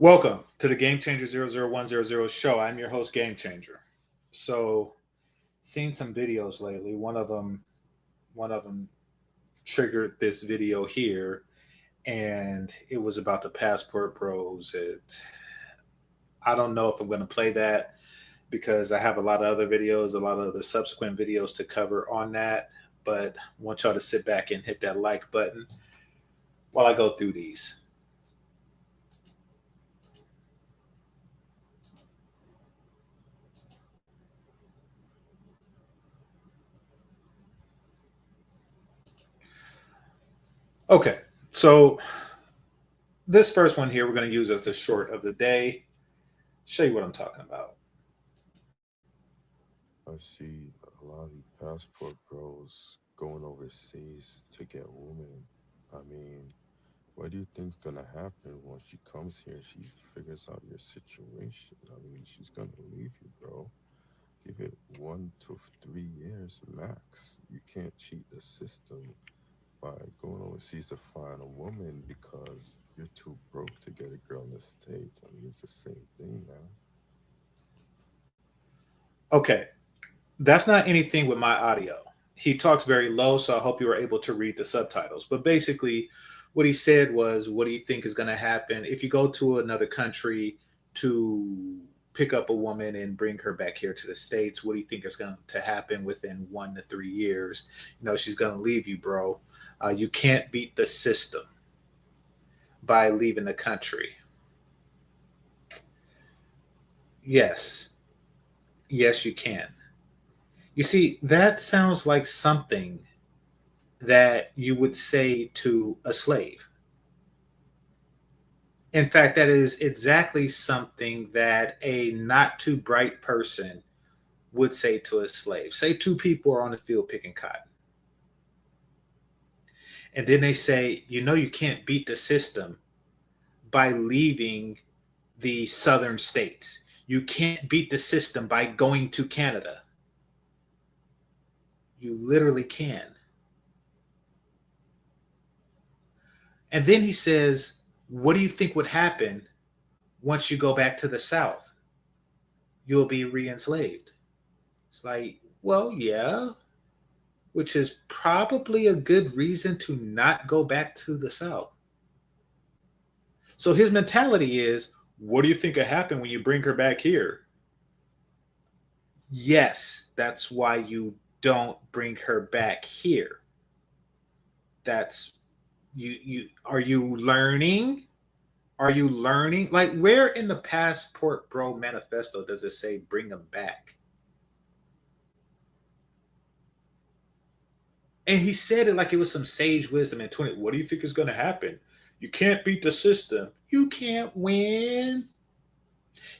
Welcome to the GameChanger 00100 show. I'm your host, GameChanger. So, seen some videos lately. One of them triggered this video here, and it was about the Passport Bros. I don't know if I'm going to play that because I have a lot of other videos, a lot of other subsequent videos to cover on that. But I want y'all to sit back and hit that like button while I go through these. Okay, so this first one here we're going to use as the short of the day. Show you what I'm talking about. I see a lot of these passport bros going overseas to get women. I mean, what do you think's gonna happen once she comes here and she figures out your situation? I mean, she's gonna leave you, bro. Give it 1 to 3 years max. You can't cheat the system by going overseas to find a woman because you're too broke to get a girl in the States. I mean, it's the same thing, man. Okay, that's not anything with my audio. He talks very low, so I hope you were able to read the subtitles. But basically, what he said was, what do you think is going to happen if you go to another country to pick up a woman and bring her back here to the States? What do you think is going to happen within 1 to 3 years? She's going to leave you, bro. You can't beat the system by leaving the country. Yes. Yes, you can. You see, that sounds like something that you would say to a slave. In fact, that is exactly something that a not too bright person would say to a slave. Say two people are on the field picking cotton, and then they say, you can't beat the system by leaving the southern states. You can't beat the system by going to Canada. You literally can. And then he says, what do you think would happen once you go back to the South? You'll be re enslaved. It's like, well, yeah, which is probably a good reason to not go back to the South. So his mentality is, what do you think will happen when you bring her back here? Yes, that's why you don't bring her back here. That's you are you learning? Are you learning? Like, where in the Passport Bro manifesto does it say bring them back? And he said it like it was some sage wisdom in 20. What do you think is going to happen? You can't beat the system. You can't win.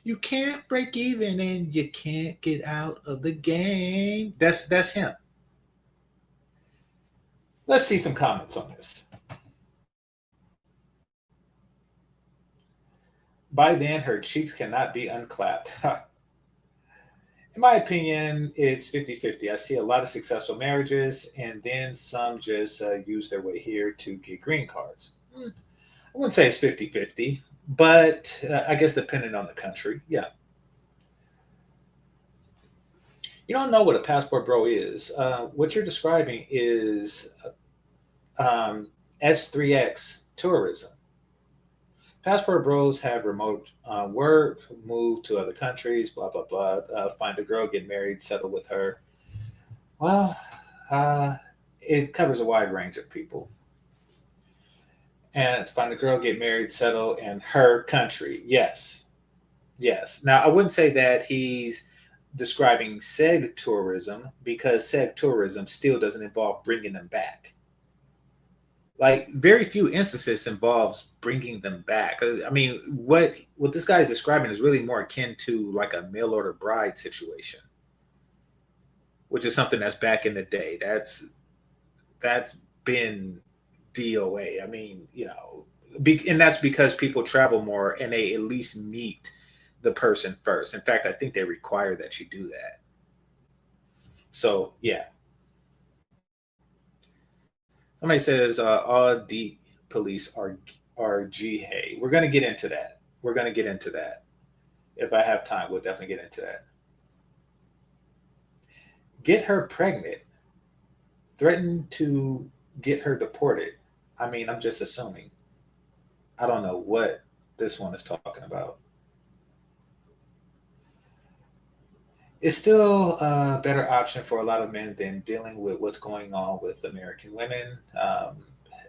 You can't break even, and you can't get out of the game. That's him. Let's see some comments on this. By then, her cheeks cannot be unclapped. In my opinion, it's 50-50. I see a lot of successful marriages, and then some just use their way here to get green cards. I wouldn't say it's 50-50, but I guess depending on the country, yeah. You don't know what a passport bro is. What you're describing is S3X tourism. Passport bros have remote work, move to other countries, blah, blah, blah, find a girl, get married, settle with her. Well, it covers a wide range of people. And find a girl, get married, settle in her country. Yes. Yes. Now, I wouldn't say that he's describing seg tourism because seg tourism still doesn't involve bringing them back. Like, very few instances involves bringing them back. I mean, what this guy is describing is really more akin to like a mail order bride situation, which is something that's back in the day. That's been DOA. I mean, and that's because people travel more and they at least meet the person first. In fact, I think they require that you do that. So yeah. Somebody says all D police are GA. We're going to get into that. We're going to get into that. If I have time, we'll definitely get into that. Get her pregnant, threaten to get her deported. I mean, I'm just assuming. I don't know what this one is talking about. It's still a better option for a lot of men than dealing with what's going on with American women.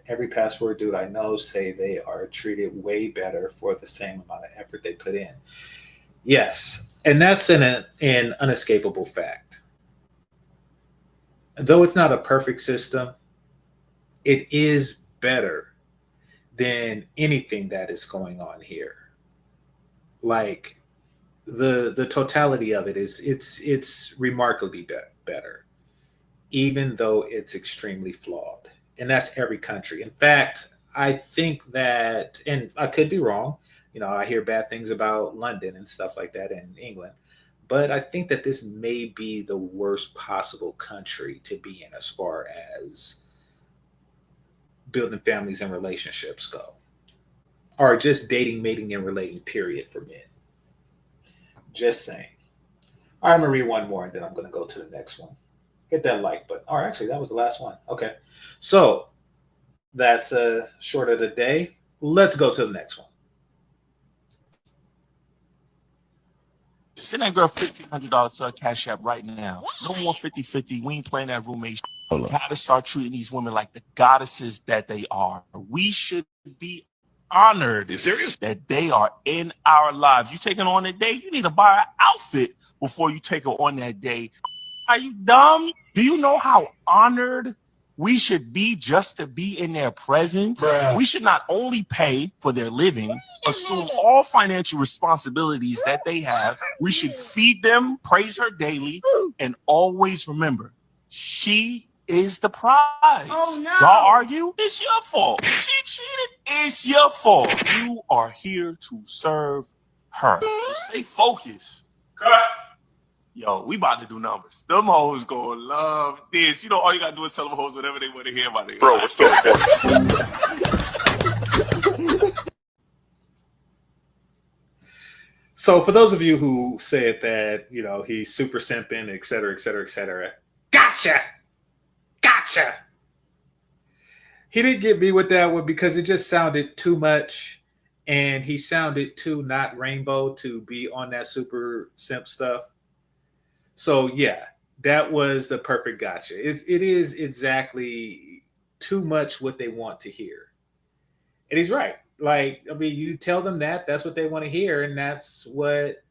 Every passport dude I know say they are treated way better for the same amount of effort they put in. Yes, and that's an unescapable fact. Though it's not a perfect system, it is better than anything that is going on here. Like the totality of it is it's remarkably better, even though it's extremely flawed. And that's every country. In fact, I think that, and I could be wrong, I hear bad things about London and stuff like that in England, but I think that this may be the worst possible country to be in as far as building families and relationships go, or just dating, mating, and relating, period, for men. Just saying. All right, I'm going to read one more and then I'm going to go to the next one. Hit that like button. Or actually, that was the last one. Okay. So that's a short of the day. Let's go to the next one. Send that girl $1,500 to a cash app right now. No more 50-50. We ain't playing that roommate. We gotta start treating these women like the goddesses that they are. We should be honored. You serious? That they are in our lives. You taking on a date, you need to buy an outfit before you take her on that date. Are you dumb? Do you know how honored we should be just to be in their presence? Bruh. We should not only pay for their living, assume all financial responsibilities that they have. We should feed them, praise her daily, and always remember, she is the prize. Oh, no. Y'all argue? It's your fault. She cheated. It's your fault. You are here to serve her. So stay focused. Cut. Yo, we about to do numbers. Them hoes gonna love this. All you gotta do is tell them hoes whatever they want to hear about it. Bro, what's up? So for those of you who said that, he's super simping, et cetera, et cetera, et cetera. Gotcha. He didn't get me with that one because it just sounded too much. And he sounded too not rainbow to be on that super simp stuff. So yeah, that was the perfect gotcha. It is exactly too much what they want to hear. And he's right. You tell them that's what they want to hear, and that's what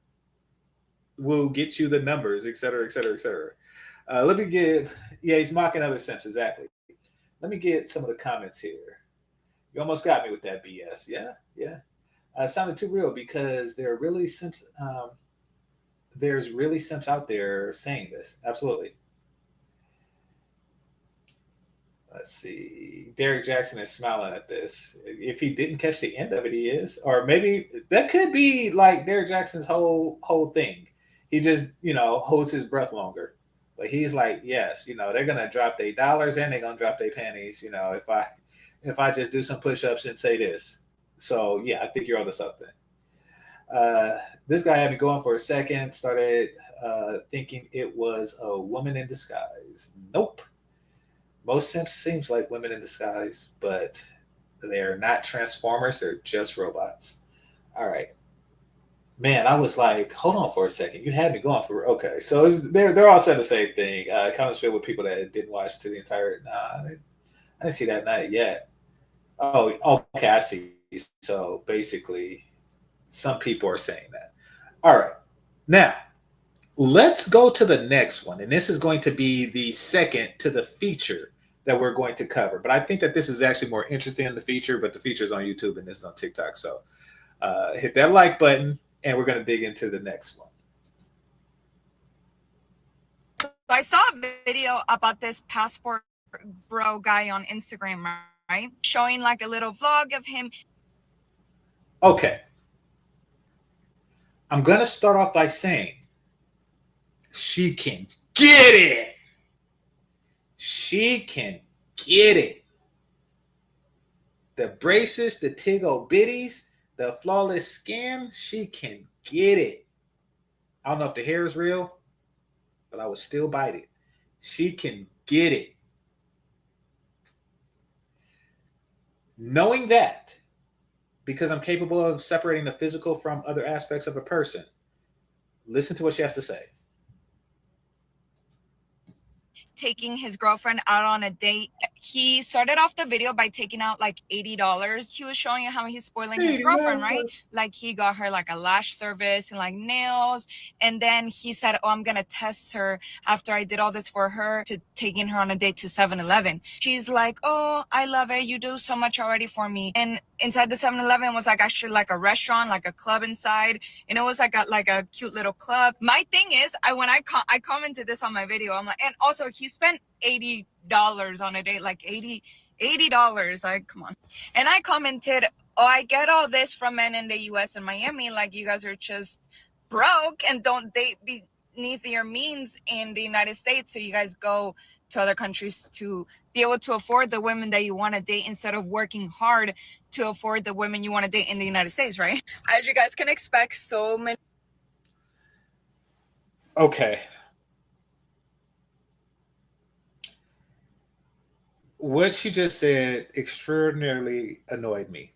will get you the numbers, et cetera, et cetera, et cetera. He's mocking other simps, exactly. Let me get some of the comments here. You almost got me with that BS. Yeah. It sounded too real because there are really simps. There's really simps out there saying this. Absolutely. Let's see. Derek Jackson is smiling at this. If he didn't catch the end of it, he is. Or maybe that could be like Derek Jackson's whole thing. He just, holds his breath longer. But he's like, yes, they're gonna drop their dollars and they're gonna drop their pennies, if I just do some push-ups and say this. So yeah, I think you're onto something. This guy had me going for a second, started thinking it was a woman in disguise. Nope. Most simps seems like women in disguise, but they're not transformers. They're just robots. All right. Man, I was like, hold on for a second. You had me going for, okay. So they're all saying the same thing. Comments filled with people that didn't watch to the entire, I didn't see that night yet. Oh, okay, I see. So basically, some people are saying that. All right. Now, let's go to the next one. And this is going to be the second to the feature that we're going to cover. But I think that this is actually more interesting than the feature, but the feature is on YouTube and this is on TikTok. So hit that like button and we're going to dig into the next one. So I saw a video about this passport bro guy on Instagram, right? Showing like a little vlog of him. Okay. I'm going to start off by saying she can get it. She can get it. The braces, the tiggle bitties, The flawless skin, she can get it. I don't know if the hair is real, but I would still bite it. She can get it. Knowing that, because I'm capable of separating the physical from other aspects of a person, listen to what she has to say. Taking his girlfriend out on a date. He started off the video by taking out like $80. He was showing you how he's spoiling his girlfriend, right? Like he got her like a lash service and like nails. And then he said, oh, I'm going to test her after I did all this for her to taking her on a date to 7-Eleven. She's like, oh, I love it. You do so much already for me. And inside the 7-Eleven was like actually like a restaurant, like a club inside. And it was like a cute little club. My thing is, I commented this on my video. I'm like, and also he spent $80 on a date, like $80. Like, come on. And I commented, oh, I get all this from men in the US and Miami. Like, you guys are just broke and don't date beneath your means in the United States. So you guys go to other countries to be able to afford the women that you want to date instead of working hard to afford the women you want to date in the United States, right? As you guys can expect, so many. Okay. What she just said extraordinarily annoyed me.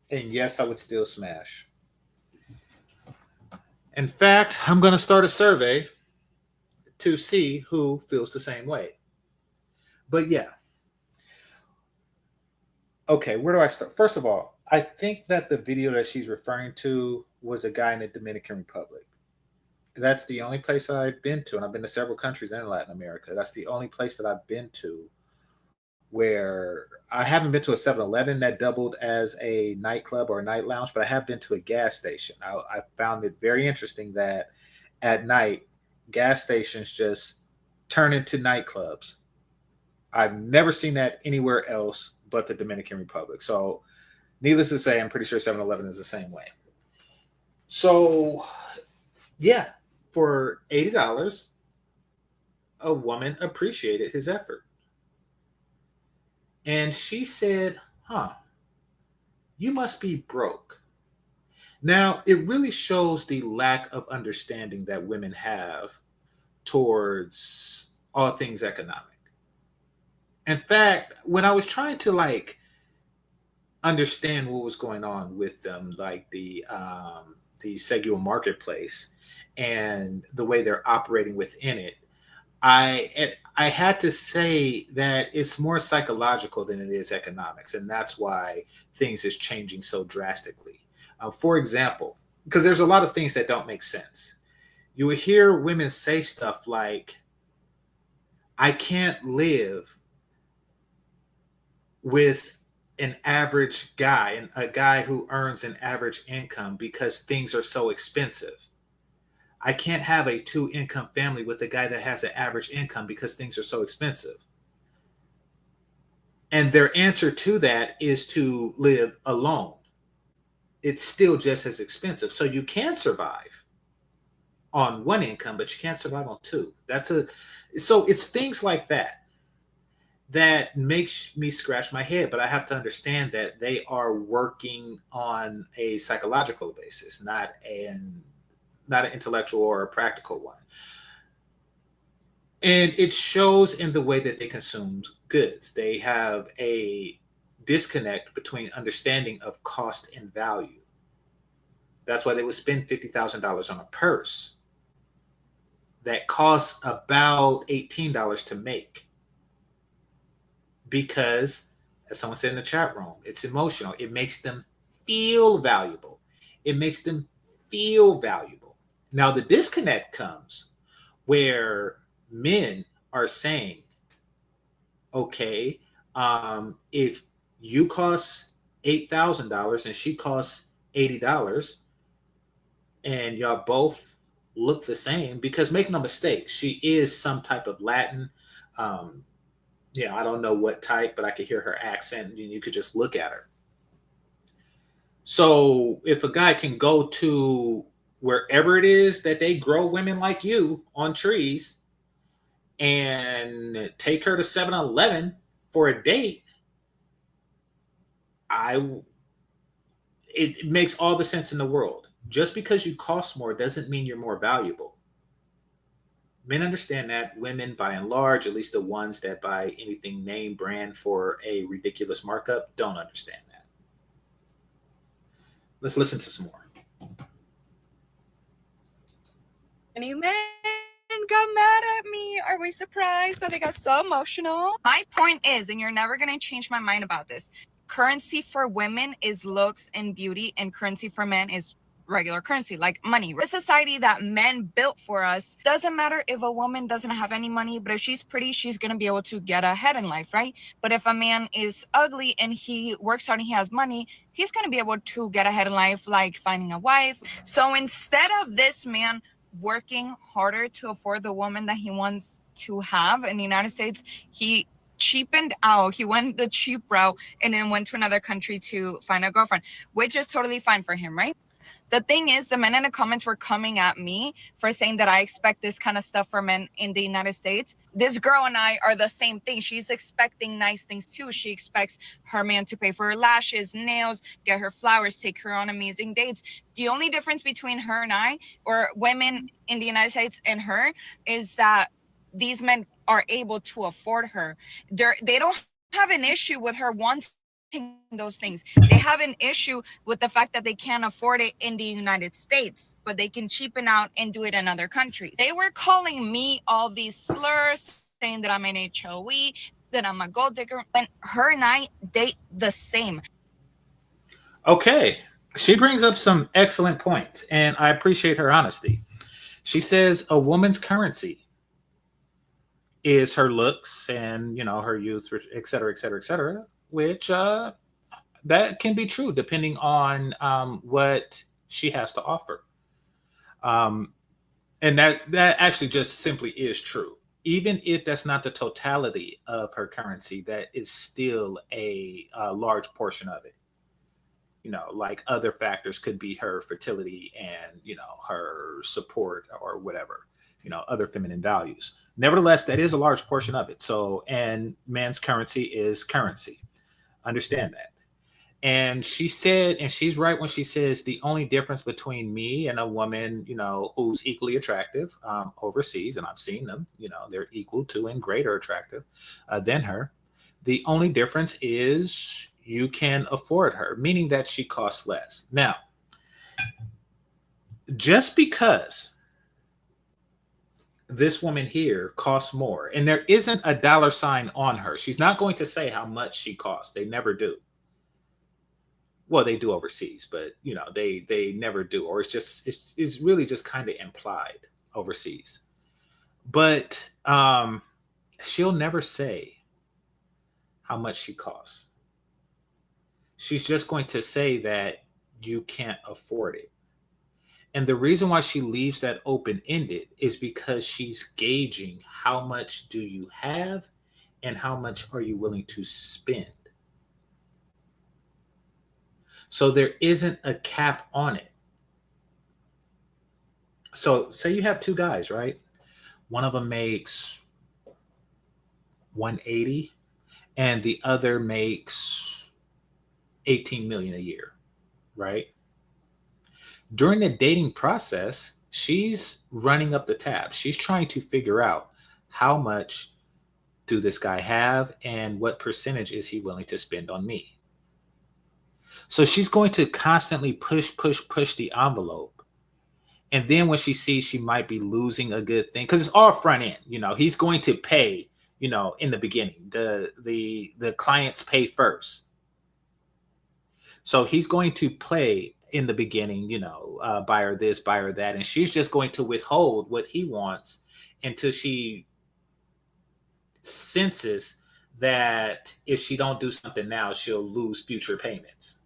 And yes, I would still smash. In fact, I'm going to start a survey to see who feels the same way. But yeah. Okay, where do I start? First of all, I think that the video that she's referring to was a guy in the Dominican Republic. That's the only place I've been to, and I've been to several countries in Latin America. That's the only place that I've been to where I haven't been to a 7-Eleven that doubled as a nightclub or a night lounge, but I have been to a gas station. I found it very interesting that at night, gas stations just turn into nightclubs. I've never seen that anywhere else but the Dominican Republic. So needless to say, I'm pretty sure 7-Eleven is the same way. So yeah, for $80, a woman appreciated his effort. And she said, you must be broke. Now, it really shows the lack of understanding that women have towards all things economic. In fact, when I was trying to understand what was going on with them, like the sexual marketplace and the way they're operating within it, I had to say that it's more psychological than it is economics, and that's why things is changing so drastically. For example, because there's a lot of things that don't make sense. You would hear women say stuff like, I can't live with an average guy, and a guy who earns an average income because things are so expensive. I can't have a 2-income family with a guy that has an average income because things are so expensive. And their answer to that is to live alone. It's still just as expensive. So you can survive on 1 income, but you can't survive on 2. So it's things like that that makes me scratch my head. But I have to understand that they are working on a psychological basis, not an intellectual or a practical one. And it shows in the way that they consume goods. They have a disconnect between understanding of cost and value. That's why they would spend $50,000 on a purse that costs about $18 to make. Because, as someone said in the chat room, it's emotional. It makes them feel valuable. It makes them feel valuable. Now, the disconnect comes where men are saying, okay, if you cost $8,000 and she costs $80, and y'all both look the same, because make no mistake, she is some type of Latin. I don't know what type, but I could hear her accent, and you could just look at her. So if a guy can go to wherever it is that they grow women like you on trees and take her to 7-Eleven for a date, I It makes all the sense in the world. Just because you cost more doesn't mean you're more valuable. Men understand that. Women, by and large, at least the ones that buy anything name brand for a ridiculous markup, don't understand that. Let's listen to some more. Any men got mad at me? Are we surprised that they got so emotional? My point is, and you're never going to change my mind about this, currency for women is looks and beauty, and currency for men is regular currency, like money. The society that men built for us, doesn't matter if a woman doesn't have any money, but if she's pretty, she's going to be able to get ahead in life, right? But if a man is ugly and he works hard and he has money, he's going to be able to get ahead in life, like finding a wife. So instead of this man working harder to afford the woman that he wants to have in the United States, he cheapened out. He went the cheap route and then went to another country to find a girlfriend, which is totally fine for him, right? The thing is, the men in the comments were coming at me for saying that I expect this kind of stuff for men in the United States. This girl and I are the same thing. She's expecting nice things too. She expects her man to pay for her lashes, nails, get her flowers, take her on amazing dates. The only difference between her and I, or women in the United States and her, is that these men are able to afford her. They don't have an issue with her wanting those things. They have an issue with the fact that they can't afford it in the United States, but they can cheapen out and do it in other countries. They were calling me all these slurs, saying that I'm an HOE, that I'm a gold digger, and her and I date the same. Okay. She brings up some excellent points, and I appreciate her honesty. She says a woman's currency is her looks and, her youth, et cetera, et cetera, et cetera, which that can be true depending on what she has to offer. And that actually just simply is true. Even if that's not the totality of her currency, that is still a large portion of it. Like other factors could be her fertility and, her support or whatever, other feminine values. Nevertheless, that is a large portion of it. So, and man's currency is currency. Understand that. And she said, and she's right when she says the only difference between me and a woman, who's equally attractive overseas, and I've seen them, they're equal to and greater attractive than her. The only difference is you can afford her, meaning that she costs less. Now, just because this woman here costs more, and there isn't a dollar sign on her, she's not going to say how much she costs. They never do. Well, they do overseas, but they never do, or it's really just kind of implied overseas. But she'll never say how much she costs. She's just going to say that you can't afford it. And the reason why she leaves that open-ended is because she's gauging how much do you have and how much are you willing to spend. So there isn't a cap on it. So say you have two guys, right? One of them makes 180 and the other makes 18 million a year, right? During the dating process, she's running up the tab. She's trying to figure out how much do this guy have and what percentage is he willing to spend on me. So she's going to constantly push the envelope. And then when she sees she might be losing a good thing, because it's all front end, he's going to pay, in the beginning. The clients pay first. So he's going to play in the beginning, buy her this, buy her that. And she's just going to withhold what he wants until she senses that if she don't do something now, she'll lose future payments.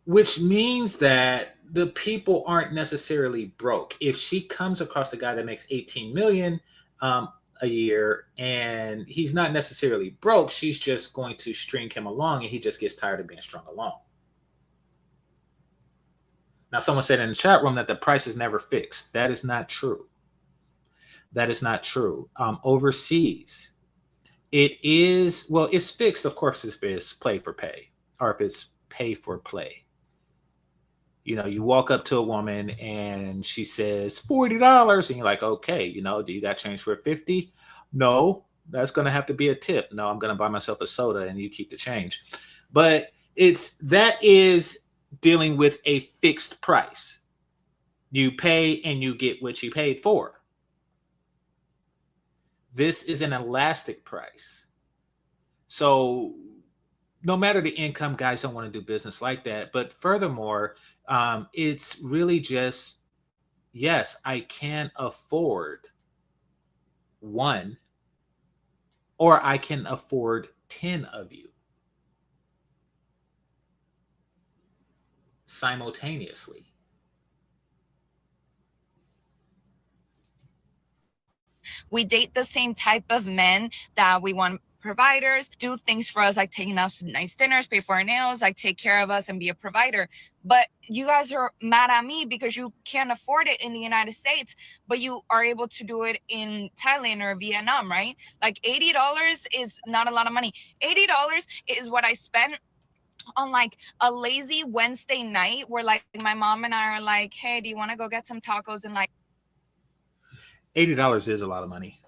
Which means that the people aren't necessarily broke. If she comes across the guy that makes 18 million a year and he's not necessarily broke, she's just going to string him along and he just gets tired of being strung along. Now, someone said in the chat room that the price is never fixed. That is not true. That is not true. Overseas, It is, well, it's fixed, of course, if it's play for pay or if it's pay for play. You know, you walk up to a woman and she says $40, and you're like, okay, you know, do you got change for 50? No, that's going to have to be a tip. No, I'm going to buy myself a soda and you keep the change. But that is dealing with a fixed price. You pay and you get what you paid for. This is an elastic price. So no matter the income, guys don't want to do business like that. But furthermore, it's really just, yes, I can afford one, or I can afford 10 of you simultaneously. We date the same type of men that we want providers, do things for us, like taking out some nice dinners, pay for our nails, like take care of us and be a provider. But you guys are mad at me because you can't afford it in the United States, but you are able to do it in Thailand or Vietnam, right? Like $80 is not a lot of money. $80 is what I spent on like a lazy Wednesday night where like my mom and I are like, hey, do you want to go get some tacos? And like $80 is a lot of money.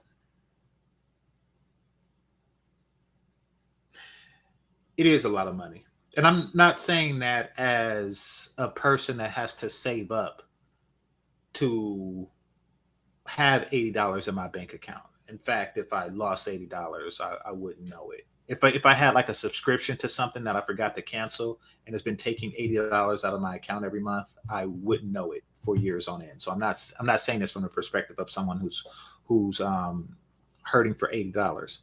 It is a lot of money. And I'm not saying that as a person that has to save up to have $80 in my bank account. In fact, if I lost $80, I wouldn't know it. If I had like a subscription to something that I forgot to cancel and it's been taking $80 out of my account every month, I wouldn't know it for years on end. So I'm not saying this from the perspective of someone who's hurting for $80.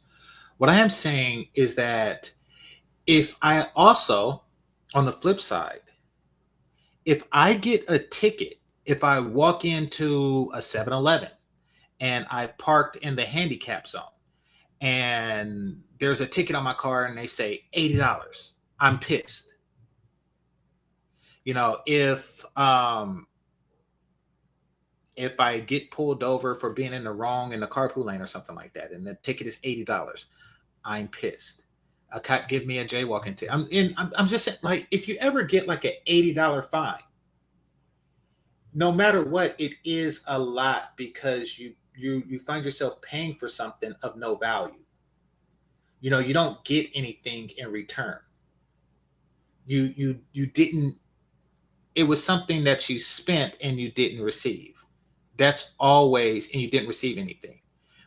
What I am saying is that if I also, on the flip side, if I get a ticket, if I walk into a 7-Eleven and I parked in the handicap zone and there's a ticket on my car and they say $80, I'm pissed. You know, if I get pulled over for being in the carpool lane or something like that, and the ticket is $80, I'm pissed. A cop give me a jaywalking ticket. I'm just saying, like, if you ever get like an $80 fine, no matter what, it is a lot because you find yourself paying for something of no value. You know, you don't get anything in return. You didn't. It was something that you spent and you didn't receive. That's always, and you didn't receive anything.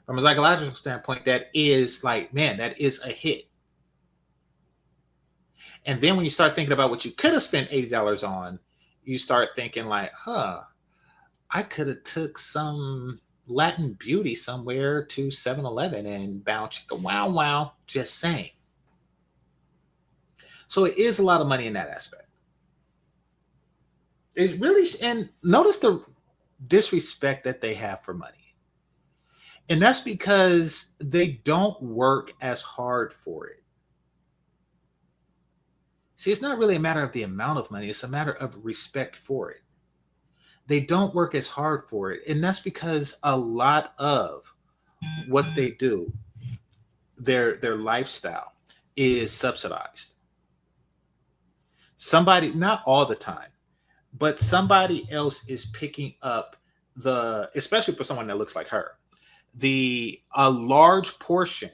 From a psychological standpoint, that is like, man, that is a hit. And then when you start thinking about what you could have spent $80 on, you start thinking like, I could have took some Latin beauty somewhere to 7-Eleven and bounce chicka wow wow, just saying. So it is a lot of money in that aspect. It's really, and notice the disrespect that they have for money. And that's because they don't work as hard for it. See, it's not really a matter of the amount of money, it's a matter of respect for it. They don't work as hard for it. And that's because a lot of what they do, their lifestyle, is subsidized. Somebody, not all the time, but somebody else is picking up especially for someone that looks like her, a large portion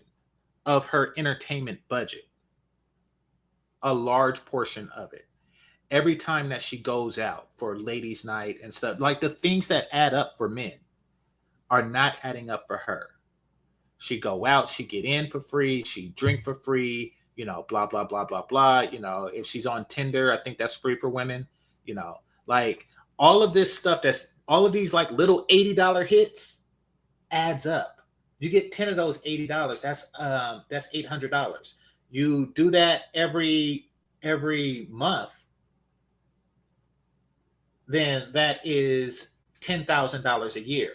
of her entertainment budget, a large portion of it. Every time that she goes out for ladies' night and stuff, like the things that add up for men are not adding up for her. She go out, she get in for free, she drink for free, you know, blah, blah, blah, blah, blah. You know, if she's on Tinder, I think that's free for women, you know, like all of this stuff, all of these like little $80 hits adds up. You get 10 of those $80, that's $800. You do that every month, then that is $10,000 a year.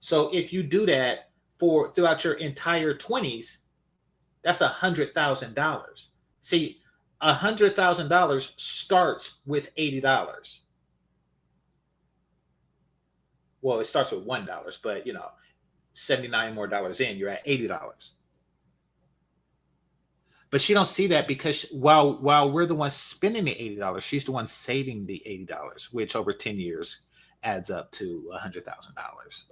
So if you do that throughout your entire 20s, that's $100,000. See, $100,000 starts with $80. Well, it starts with $1, but you know, $79 more in, you're at $80. But she don't see that because while we're the ones spending the $80, she's the one saving the $80, which over 10 years adds up to $100,000.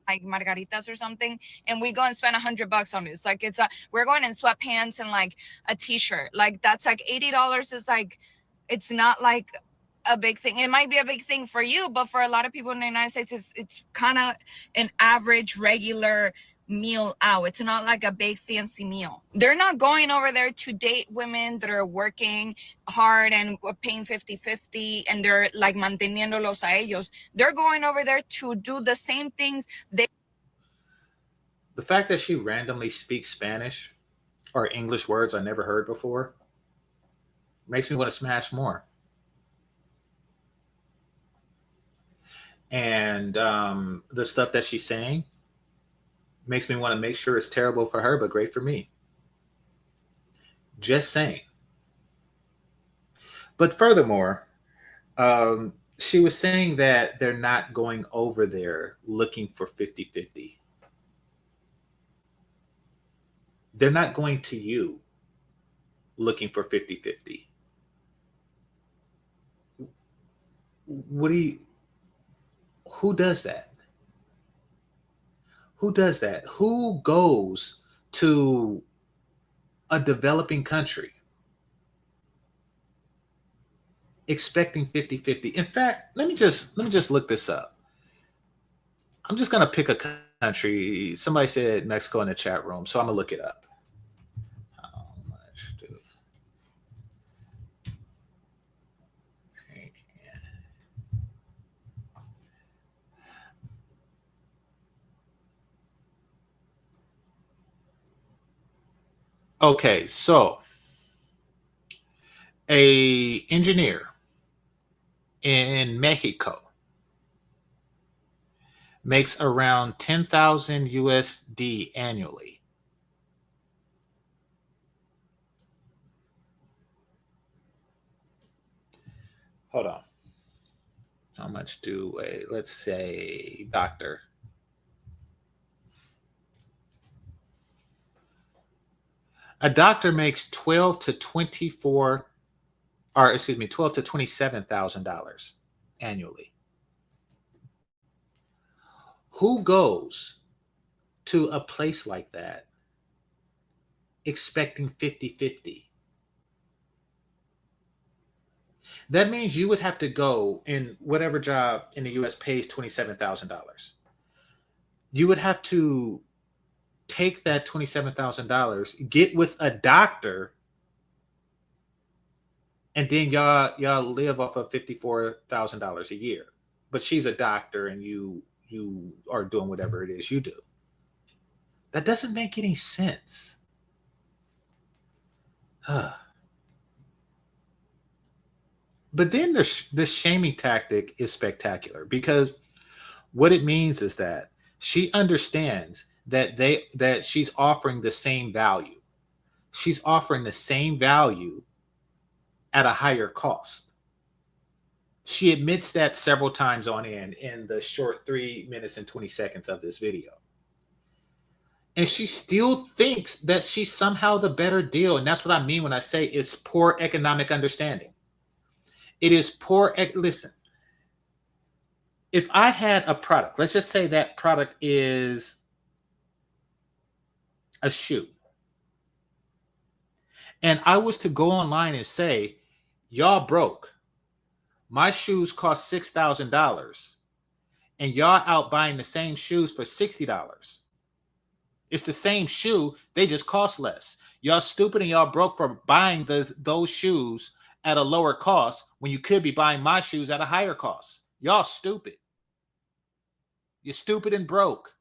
Like margaritas or something, and we go and spend $100 on it. It's like we're going in sweatpants and like a t-shirt. Like that's like $80 is like, it's not like a big thing. It might be a big thing for you, but for a lot of people in the United States, it's kind of an average regular meal out. It's not like a big fancy meal. They're not going over there to date women that are working hard and paying 50-50 and they're like manteniéndolos a ellos. They're going over there to do the same things. The fact that she randomly speaks Spanish or English words I never heard before makes me want to smash more. And the stuff that she's saying makes me want to make sure it's terrible for her, but great for me. Just saying. But furthermore, she was saying that they're not going over there looking for 50-50. They're not going to you looking for 50-50. Who does that? Who does that? Who goes to a developing country expecting 50-50? In fact, let me just look this up. I'm just going to pick a country. Somebody said Mexico in the chat room, so I'm going to look it up. How much do Okay, so a engineer in Mexico makes around 10,000 USD annually. Hold on. How much do let's say, doctor? A doctor makes $12 to $27,000 annually. Who goes to a place like that expecting 50-50? That means you would have to go in whatever job in the US pays $27,000. You would have to take that $27,000, get with a doctor, and then y'all live off of $54,000 a year. But she's a doctor and you are doing whatever it is you do. That doesn't make any sense. But then this shaming tactic is spectacular, because what it means is that she understands that she's offering the same value. She's offering the same value at a higher cost. She admits that several times on end in the short 3 minutes and 20 seconds of this video. And she still thinks that she's somehow the better deal. And that's what I mean when I say it's poor economic understanding. It is poor. Listen, if I had a product, let's just say that product is a shoe, and I was to go online and say, y'all broke. My shoes cost $6,000 and y'all out buying the same shoes for $60. It's the same shoe, they just cost less. Y'all stupid and y'all broke for buying those shoes at a lower cost when you could be buying my shoes at a higher cost. Y'all stupid. You're stupid and broke.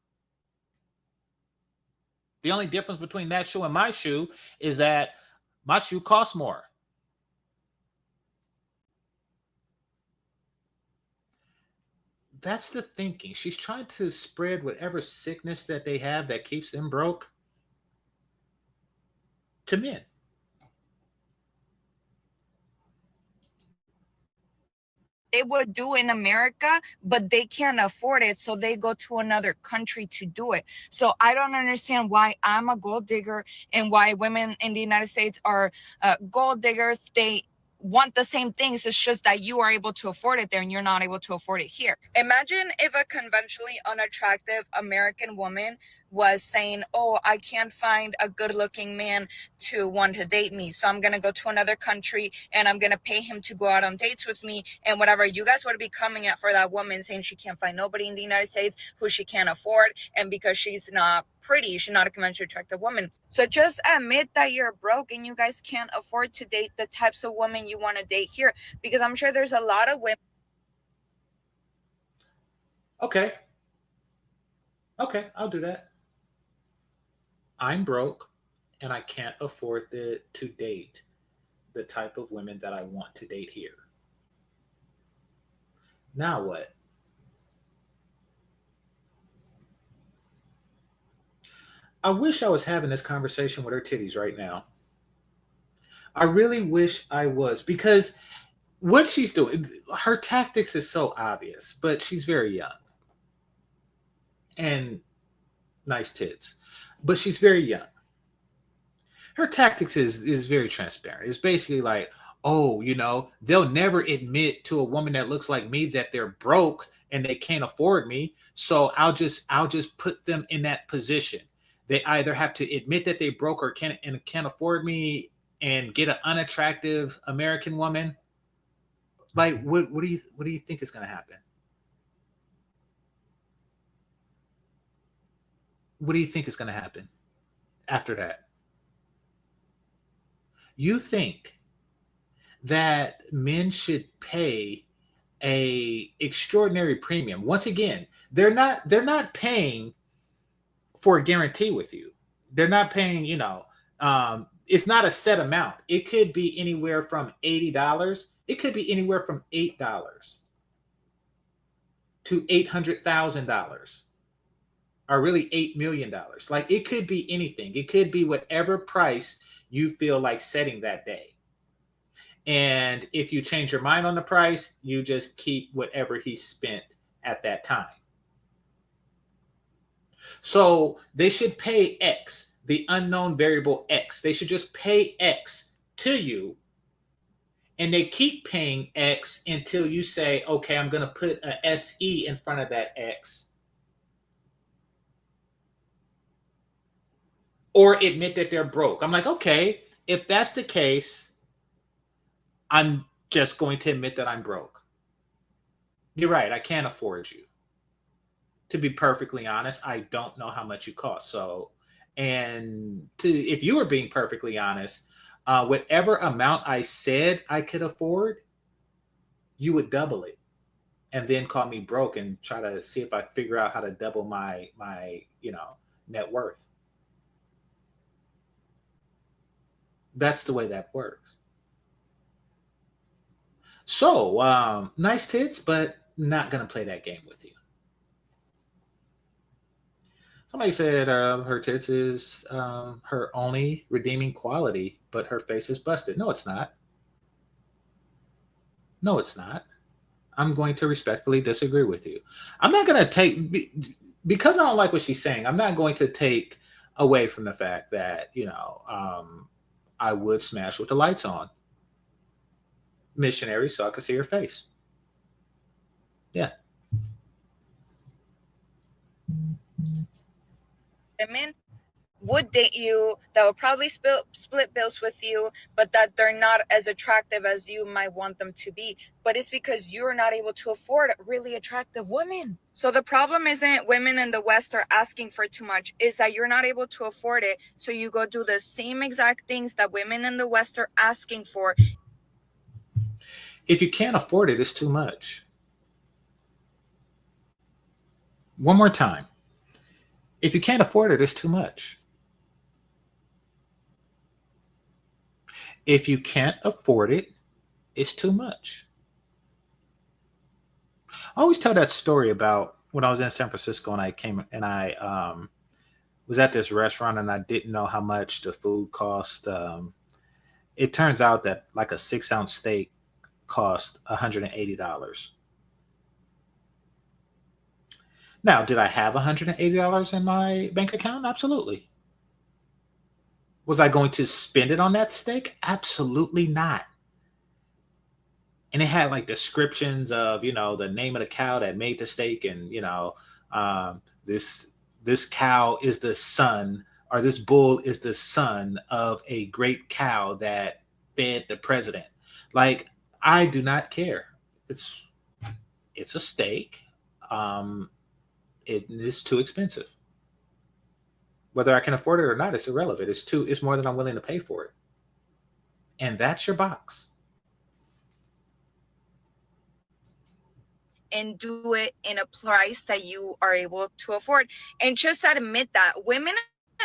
The only difference between that shoe and my shoe is that my shoe costs more. That's the thinking. She's trying to spread whatever sickness that they have that keeps them broke to men. they would do in America, but they can't afford it, so they go to another country to do it. So I don't understand why I'm a gold digger and why women in the United States are gold diggers. They want the same things. It's just that you are able to afford it there and you're not able to afford it here. Imagine if a conventionally unattractive American woman was saying, oh, I can't find a good looking man to want to date me, so I'm going to go to another country and I'm going to pay him to go out on dates with me and whatever. You guys would be coming at for that woman saying she can't find nobody in the United States who she can't afford, and because she's not pretty, she's not a conventionally attractive woman. So just admit that you're broke and you guys can't afford to date the types of women you want to date here, because I'm sure there's a lot of women. Okay. Okay, I'll do that. I'm broke and I can't afford to date the type of women that I want to date here. Now what? I wish I was having this conversation with her titties right now. I really wish I was, because what she's doing, her tactics is so obvious, but she's very young and nice tits, but she's very young. Her tactics is very transparent. It's basically like, oh, they'll never admit to a woman that looks like me that they're broke and they can't afford me. So I'll just put them in that position. They either have to admit that they broke or can't afford me and get an unattractive American woman. Like, what do you think is going to happen? What do you think is going to happen after that? You think that men should pay a extraordinary premium? Once again, they're not paying for a guarantee with you. They're not paying, it's not a set amount. It could be anywhere from $80. It could be anywhere from $8 to $800,000, or really $8 million. Like, it could be anything. It could be whatever price you feel like setting that day. And if you change your mind on the price, you just keep whatever he spent at that time. So they should pay X, the unknown variable X. They should just pay X to you. And they keep paying X until you say, okay, I'm going to put a SE in front of that X. Or admit that they're broke. I'm like, okay, if that's the case, I'm just going to admit that I'm broke. You're right, I can't afford you. To be perfectly honest, I don't know how much you cost. So, if you were being perfectly honest, whatever amount I said I could afford, you would double it, and then call me broke and try to see if I figure out how to double my net worth. That's the way that works. So, nice tits, but not going to play that game with you. Somebody said her tits is her only redeeming quality, but her face is busted. No, it's not. No, it's not. I'm going to respectfully disagree with you. I'm not going to because I don't like what she's saying, I'm not going to take away from the fact that, I would smash with the lights on. Missionary, so I could see her face. Yeah. Women would date you that would probably split bills with you, but that they're not as attractive as you might want them to be. But it's because you're not able to afford really attractive women. So the problem isn't women in the West are asking for too much, is that you're not able to afford it. So you go do the same exact things that women in the West are asking for. If you can't afford it, it's too much. One more time. If you can't afford it, it's too much. If you can't afford it, it's too much. I always tell that story about when I was in San Francisco and I was at this restaurant and I didn't know how much the food cost. It turns out that like a 6-ounce steak cost $180. Now, did I have $180 in my bank account? Absolutely. Was I going to spend it on that steak? Absolutely not. And it had like descriptions of, the name of the cow that made the steak, and this cow is the son, or this bull is the son of a great cow that fed the president. Like, I do not care. It's a steak. It is too expensive. Whether I can afford it or not, it's irrelevant. It's more than I'm willing to pay for it. And that's your box. And do it in a price that you are able to afford. And just admit that women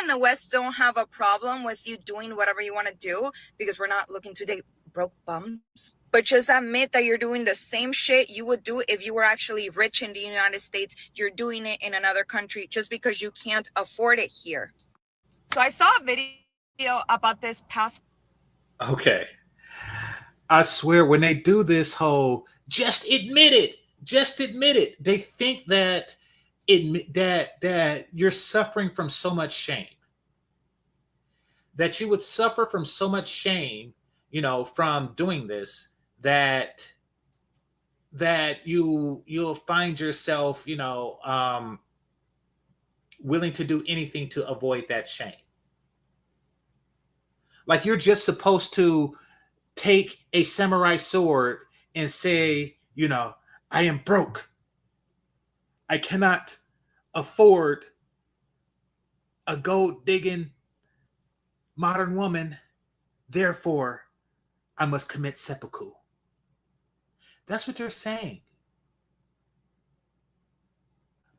in the West don't have a problem with you doing whatever you want to do, because we're not looking to date broke bums. But just admit that you're doing the same shit you would do if you were actually rich in the United States. You're doing it in another country just because you can't afford it here. So I saw a video about this past. Okay. I swear, when they do this whole just admit it, they think that that you're suffering from so much shame. That you would suffer from so much shame, from doing this, that you'll find yourself, willing to do anything to avoid that shame. Like, you're just supposed to take a samurai sword and say, I am broke. I cannot afford a gold digging modern woman. Therefore, I must commit seppuku. That's what they're saying.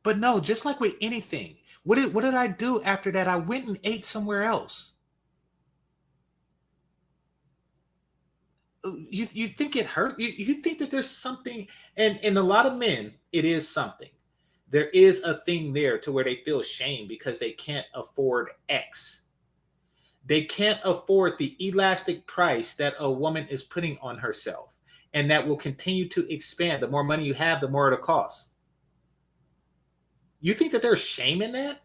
But no, just like with anything, what did I do after that? I went and ate somewhere else. You think it hurt? You think that there's something, and in a lot of men, it is something. There is a thing there to where they feel shame because they can't afford X. They can't afford the elastic price that a woman is putting on herself, and that will continue to expand. The more money you have, the more it'll cost. You think that there's shame in that?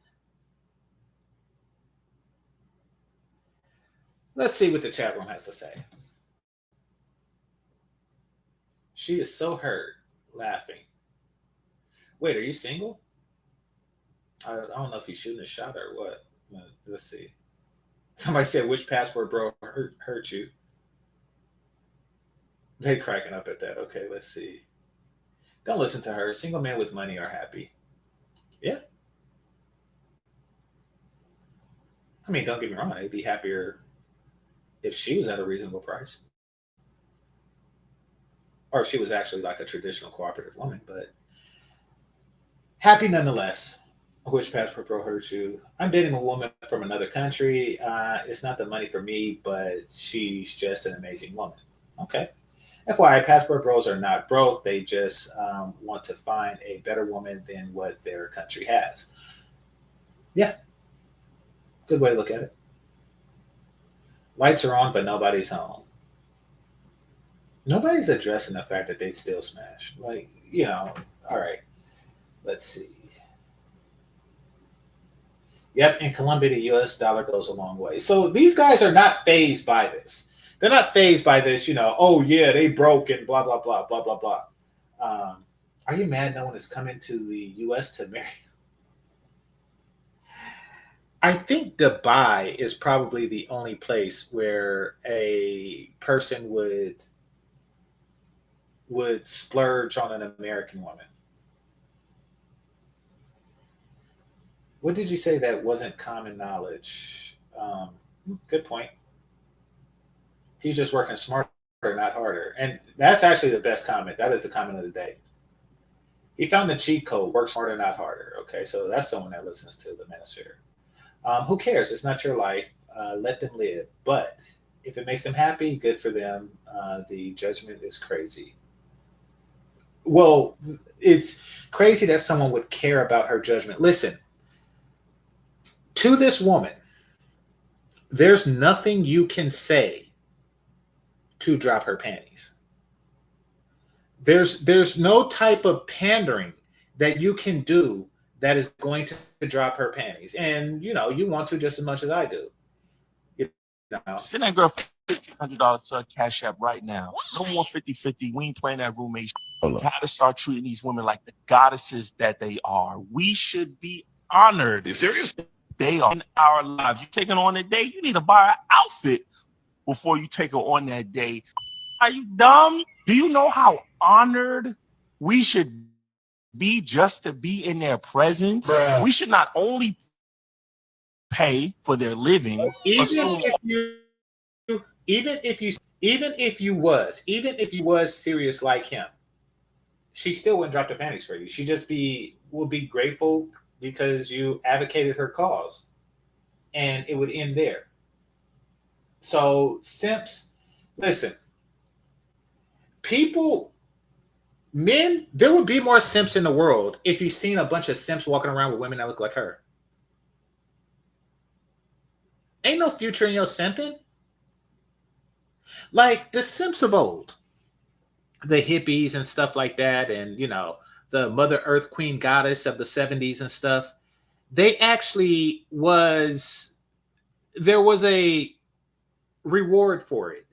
Let's see what the chat room has to say. She is so hurt, laughing. Wait, are you single? I don't know if he's shooting a shot or what. Let's see. Somebody said, which passport bro hurt you? They cracking up at that. Okay, let's see. Don't listen to her. Single men with money are happy. Yeah. I mean, don't get me wrong. They'd be happier if she was at a reasonable price. Or if she was actually like a traditional cooperative woman, but happy nonetheless. Which passport bro hurt you? I'm dating a woman from another country. It's not the money for me, but she's just an amazing woman. Okay. FYI, passport bros are not broke. They just want to find a better woman than what their country has. Yeah. Good way to look at it. Lights are on, but nobody's home. Nobody's addressing the fact that they still smash. Like, all right. Let's see. Yep, in Colombia, the U.S. dollar goes a long way. So these guys are not fazed by this. They're not fazed by this, oh, yeah, they broke and blah, blah, blah, blah, blah, blah. Are you mad no one is coming to the U.S. to marry? I think Dubai is probably the only place where a person would splurge on an American woman. What did you say that wasn't common knowledge? Good point. He's just working smarter, not harder. And that's actually the best comment. That is the comment of the day. He found the cheat code, work smarter, not harder. Okay, so that's someone that listens to the Manosphere. Who cares? It's not your life. Let them live. But if it makes them happy, good for them. The judgment is crazy. Well, it's crazy that someone would care about her judgment. Listen, to this woman, there's nothing you can say to drop her panties. There's no type of pandering that you can do that is going to drop her panties. And you want to just as much as I do. You know. Send that girl $1,500 to a cash app right now. No more 50-50. We ain't playing that roommate. Gotta start treating these women like the goddesses that they are. We should be honored. You serious? They are in our lives. You taking on a date, you need to buy an outfit before you take her on that date. Are you dumb? Do you know how honored we should be just to be in their presence? Bruh. We should not only pay for their living, even if you was serious like him, she still wouldn't drop the panties for you. She just would be grateful because you advocated her cause, and it would end there. So simps, listen, men, there would be more simps in the world if you've seen a bunch of simps walking around with women that look like her. Ain't no future in your simping. Like the simps of old, the hippies and stuff like that, and the Mother Earth Queen goddess of the 70s and stuff. There was a reward for it,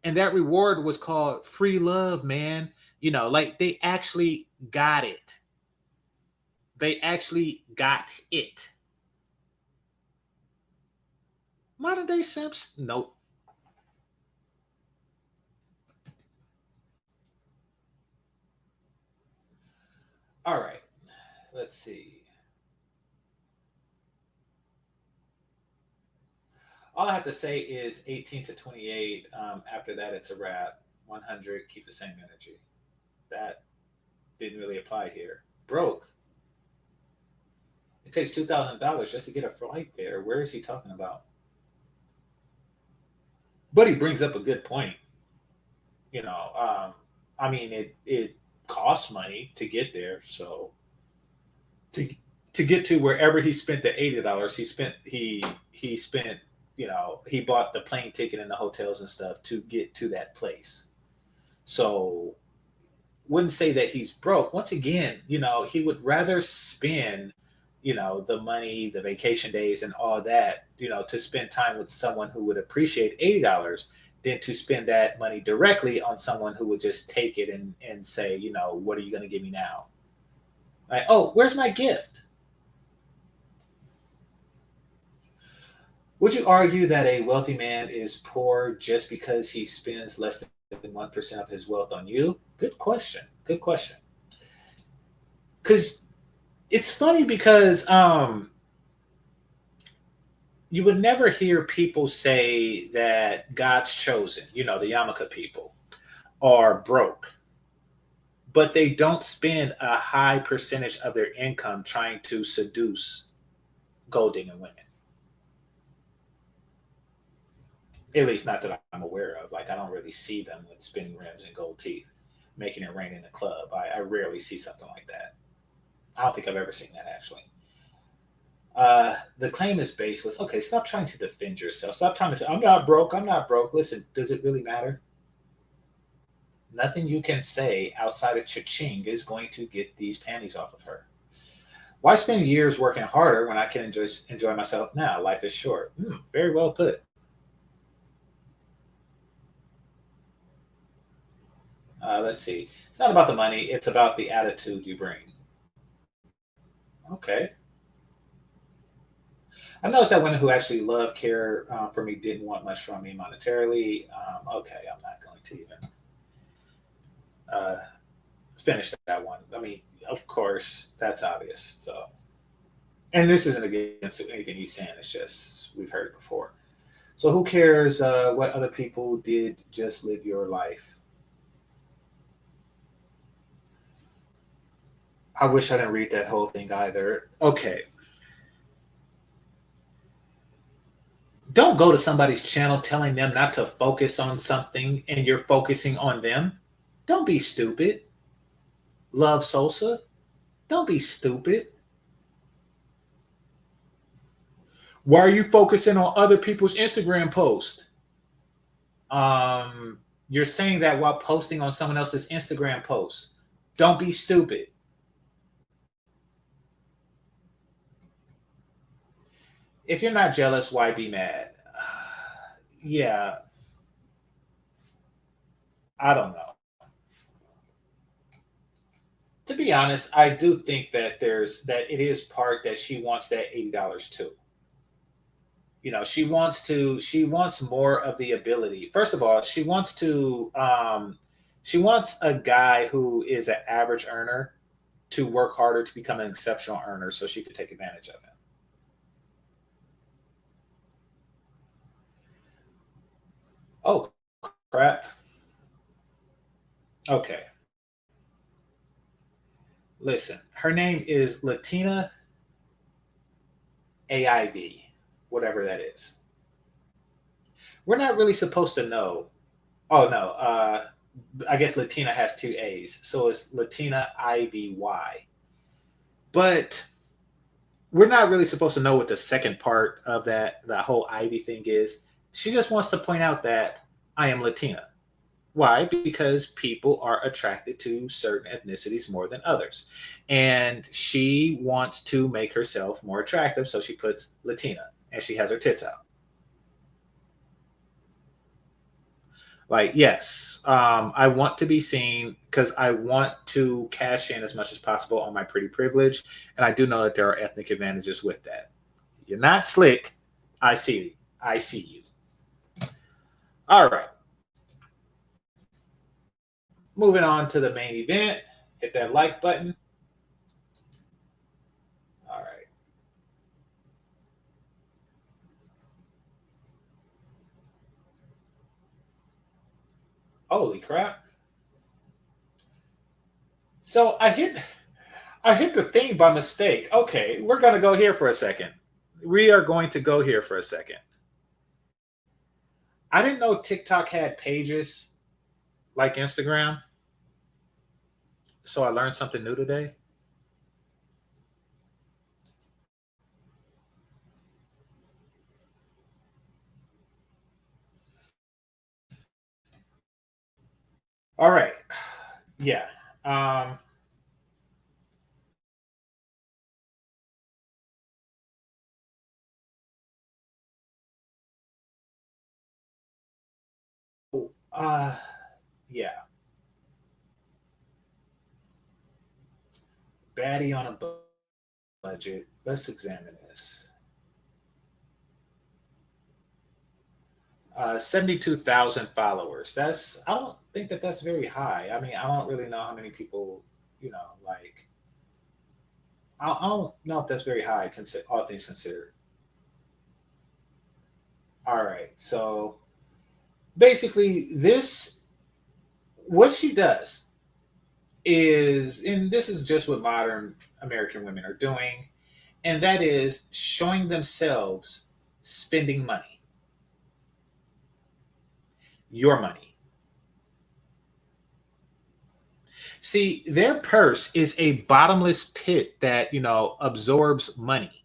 and that reward was called free love, man. Like they actually got it. Modern day simps, nope. All right, let's see. All I have to say is 18 to 28. After that, it's a wrap. 100, keep the same energy. That didn't really apply here. Broke. It takes $2,000 just to get a flight there. Where is he talking about? But he brings up a good point. I mean, it costs money to get there. So to get to wherever he spent the $80, he spent, he bought the plane ticket and the hotels and stuff to get to that place. So wouldn't say that he's broke. Once again, he would rather spend, the money, the vacation days and all that, to spend time with someone who would appreciate $80 than to spend that money directly on someone who would just take it and say, what are you going to give me now? Like, oh, where's my gift? Would you argue that a wealthy man is poor just because he spends less than 1% of his wealth on you? Good question. Because it's funny because you would never hear people say that God's chosen, the Yamaka people, are broke, but they don't spend a high percentage of their income trying to seduce gold digging women. At least not that I'm aware of. Like, I don't really see them with spinning rims and gold teeth, making it rain in the club. I rarely see something like that. I don't think I've ever seen that, actually. The claim is baseless. Okay, stop trying to defend yourself. Stop trying to say, I'm not broke. Listen, does it really matter? Nothing you can say outside of cha-ching is going to get these panties off of her. Why spend years working harder when I can enjoy myself now? Life is short. Very well put. Let's see. It's not about the money. It's about the attitude you bring. Okay. I noticed that women who actually love, care for me didn't want much from me monetarily. Okay, I'm not going to even finish that one. I mean, of course, that's obvious. So, and this isn't against anything he's saying. It's just we've heard it before. So who cares what other people did? Just live your life. I wish I didn't read that whole thing either. Okay. Don't go to somebody's channel telling them not to focus on something and you're focusing on them. Don't be stupid. Love Sosa. Don't be stupid. Why are you focusing on other people's Instagram posts? You're saying that while posting on someone else's Instagram post. Don't be stupid. If you're not jealous, why be mad? Yeah, I don't know. To be honest, I do think that it is part that she wants that $80 too. She wants more of the ability. First of all, she wants a guy who is an average earner to work harder to become an exceptional earner so she could take advantage of him. Oh crap. Okay. Listen, her name is Latina AIV, whatever that is. We're not really supposed to know. Oh no, I guess Latina has two A's, so it's Latina IVY. But we're not really supposed to know what the second part of that whole Ivy thing is. She just wants to point out that I am Latina. Why? Because people are attracted to certain ethnicities more than others. And she wants to make herself more attractive, so she puts Latina and she has her tits out. Like, yes, I want to be seen because I want to cash in as much as possible on my pretty privilege. And I do know that there are ethnic advantages with that. You're not slick. I see. I see you. All right. Moving on to the main event. Hit that like button. All right. Holy crap. So I hit the thing by mistake. Okay, we're going to go here for a second. We are going to go here for a second. I didn't know TikTok had pages like Instagram. So I learned something new today. All right. Yeah. Uh, yeah. Baddie on a budget. Let's examine this. 72,000 followers. I don't think that that's very high. I mean, I don't really know how many people, like, I don't know if that's very high, all things considered. All right. So basically, what she does is, and this is just what modern American women are doing, and that is showing themselves spending money, your money. See, their purse is a bottomless pit that, absorbs money.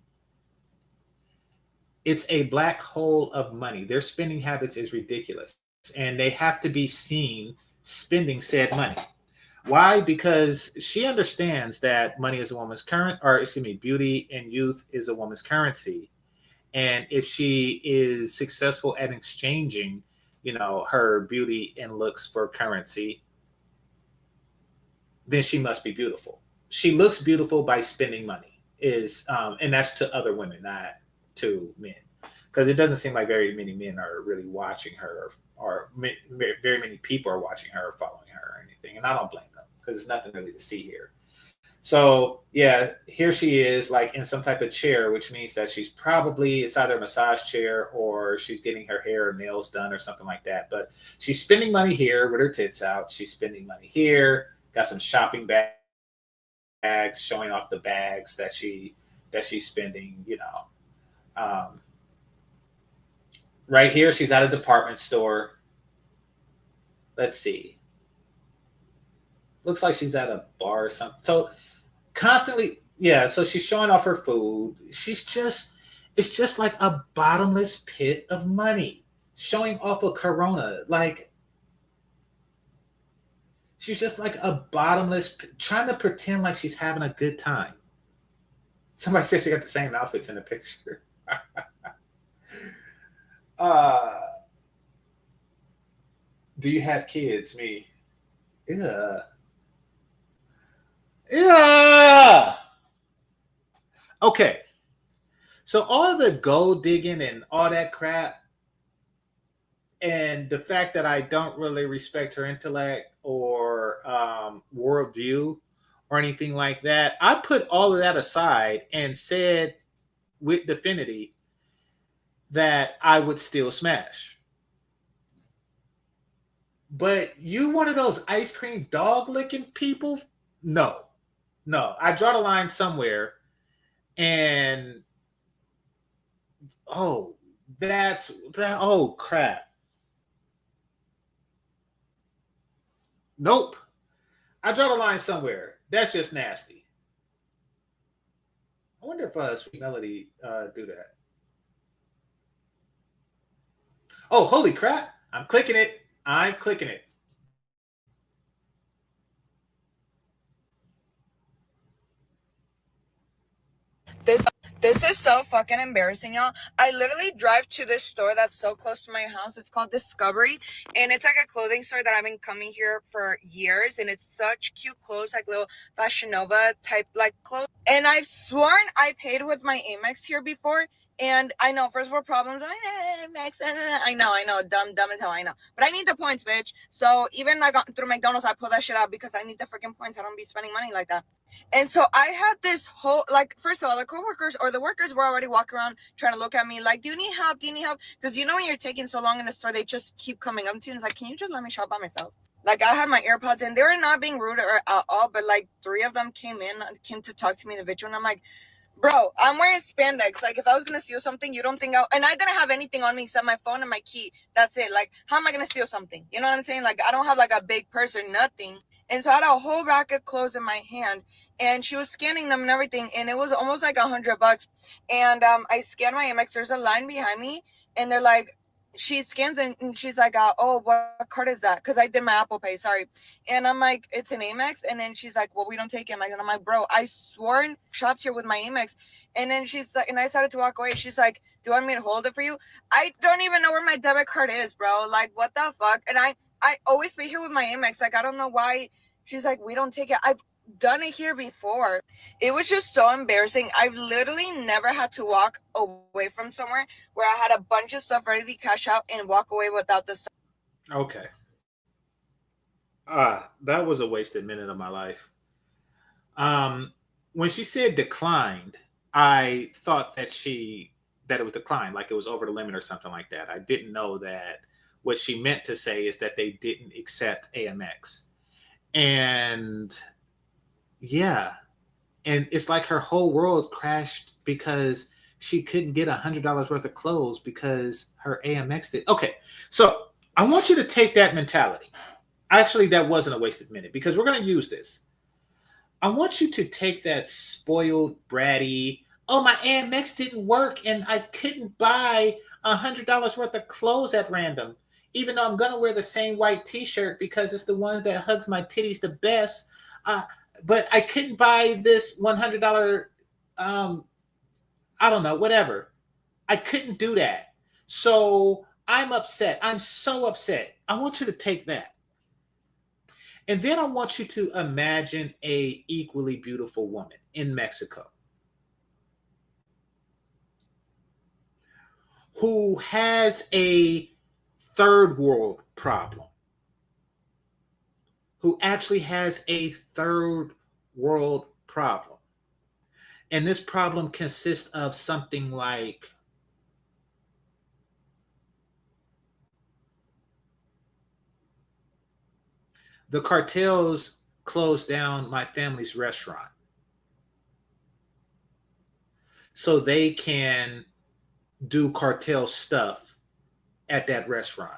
It's a black hole of money. Their spending habits is ridiculous, and they have to be seen spending said money. Why? Because she understands that money is a woman's current, or excuse me, beauty and youth is a woman's currency. And if she is successful at exchanging, her beauty and looks for currency, then she must be beautiful. She looks beautiful by spending money. And that's to other women, not to men, because it doesn't seem like very many men are really watching her, or very many people are watching her or following her or anything. And I don't blame them because there's nothing really to see here. So yeah, here she is, like in some type of chair, which means that it's either a massage chair or she's getting her hair or nails done or something like that. But she's spending money here with her tits out. She's spending money here. Got some shopping bags showing off the bags that she's spending. Right here, she's at a department store. Let's see. Looks like she's at a bar or something. So constantly, yeah, so she's showing off her food. It's just like a bottomless pit of money. Showing off a Corona. Like, She's just like a bottomless, trying to pretend like she's having a good time. Somebody said she got the same outfits in the picture. uh, do you have kids? Me. Yeah. Yeah. Okay. So all the gold digging and all that crap, and the fact that I don't really respect her intellect or worldview or anything like that, I put all of that aside and said with Definity that I would still smash. But you one of those ice cream dog licking people? No. No. I draw the line somewhere, and oh, that's that oh crap. Nope. I draw the line somewhere. That's just nasty. I wonder if Sweet Melody do that. Oh, holy crap. I'm clicking it. I'm clicking it. This this is so fucking embarrassing, y'all. I literally drive to this store that's so close to my house. It's called Discovery, and it's like a clothing store that I've been coming here for years, and it's such cute clothes, like little Fashion Nova type like clothes. And I've sworn I paid with my Amex here before. And I know first world problems. I know, dumb as hell. I know, but I need the points, bitch. So even like through McDonald's, I pull that shit out because I need the freaking points. I don't be spending money like that. And so I had this whole, like, first of all, the coworkers or the workers were already walking around trying to look at me like, do you need help? Do you need help? Because you know when you're taking so long in the store, they just keep coming up to you and it's like, can you just let me shop by myself? Like, I had my AirPods and they were not being rude or at all, but like 3 of them came to talk to me individually, and I'm like, bro, I'm wearing spandex. Like, if I was gonna steal something, you don't think and I didn't have anything on me except my phone and my key. That's it. Like, how am I gonna steal something? You know what I'm saying? Like, I don't have like a big purse or nothing. And so I had a whole rack of clothes in my hand, and she was scanning them and everything, and it was almost like $100. And I scanned my Amex. There's a line behind me, and they're like, she scans and she's like, oh, what card is that? Because I did my Apple Pay, sorry. And I'm like, it's an Amex. And then she's like, well, we don't take Amex. And I'm like, bro, I sworn shopped here with my Amex. And then she's like, and I started to walk away. She's like, do you want me to hold it for you? I don't even know where my debit card is, bro. Like, what the fuck? And I always pay here with my Amex. Like, I don't know why. She's like, we don't take it. I've done it here before. It was just so embarrassing. I've literally never had to walk away from somewhere where I had a bunch of stuff ready to cash out and walk away without the stuff. Okay. That was a wasted minute of my life. When she said declined, I thought that it was declined, like it was over the limit or something like that. I didn't know that what she meant to say is that they didn't accept AMX. And yeah, and it's like her whole world crashed because she couldn't get $100 worth of clothes because her AMX did. Okay, so I want you to take that mentality. Actually, that wasn't a wasted minute because we're going to use this. I want you to take that spoiled, bratty, oh, my AMX didn't work and I couldn't buy $100 worth of clothes at random, even though I'm going to wear the same white t-shirt because it's the one that hugs my titties the best. But I couldn't buy this $100, I don't know, whatever. I couldn't do that. So I'm upset. I'm so upset. I want you to take that. And then I want you to imagine a equally beautiful woman in Mexico who has a third world problem, who actually has a third world problem. And this problem consists of something like the cartels closed down my family's restaurant so they can do cartel stuff at that restaurant.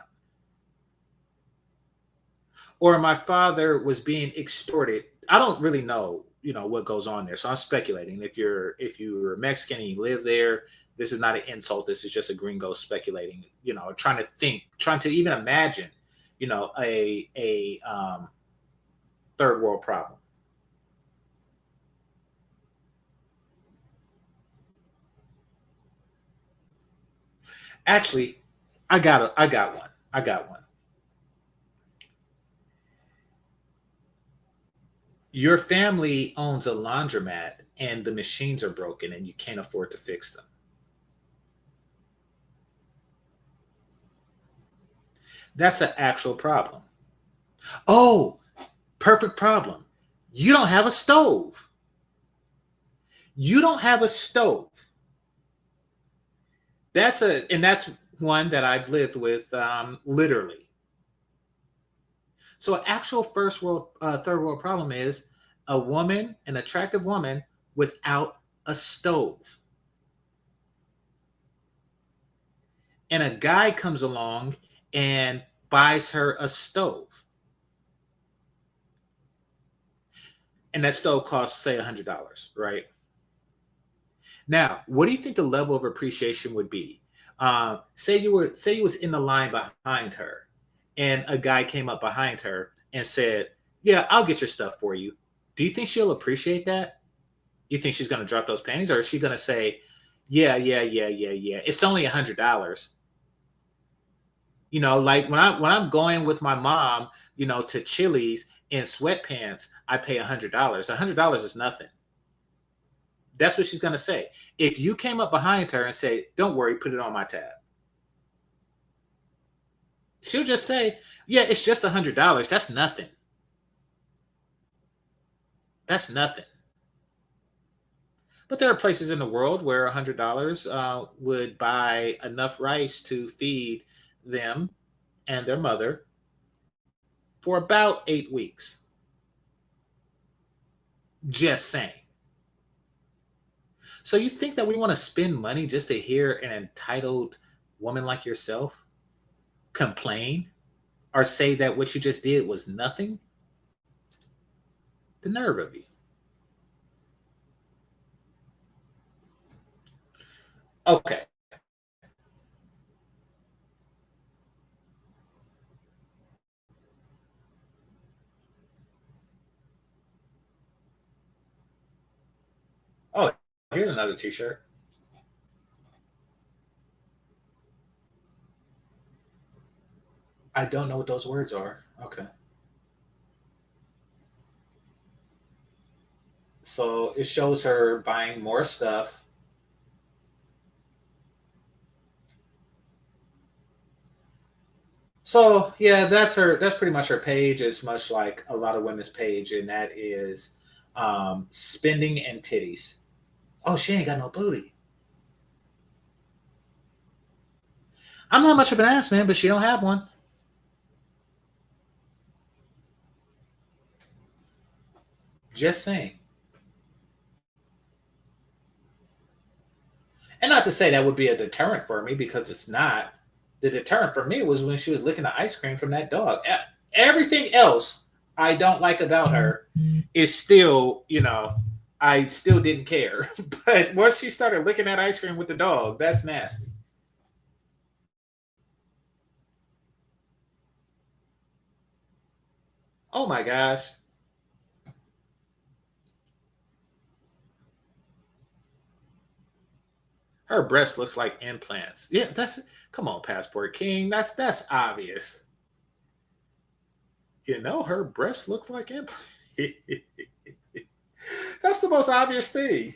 Or my father was being extorted. I don't really know, what goes on there. So I'm speculating. If you're Mexican and you live there, this is not an insult. This is just a gringo speculating, trying to even imagine, a third world problem? Actually, I got one. I got one. Your family owns a laundromat and the machines are broken and you can't afford to fix them. That's an actual problem. Oh, perfect problem. You don't have a stove. You don't have a stove. That's one that I've lived with literally. So an actual third world problem is a woman, an attractive woman without a stove. And a guy comes along and buys her a stove. And that stove costs, say, $100, right? Now, what do you think the level of appreciation would be? Say you was in the line behind her, and a guy came up behind her and said, "Yeah, I'll get your stuff for you." Do you think she'll appreciate that? You think she's going to drop those panties, or is she going to say, "Yeah, yeah, yeah, yeah, yeah. It's only $100." You know, like when I'm going with my mom, to Chili's in sweatpants, I pay $100. $100 is nothing. That's what she's going to say. If you came up behind her and say, "Don't worry, put it on my tab," she'll just say, "Yeah, it's just $100. That's nothing. That's nothing." But there are places in the world where $100 would buy enough rice to feed them and their mother for about 8 weeks. Just saying. So you think that we want to spend money just to hear an entitled woman like yourself complain or say that what you just did was nothing? The nerve of you. Okay. Oh, here's another t-shirt. I don't know what those words are. Okay. So it shows her buying more stuff. So yeah, that's her. That's pretty much her page. It's much like a lot of women's page, and that is spending and titties. Oh, she ain't got no booty. I'm not much of an ass man, but she don't have one. Just saying. And not to say that would be a deterrent for me because it's not. The deterrent for me was when she was licking the ice cream from that dog. Everything else I don't like about her is still, I still didn't care. But once she started licking that ice cream with the dog, that's nasty. Oh my gosh. Her breast looks like implants. Yeah, that's come on, Passport King. That's obvious. Her breast looks like implants. That's the most obvious thing.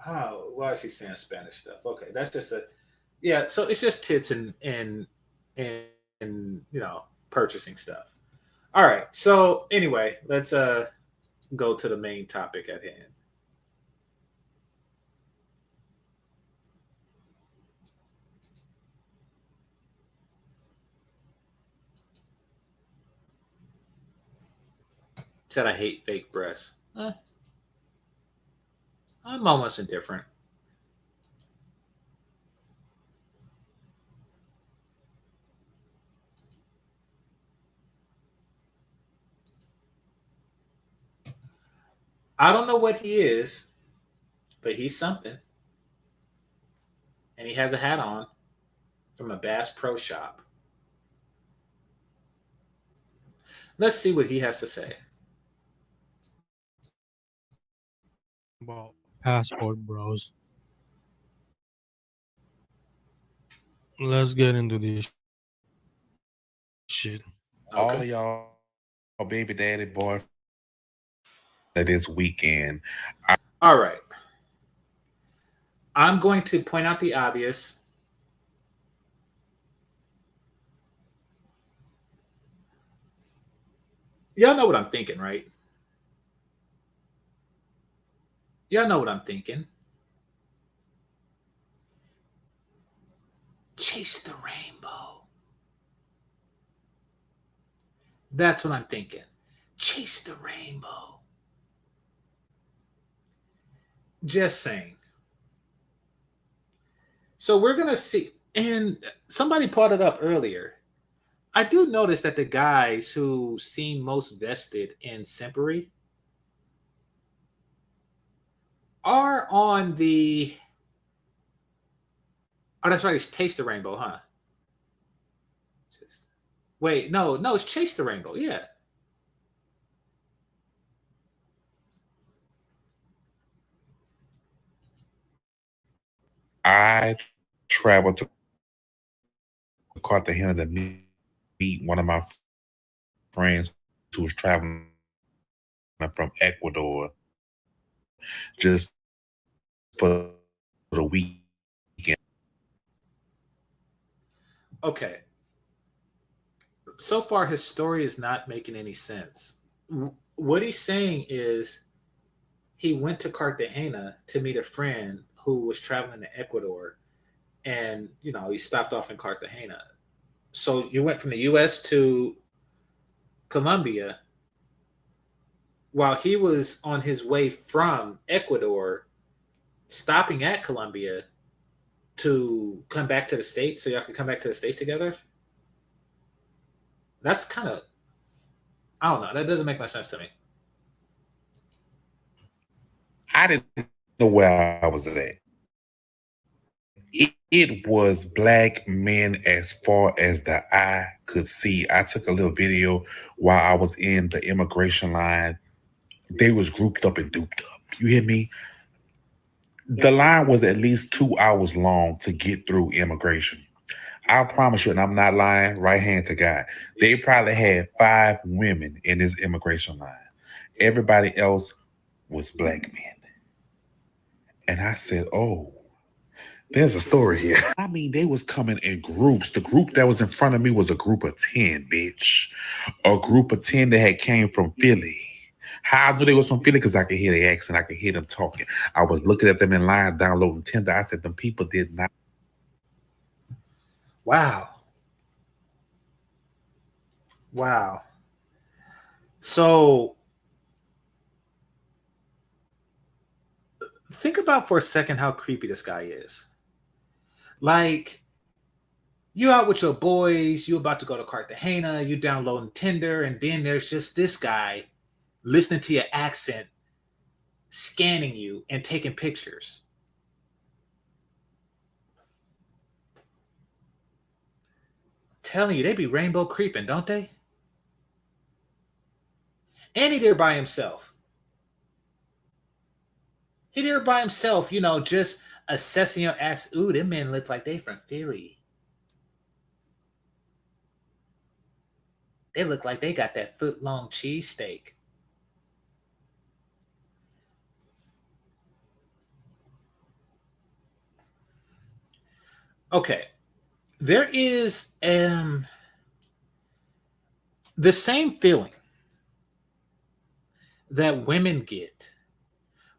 Oh, why is she saying Spanish stuff? Okay, that's just a yeah. So it's just tits and purchasing stuff. All right. So anyway, let's go to the main topic at hand. Said I hate fake breasts. I'm almost indifferent. I don't know what he is, but he's something. and he has a hat on from a Bass Pro Shop. Let's see what he has to say. About passport bros. Let's get into this shit. All Okay. of y'all baby daddy boy this weekend. All right. I'm going to point out the obvious. Y'all know what I'm thinking, right? Y'all know what I'm thinking. Chase the rainbow. That's what I'm thinking. Chase the rainbow. Just saying. So we're going to see, and somebody brought it up earlier. I do notice that the guys who seem most vested in simpery are on the... Oh, that's right. It's Taste the Rainbow, huh? Wait, no, it's Chase the Rainbow. Yeah. I traveled to Cartagena to meet one of my friends who was traveling from Ecuador just for the weekend. Okay. So far, his story is not making any sense. What he's saying is he went to Cartagena to meet a friend who was traveling to Ecuador, and he stopped off in Cartagena. So you went from the U.S. to Colombia while he was on his way from Ecuador, stopping at Colombia to come back to the States so y'all could come back to the States together. That's kind of, I don't know. That doesn't make much sense to me. I didn't know where I was at. It was black men as far as the eye could see. I took a little video while I was in the immigration line. They was grouped up and duped up. You hear me? The line was at least 2 hours long to get through immigration. I promise you, and I'm not lying, right hand to God, they probably had 5 women in this immigration line. Everybody else was black men. And I said, oh, there's a story here. I mean, they was coming in groups. The group that was in front of me was a group of 10, bitch. A group of 10 that had came from Philly. How I knew they was from Philly? Because I could hear their accent. I could hear them talking. I was looking at them in line, downloading Tinder. I said, them people did not. Wow. So think about for a second how creepy this guy is. Like, you out with your boys, you about to go to Cartagena, you downloading Tinder, and then there's just this guy listening to your accent, scanning you and taking pictures. Telling you, they be rainbow creeping, don't they? And he there by himself. He there by himself, just assessing your ass. Ooh, them men look like they from Philly. They look like they got that foot-long cheesesteak. Okay. There is the same feeling that women get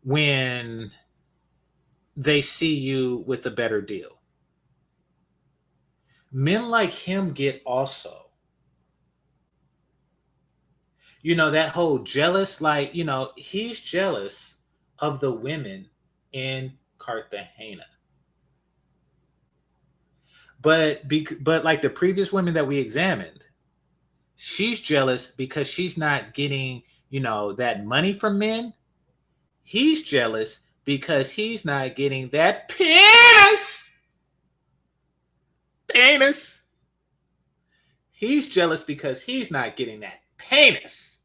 when they see you with a better deal. Men like him get also. That whole jealous, like, he's jealous of the women in Cartagena. But like the previous women that we examined, she's jealous because she's not getting, that money from men. He's jealous because he's not getting that penis penis. He's jealous because he's not getting that penis.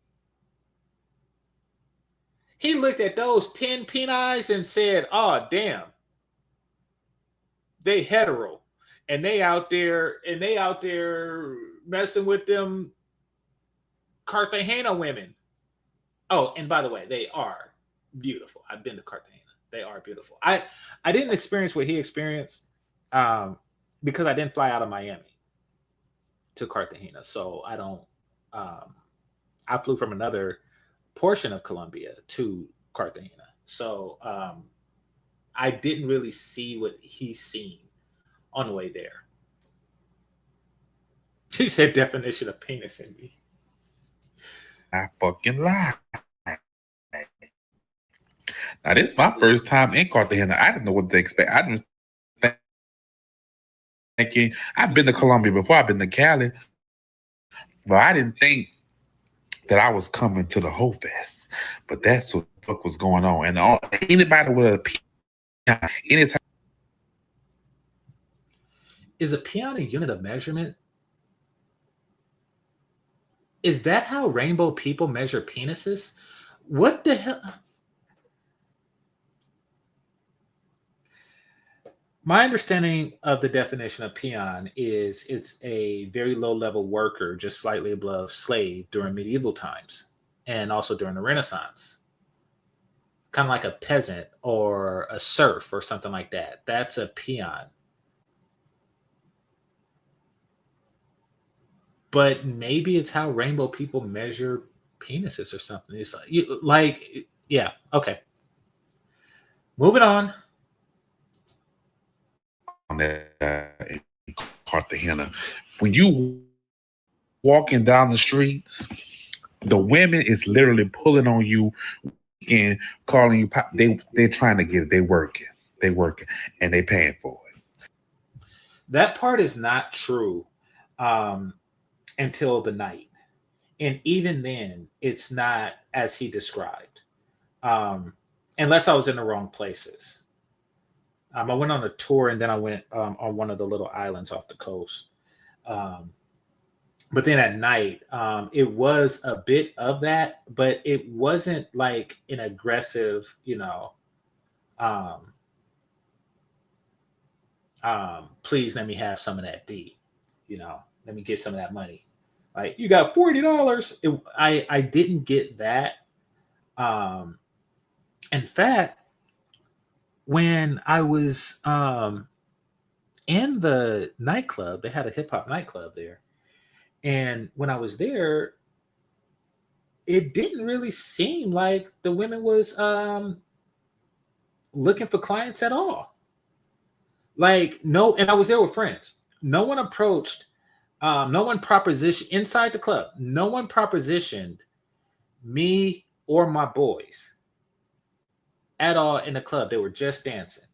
He looked at those 10 penis and said, oh, damn. They hetero. And they out there messing with them Cartagena women. Oh, and by the way, they are beautiful. I've been to Cartagena. They are beautiful. I didn't experience what he experienced because I didn't fly out of Miami to Cartagena. So I don't I flew from another portion of Colombia to Cartagena. So I didn't really see what he's seen on the way there. He said definition of penis in me. I fucking lie. Now, this is my first time in Cartagena. I didn't know what to expect. I didn't thinking I've been to Colombia before. I've been to Cali, but I didn't think that I was coming to the whole fest. But that's what the fuck was going on. And anybody with a peon, anytime. Is a peon a unit of measurement? Is that how rainbow people measure penises? What the hell? My understanding of the definition of peon is it's a very low-level worker, just slightly above slave during medieval times and also during the Renaissance. Kind of like a peasant or a serf or something like that. That's a peon. But maybe it's how rainbow people measure penises or something. It's like yeah, okay. Moving on. In Cartagena, when you walking down the streets, the women is literally pulling on you and calling you. They're trying to get it. They working, and they paying for it. That part is not true until the night, and even then, it's not as he described, unless I was in the wrong places. I went on a tour and then I went on one of the little islands off the coast. But then at night, it was a bit of that, but it wasn't like an aggressive, please let me have some of that D, let me get some of that money. Like, you got $40. I didn't get that. In fact, when I was in the nightclub, they had a hip hop nightclub there. And when I was there, it didn't really seem like the women was looking for clients at all. Like, no, and I was there with friends. No one approached, no one propositioned inside the club. No one propositioned me or my boys at all in the club. They were just dancing.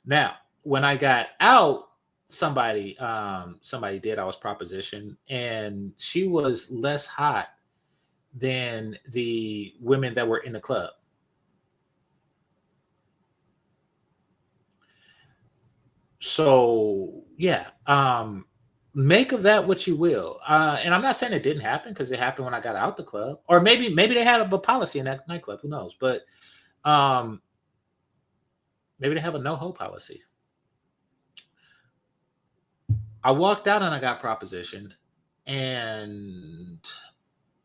Now, when I got out, somebody did. I was propositioned, and she was less hot than the women that were in the club. So yeah, make of that what you will. And I'm not saying it didn't happen, because it happened when I got out the club, or maybe they had a policy in that nightclub. Who knows? But maybe they have a no-ho policy. I walked out and I got propositioned, and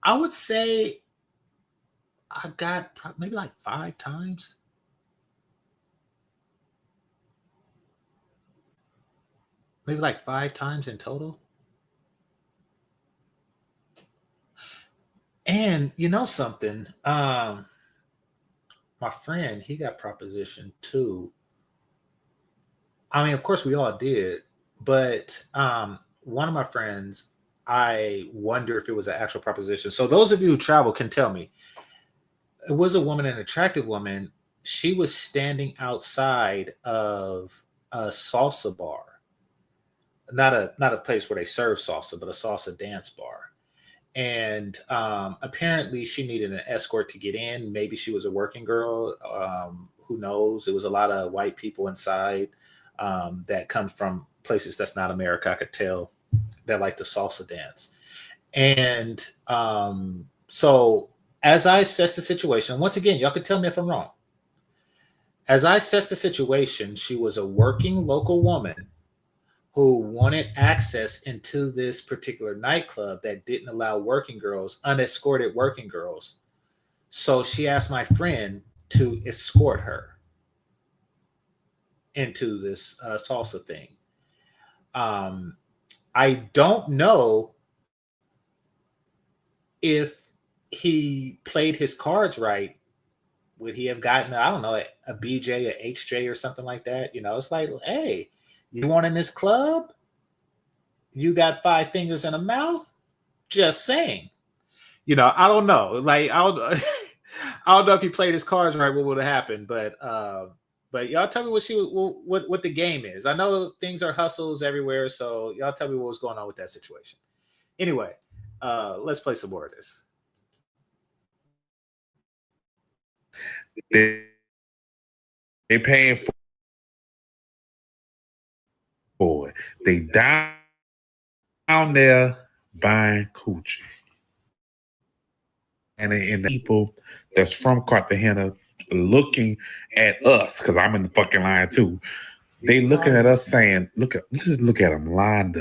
I would say I got maybe like 5 times. Maybe like 5 times in total. And you know something? My friend, he got propositioned too. I mean, of course we all did, but one of my friends, I wonder if it was an actual proposition. So those of you who travel can tell me. It was a woman, an attractive woman. She was standing outside of a salsa bar. Not a place where they serve salsa, but a salsa dance bar. And apparently she needed an escort to get in. Maybe she was a working girl. Who knows? It was a lot of white people inside. that come from places that's not America. I could tell that like the salsa dance. And so as I assess the situation, once again, y'all can tell me if I'm wrong. As I assess the situation, she was a working local woman who wanted access into this particular nightclub that didn't allow working girls, unescorted working girls. So she asked my friend to escort her into this salsa thing. I don't know if he played his cards right. Would he have gotten, I don't know, a BJ, a HJ, or something like that? You know, it's like, hey, you want in this club? You got 5 fingers and a mouth? Just saying. You know, I don't know. Like, I don't, I don't know if he played his cards right, what would have happened. But y'all tell me what the game is. I know things are hustles everywhere, so y'all tell me what was going on with that situation. Anyway, let's play some more of this. They paying for it. They down there buying coochie. And the people that's from Cartagena looking at us, because I'm in the fucking line too. They looking at us saying, just look at them lined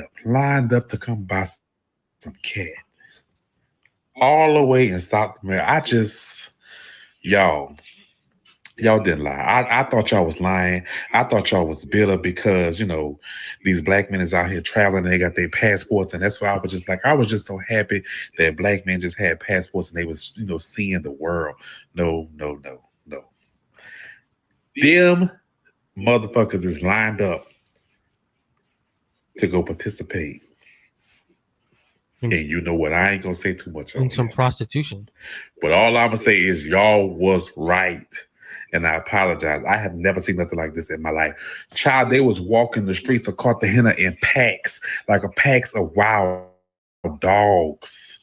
up to come buy some cat. All the way in South America. Y'all didn't lie. I thought y'all was lying. I thought y'all was bitter because, you know, these black men is out here traveling and they got their passports. And that's why I was just so happy that black men just had passports and they was, you know, seeing the world. No. Them motherfuckers is lined up to go participate. And you know what? I ain't gonna say too much on some prostitution. But all I'm gonna say is y'all was right. And I apologize. I have never seen nothing like this in my life. Child, they was walking the streets of Cartagena in packs, like a packs of wild dogs.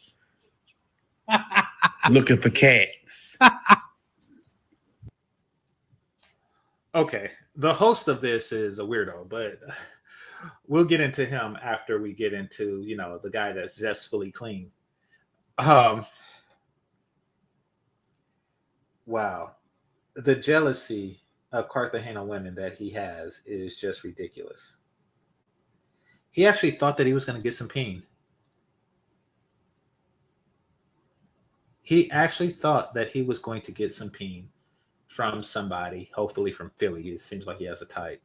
Looking for cats. Okay. The host of this is a weirdo, but we'll get into him after we get into, you know, the guy that's zestfully clean. Wow. The jealousy of Cartagena women that he has is just ridiculous. He actually thought that he was going to get some peen. He actually thought that he was going to get some peen from somebody, hopefully from Philly. It seems like he has a type.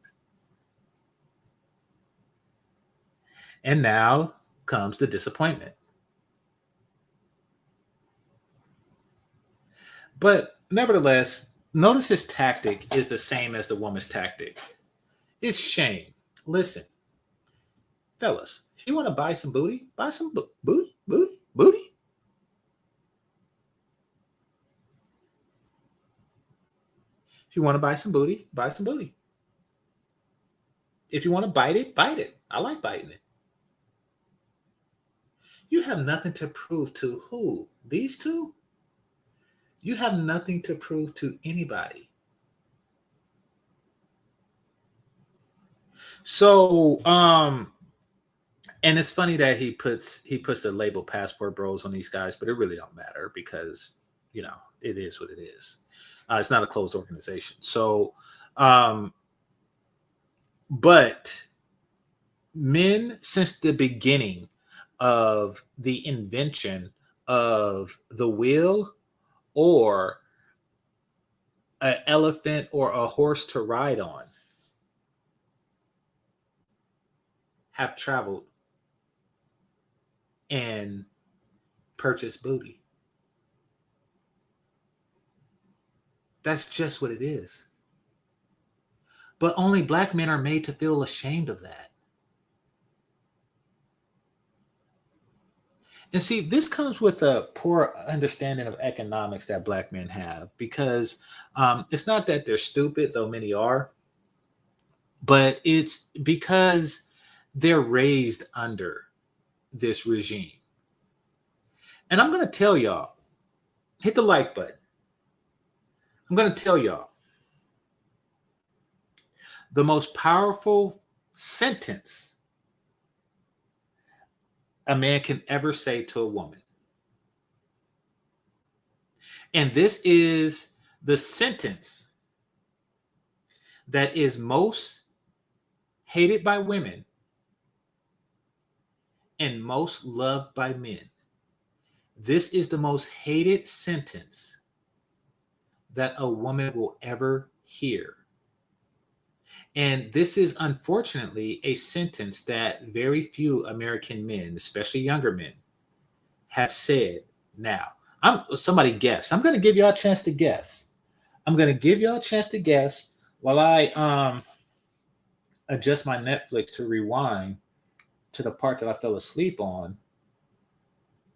And now comes the disappointment. But nevertheless, notice his tactic is the same as the woman's tactic. It's shame. Listen, fellas, if you want to buy some booty, buy some booty. If you want to buy some booty, buy some booty. If you want to bite it, bite it. I like biting it. You have nothing to prove to who? These two? You have nothing to prove to anybody. So, and it's funny that he puts the label passport bros on these guys, but it really don't matter because, you know, it is what it is. It's not a closed organization. So, but men since the beginning of the invention of the wheel or an elephant or a horse to ride on have traveled and purchased booty. That's just what it is. But only black men are made to feel ashamed of that. And see, this comes with a poor understanding of economics that black men have because it's not that they're stupid, though many are, but it's because they're raised under this regime. And I'm going to tell y'all, hit the like button. I'm going to tell y'all, the most powerful sentence a man can ever say to a woman. And this is the sentence that is most hated by women and most loved by men. This is the most hated sentence that a woman will ever hear. And this is unfortunately a sentence that very few American men, especially younger men, have said now. Somebody guess. I'm going to give y'all a chance to guess. I'm going to give y'all a chance to guess while I adjust my Netflix to rewind to the part that I fell asleep on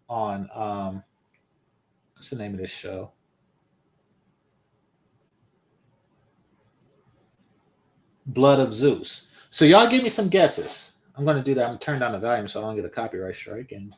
what's the name of this show? Blood of Zeus. So y'all give me some guesses. I'm going to do that. I'm going to turn down the volume so I don't get a copyright strike. And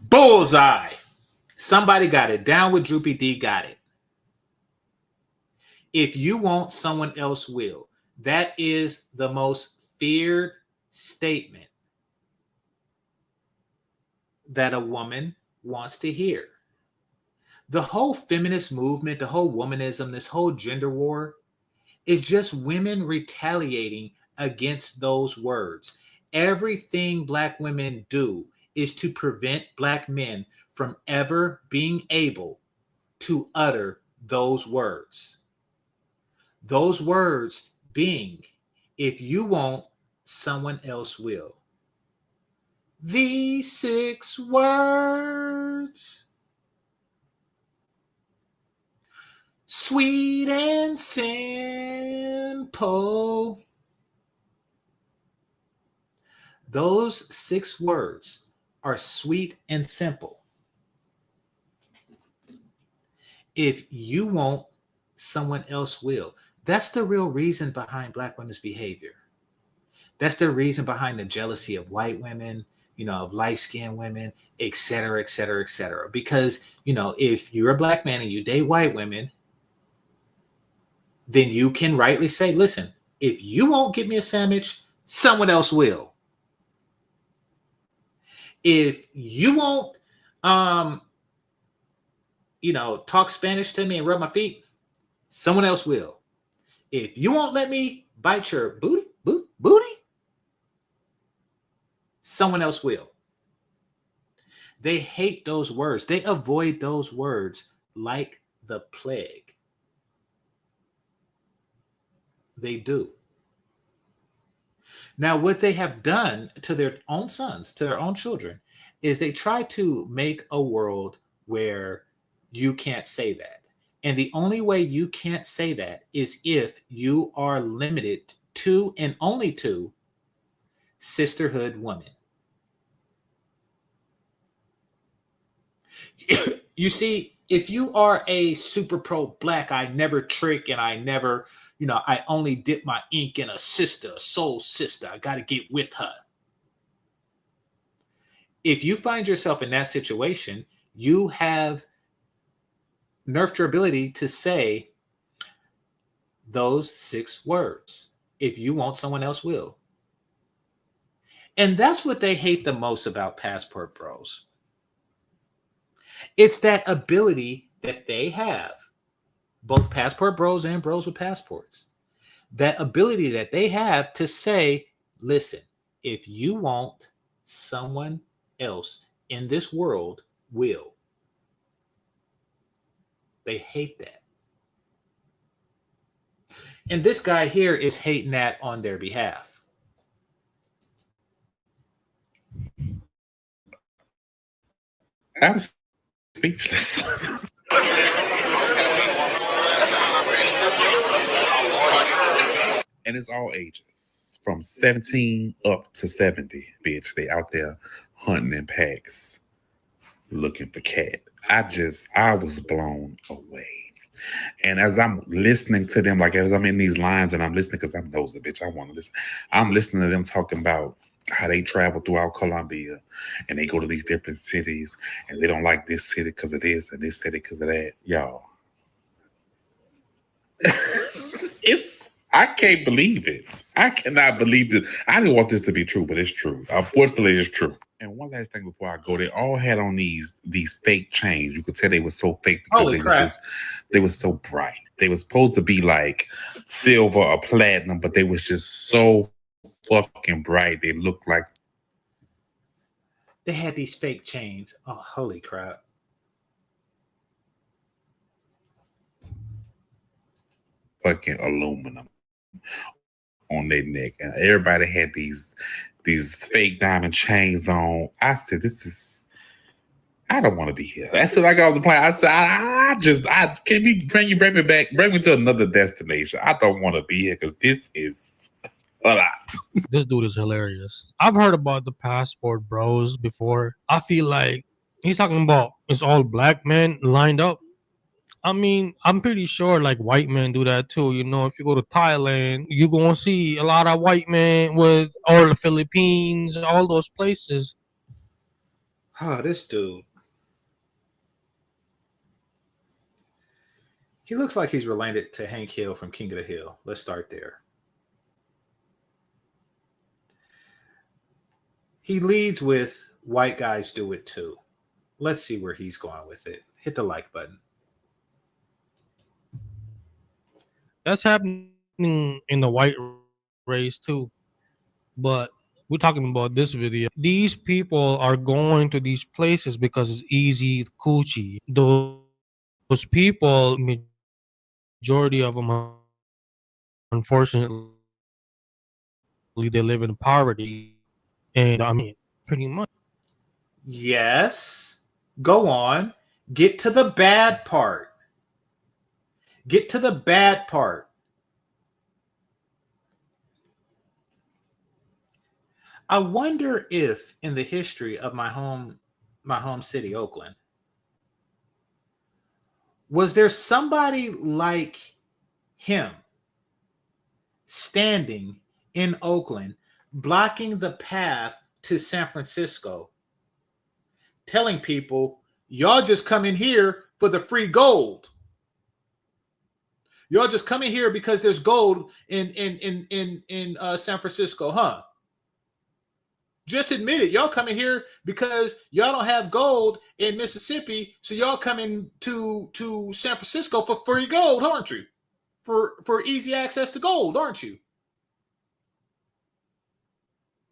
bullseye. Somebody got it. Down with Droopy D got it. If you want, someone else will. That is the most feared statement that a woman wants to hear. The whole feminist movement, the whole womanism, this whole gender war is just women retaliating against those words. Everything Black women do is to prevent Black men from ever being able to utter those words. Those words being, if you won't, someone else will. These 6 words, sweet and simple. Those 6 words are sweet and simple. If you won't, someone else will. That's the real reason behind Black women's behavior. That's the reason behind the jealousy of white women, of light-skinned women, et cetera, et cetera, et cetera. Because, if you're a Black man and you date white women, then you can rightly say, listen, if you won't get me a sandwich, someone else will. If you won't, talk Spanish to me and rub my feet, someone else will. If you won't let me bite your booty, someone else will. They hate those words. They avoid those words like the plague. They do. Now, what they have done to their own sons, to their own children, is they try to make a world where you can't say that. And the only way you can't say that is if you are limited to and only to sisterhood women. You see, if you are a super pro Black, I never trick and I never, I only dip my ink in a sister, a soul sister. I got to get with her. If you find yourself in that situation, you have nerfed your ability to say those 6 words. If you won't, someone else will. And that's what they hate the most about Passport Bros. It's that ability that they have, both Passport Bros and Bros with Passports, that ability that they have to say, listen, if you won't, someone else in this world will. They hate that. And this guy here is hating that on their behalf. I'm speechless. And it's all ages, from 17 up to 70, bitch. They out there hunting in packs. looking for cat. I was blown away. And as I'm listening to them, like as I'm in these lines and I'm listening because I'm nosy, bitch, I want to listen. I'm listening to them talking about how they travel throughout Colombia and they go to these different cities and they don't like this city because of this and this city because of that. Y'all, it's I can't believe it. I cannot believe this. I didn't want this to be true, but it's true. Unfortunately, it's true. And one last thing before I go, they all had on these fake chains. You could tell they were so fake because Holy crap. they were so bright. They were supposed to be like silver or platinum, but they was just so fucking bright. They looked like They had these fake chains. Oh, holy crap. fucking aluminum on their neck, and everybody had these fake diamond chains on. I said, "This is." I don't want to be here. That's what I got on the plane. I said, I can we bring me back, bring me to another destination. I don't want to be here because this is a lot. This dude is hilarious. I've heard about the passport bros before. I feel like he's talking about it's all black men lined up. I mean, I'm pretty sure like white men do that too. You know, if you go to Thailand, you're gonna see a lot of white men with all the Philippines, all those places. Oh, this dude. He looks like he's related to Hank Hill from King of the Hill. Let's start there. He leads with white guys do it too. Let's see where he's going with it. Hit the like button. That's happening in the white race too. But we're talking about this video. These people are going to these places because it's easy coochie. Those people, majority of them, unfortunately, they live in poverty. And I mean, pretty much. Yes. Go on. Get to the bad part. Get to the bad part. I wonder if in the history of my home city, Oakland, was there somebody like him standing in Oakland, blocking the path to San Francisco, telling people, y'all just come in here for the free gold. Y'all just come in here because there's gold in San Francisco, huh? Just admit it. Y'all come in here because y'all don't have gold in Mississippi, so y'all come in to San Francisco for free gold, aren't you? For easy access to gold, aren't you?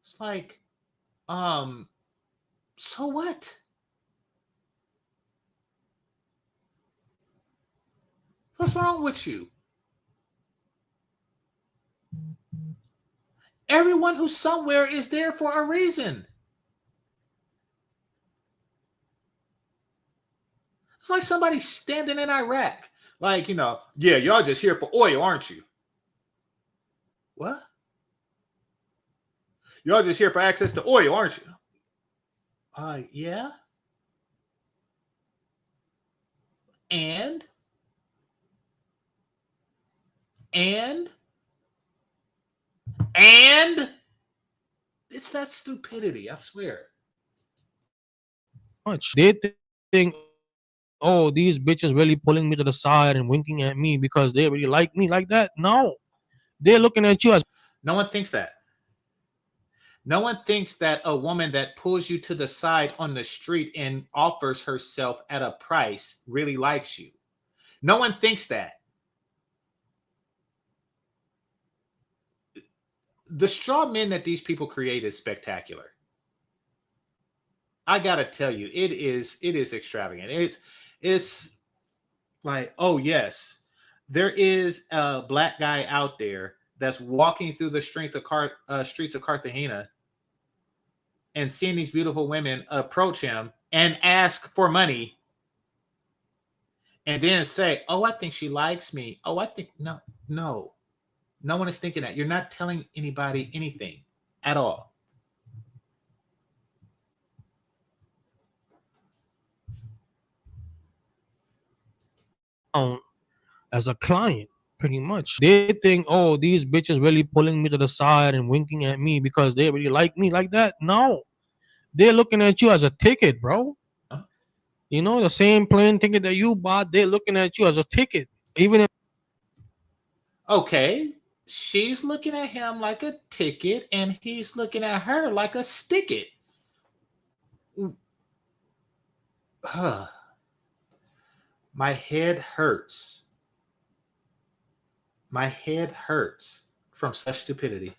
It's like, so what? What's wrong with you? Everyone who's somewhere is there for a reason. It's like somebody standing in Iraq. Like, yeah, y'all just here for oil, aren't you? What? Y'all just here for access to oil, aren't you? Yeah. And it's that stupidity, I swear. They think, oh, these bitches really pulling me to the side and winking at me because they really like me like that. No, they're looking at you as. No one thinks that. No one thinks that a woman that pulls you to the side on the street and offers herself at a price really likes you. No one thinks that. The straw men that these people create is spectacular. I gotta tell you, it is extravagant. It's like, oh yes, there is a black guy out there that's walking through the streets of Cartagena and seeing these beautiful women approach him and ask for money and then say, oh, I think she likes me. Oh, I think no one is thinking that. You're not telling anybody anything at all. as a client, pretty much. They think, oh, these bitches really pulling me to the side and winking at me because they really like me like that. No, they're looking at you as a ticket, bro. Huh? You know, the same plane ticket that you bought, they're looking at you as a ticket. Even if Okay, she's looking at him like a ticket, and he's looking at her like a stick it. My head hurts. My head hurts from such stupidity.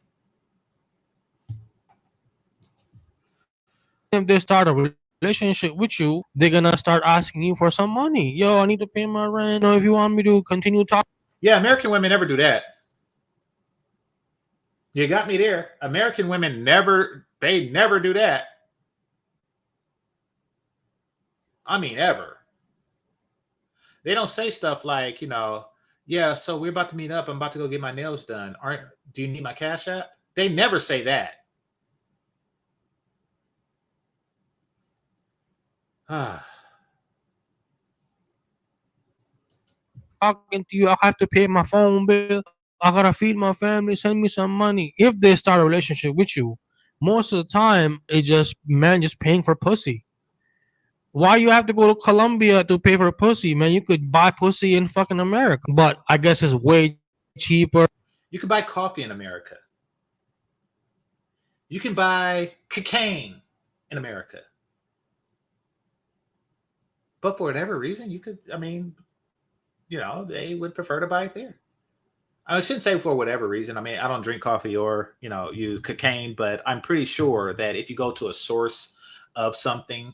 they start a relationship with you, they're gonna start asking you for some money. Yo, I need to pay my rent. Or if you want me to continue talking. Yeah, American women never do that. You got me there. American women never do that. I mean, ever. They don't say stuff like, yeah, so we're about to meet up. I'm about to go get my nails done. Do you need my Cash App? They never say that. Talking to you, I have to pay my phone bill. I gotta feed my family. Send me some money. If they start a relationship with you, most of the time it just man just paying for pussy. Why you have to go to Colombia to pay for pussy, man? You could buy pussy in fucking America, but I guess it's way cheaper. You can buy coffee in America. You can buy cocaine in America. But for whatever reason, they would prefer to buy it there. I shouldn't say for whatever reason. I mean, I don't drink coffee or, use cocaine, but I'm pretty sure that if you go to a source of something,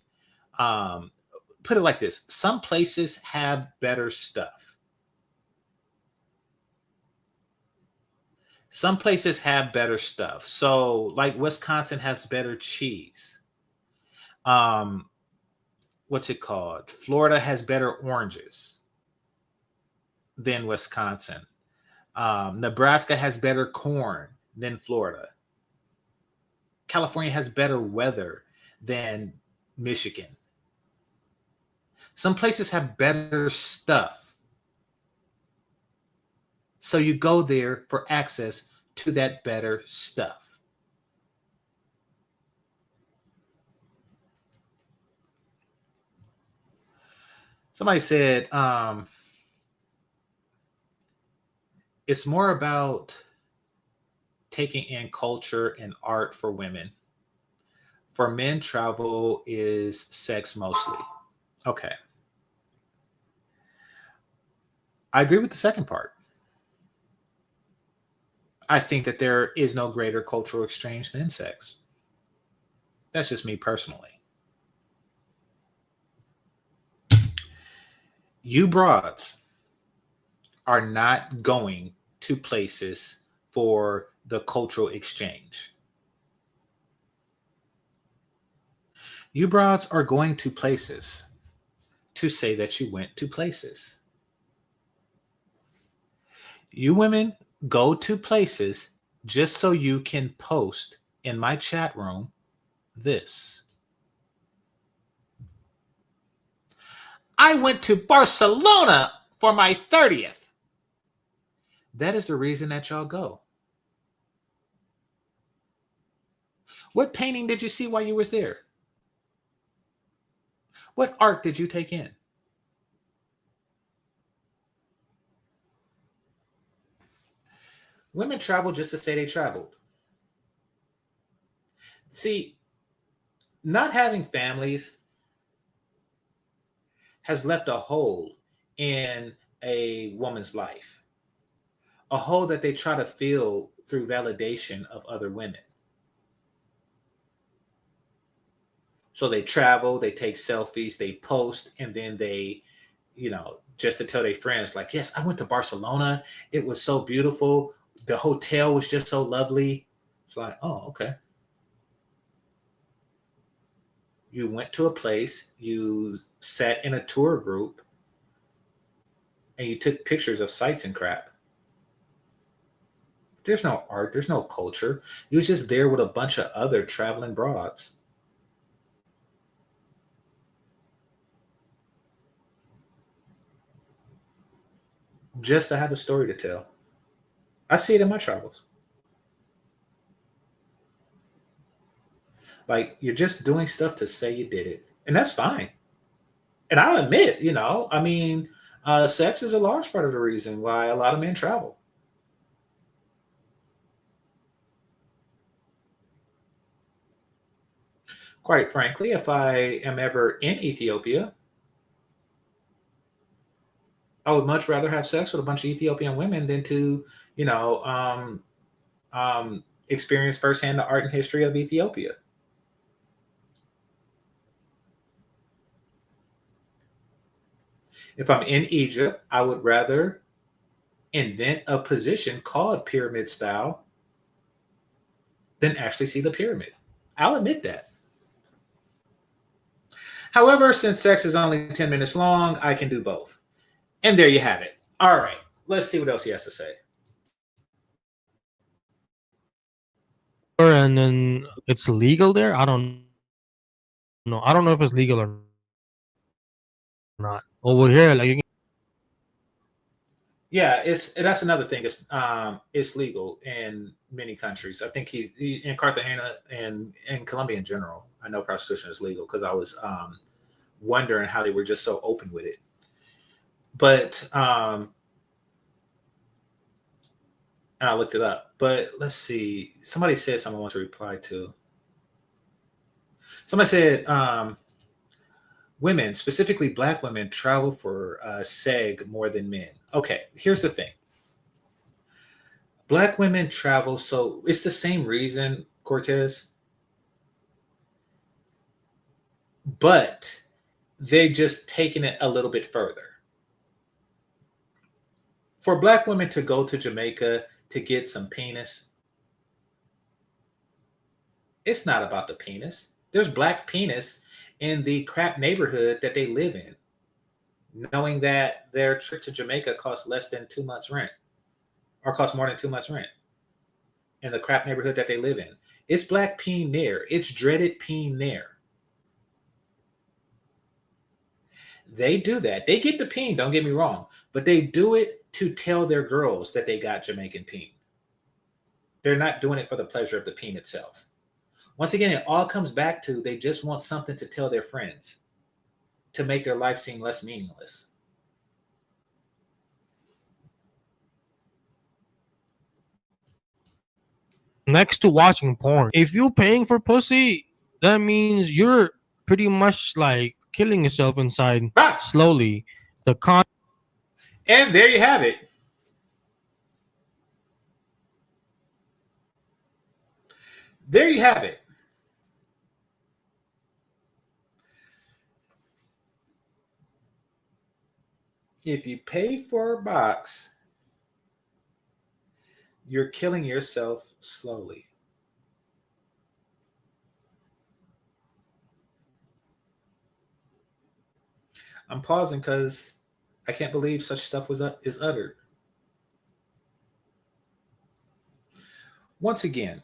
put it like this, some places have better stuff. Some places have better stuff. So like Wisconsin has better cheese. What's it called? Florida has better oranges than Wisconsin. Nebraska has better corn than Florida. California has better weather than Michigan. Some places have better stuff. So you go there for access to that better stuff. Somebody said, it's more about taking in culture and art for women. For men, travel is sex mostly. Okay. I agree with the second part. I think that there is no greater cultural exchange than sex. That's just me personally. You broads are not going to places for the cultural exchange. You broads are going to places to say that you went to places. You women go to places just so you can post in my chat room this. I went to Barcelona for my 30th. That is the reason that y'all go. What painting did you see while you was there? What art did you take in? Women travel just to say they traveled. See, not having families has left a hole in a woman's life, a hole that they try to fill through validation of other women. So they travel, they take selfies, they post, and then they, just to tell their friends, like, yes, I went to Barcelona. It was so beautiful. The hotel was just so lovely. It's like, oh, okay. You went to a place, you sat in a tour group, and you took pictures of sights and crap. There's no art, there's no culture. You was just there with a bunch of other traveling broads. just to have a story to tell. I see it in my travels. Like you're just doing stuff to say you did it, and that's fine. And I'll admit, I mean, sex is a large part of the reason why a lot of men travel. Quite frankly, if I am ever in Ethiopia, I would much rather have sex with a bunch of Ethiopian women than to, you know, experience firsthand the art and history of Ethiopia. If I'm in Egypt, I would rather invent a position called pyramid style than actually see the pyramid. I'll admit that. However, since sex is only 10 minutes long, I can do both. And there you have it. All right, let's see what else he has to say. And then it's legal there. I don't know. I don't know if it's legal or not. Over here, like Yeah, that's another thing. It's legal in many countries. I think he in Cartagena and in Colombia in general. I know prostitution is legal because I was wondering how they were just so open with it. But and I looked it up. But let's see. Somebody said something I want to reply to. Somebody said women, specifically black women, travel for seg more than men. Okay, here's the thing. Black women travel, so it's the same reason, Cortez, but they just taking it a little bit further. For black women to go to Jamaica to get some penis, it's not about the penis. There's black penis in the crap neighborhood that they live in, knowing that their trip to Jamaica costs less than 2 months rent or costs more than 2 months rent in the crap neighborhood that they live in. It's black peen there. It's dreaded peen there. They do that. They get the peen, don't get me wrong, but they do it to tell their girls that they got Jamaican peen. They're not doing it for the pleasure of the peen itself. Once again, it all comes back to they just want something to tell their friends to make their life seem less meaningless. next to watching porn. If you're paying for pussy, that means you're pretty much like killing yourself inside slowly. And there you have it. There you have it. If you pay for a box, you're killing yourself slowly. I'm pausing because I can't believe such stuff is uttered. Once again,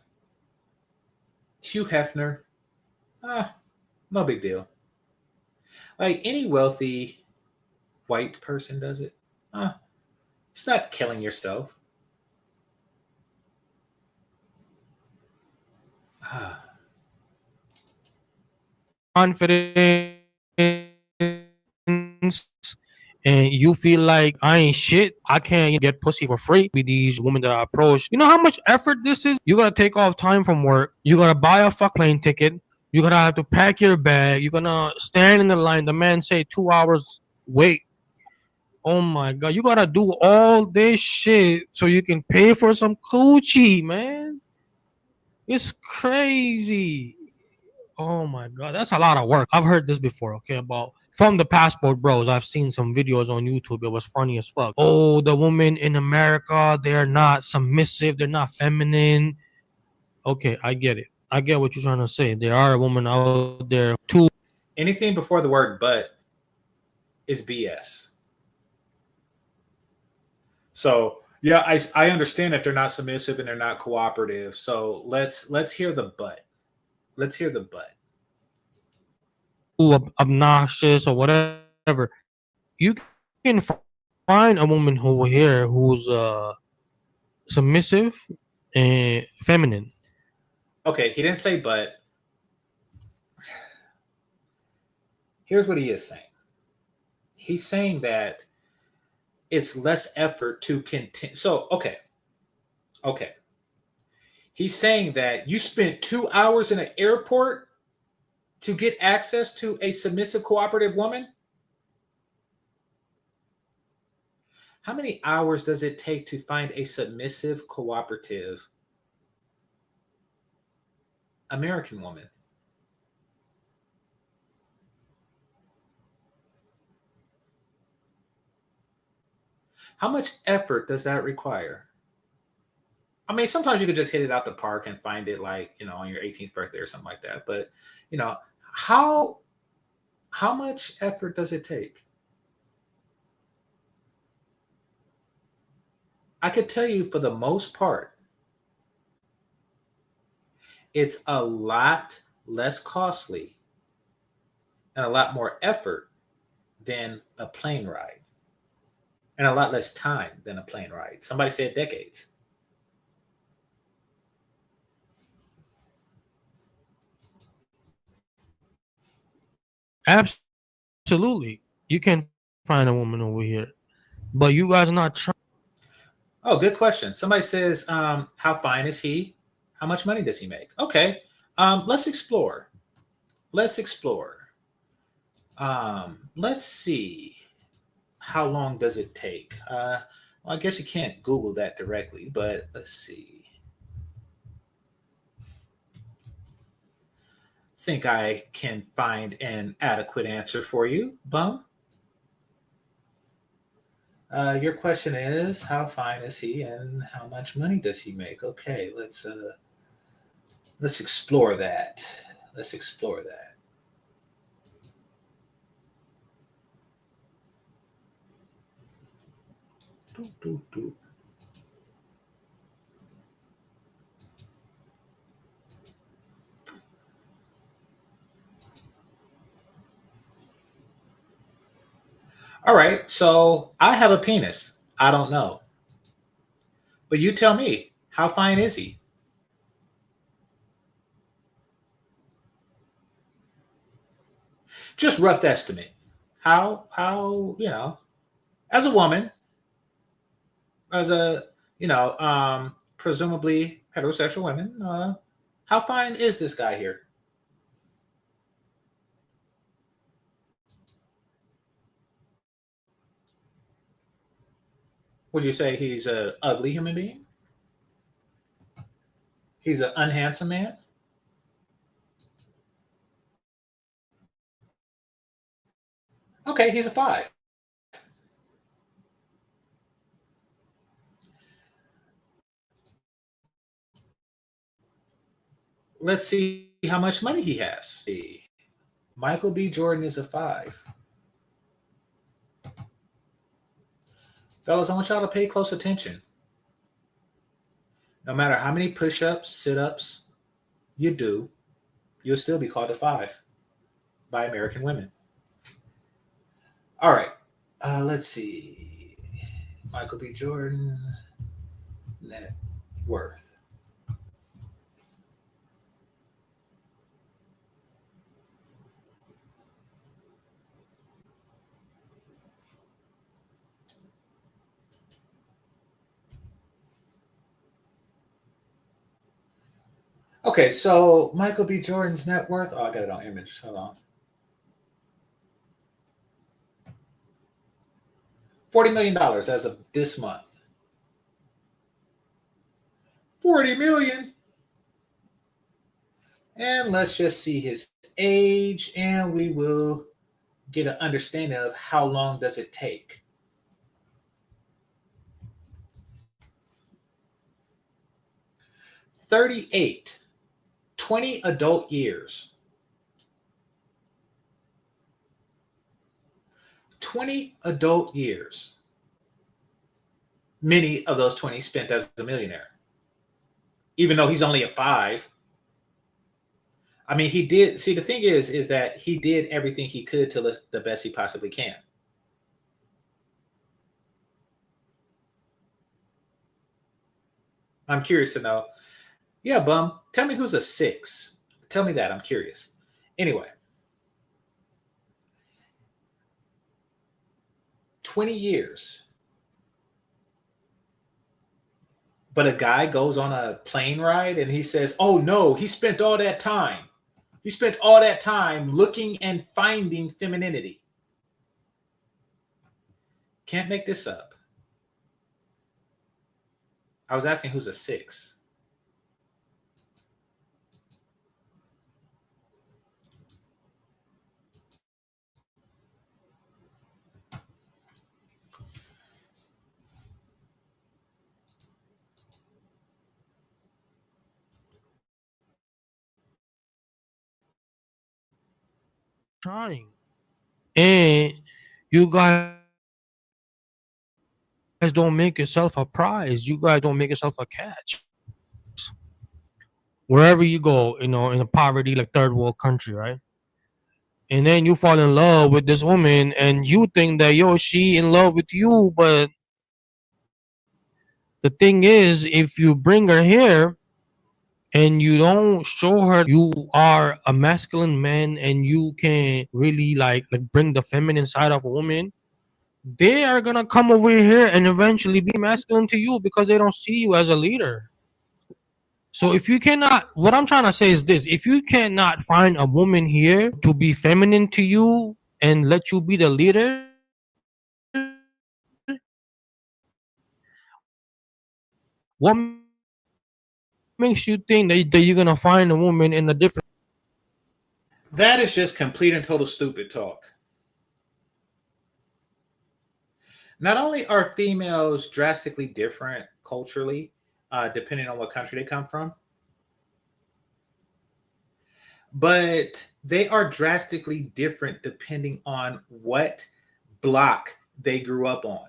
Hugh Hefner, no big deal. Like any wealthy white person does it. It's not killing yourself. Confidence and you feel like I ain't shit, I can't get pussy for free with these women that I approach. You know how much effort this is? You gotta take off time from work. You gotta buy a fuck plane ticket. You gotta have to pack your bag. You're gonna stand in the line. The man say 2 hours wait. Oh my god, you gotta do all this shit so you can pay for some coochie, man. It's crazy. Oh my god, that's a lot of work. I've heard this before, okay, about from the passport bros. I've seen some videos on YouTube. It was funny as fuck. Oh, the women in America, they're not submissive, they're not feminine. Okay, I get it. I get what you're trying to say. There are women out there too. Anything before the word but is BS. So yeah, I understand that they're not submissive and they're not cooperative. So let's hear the but. Let's hear the but. Obnoxious or whatever. You can find a woman over here who's submissive and feminine. Okay, he didn't say but. Here's what he is saying. He's saying that it's less effort to continue. So, okay. He's saying that you spent 2 hours in an airport to get access to a submissive, cooperative woman. How many hours does it take to find a submissive, cooperative American woman? How much effort does that require? I mean, sometimes you could just hit it out the park and find it, like, on your 18th birthday or something like that. But, how much effort does it take? I could tell you, for the most part, it's a lot less costly and a lot more effort than a plane ride, and a lot less time than a plane ride. Somebody said decades. Absolutely, you can find a woman over here, but you guys are not trying. Oh, good question. Somebody says, how fine is he? How much money does he make? Okay. Let's explore. Let's see. How long does it take? Well, I guess you can't Google that directly, but let's see. Think I can find an adequate answer for you, Bum. Your question is, how fine is he and how much money does he make? Okay, let's explore that. Let's explore that. Doo, doo, doo. All right, so I have a penis. I don't know. But you tell me, how fine is he? Just rough estimate. How, as a woman, as a, presumably heterosexual woman, how fine is this guy here? Would you say he's an ugly human being? He's an unhandsome man? Okay, he's a 5. Let's see how much money he has. Michael B. Jordan is a 5. Fellas, I want y'all to pay close attention. No matter how many push-ups, sit-ups you do, you'll still be called a 5 by American women. All right. Let's see. Michael B. Jordan, net worth. Okay, so Michael B. Jordan's net worth. Oh, I got it on image. Hold on. $40 million as of this month. 40 million. And let's just see his age, and we will get an understanding of how long does it take. $38. 20 adult years. 20 adult years. Many of those 20 spent as a millionaire. Even though he's only a 5. I mean, he did. See, the thing is that he did everything he could to the best he possibly can. I'm curious to know. Yeah, bum. Tell me who's a 6. Tell me that. I'm curious. Anyway, 20 years. But a guy goes on a plane ride and he says, oh no, he spent all that time. He spent all that time looking and finding femininity. Can't make this up. I was asking who's a 6. Trying. And you guys don't make yourself a prize. You guys don't make yourself a catch. Wherever you go, in a poverty like third world country, right? And then you fall in love with this woman, and you think that she in love with you, but the thing is, if you bring her here and you don't show her you are a masculine man and you can really like bring the feminine side of a woman, they are gonna come over here and eventually be masculine to you because they don't see you as a leader. So if you cannot, what I'm trying to say is this: if you cannot find a woman here to be feminine to you and let you be the leader, what makes you think that you're gonna find a woman in a different? That is just complete and total stupid talk. Not only are females drastically different culturally, depending on what country they come from, but they are drastically different depending on what block they grew up on.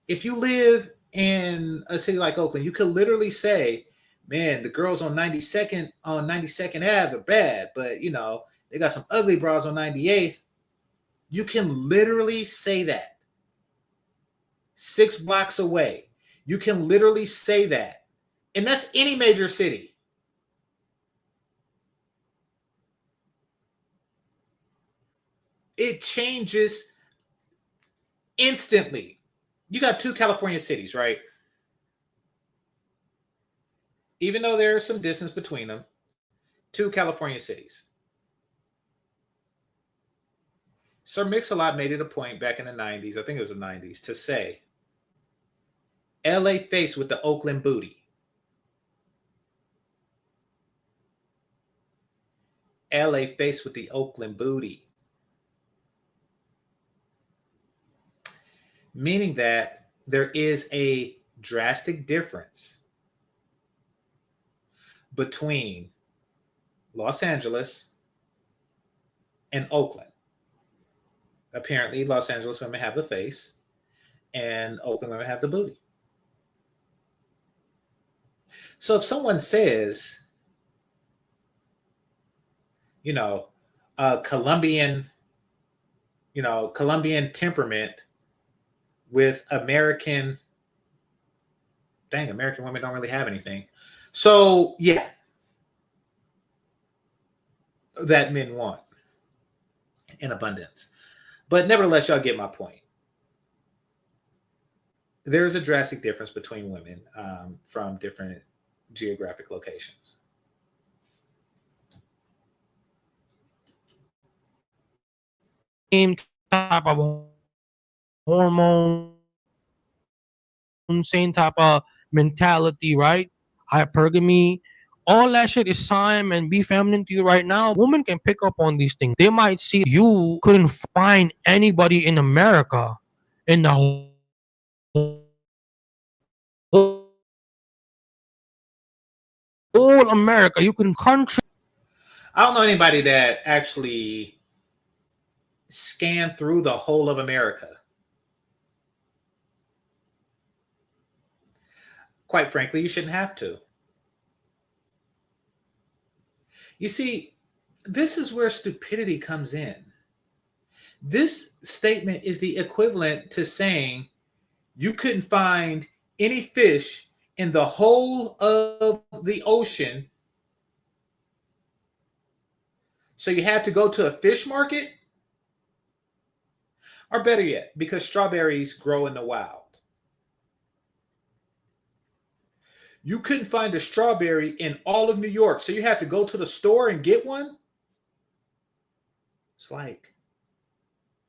If you live in a city like Oakland, you could literally say, man, the girls on 92nd Ave are bad, but they got some ugly bras on 98th. You can literally say that. 6 blocks away. You can literally say that. And that's any major city. It changes instantly. You got 2 California cities, right? Even though there is some distance between them, 2 California cities. Sir Mix-a-Lot made it a point back in the 90s, I think it was the 90s, to say, LA faced with the Oakland booty. LA faced with the Oakland booty. Meaning that there is a drastic difference between Los Angeles and Oakland. Apparently, Los Angeles women have the face and Oakland women have the booty. So if someone says, Colombian temperament with American women don't really have anything. So yeah, that men want in abundance. But nevertheless, y'all get my point. There is a drastic difference between women from different geographic locations. Same type of hormone, same type of mentality, right? Hypergamy, all that shit is sign and be feminine to you right now. Women can pick up on these things. They might see you couldn't find anybody in America, in the whole America. You can country. I don't know anybody that actually scanned through the whole of America. Quite frankly, you shouldn't have to. You see, this is where stupidity comes in. This statement is the equivalent to saying you couldn't find any fish in the whole of the ocean, so you had to go to a fish market, or better yet, because strawberries grow in the wild. You couldn't find a strawberry in all of New York, so you had to go to the store and get one? It's like,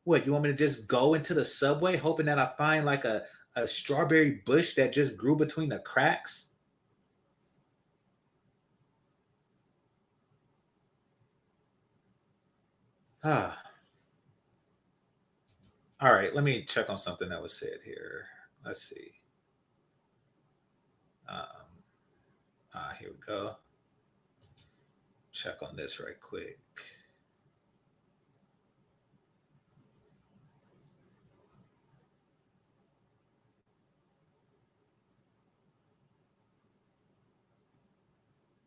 what, you want me to just go into the subway hoping that I find like a strawberry bush that just grew between the cracks? Ah. All right, let me check on something that was said here. Let's see. Here we go. Check on this right quick.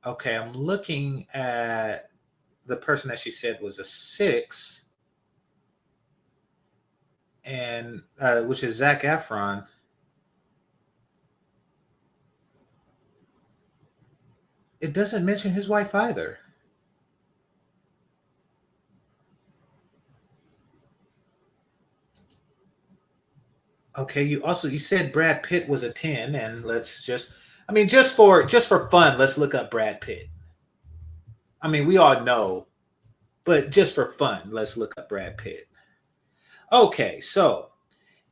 Okay, I'm looking at the person that she said was a 6, and which is Zac Efron. It doesn't mention his wife either. Okay, you said Brad Pitt was a 10, and let's just, I mean, just for fun, let's look up Brad Pitt. I mean, we all know, but just for fun, let's look up Brad Pitt. Okay, so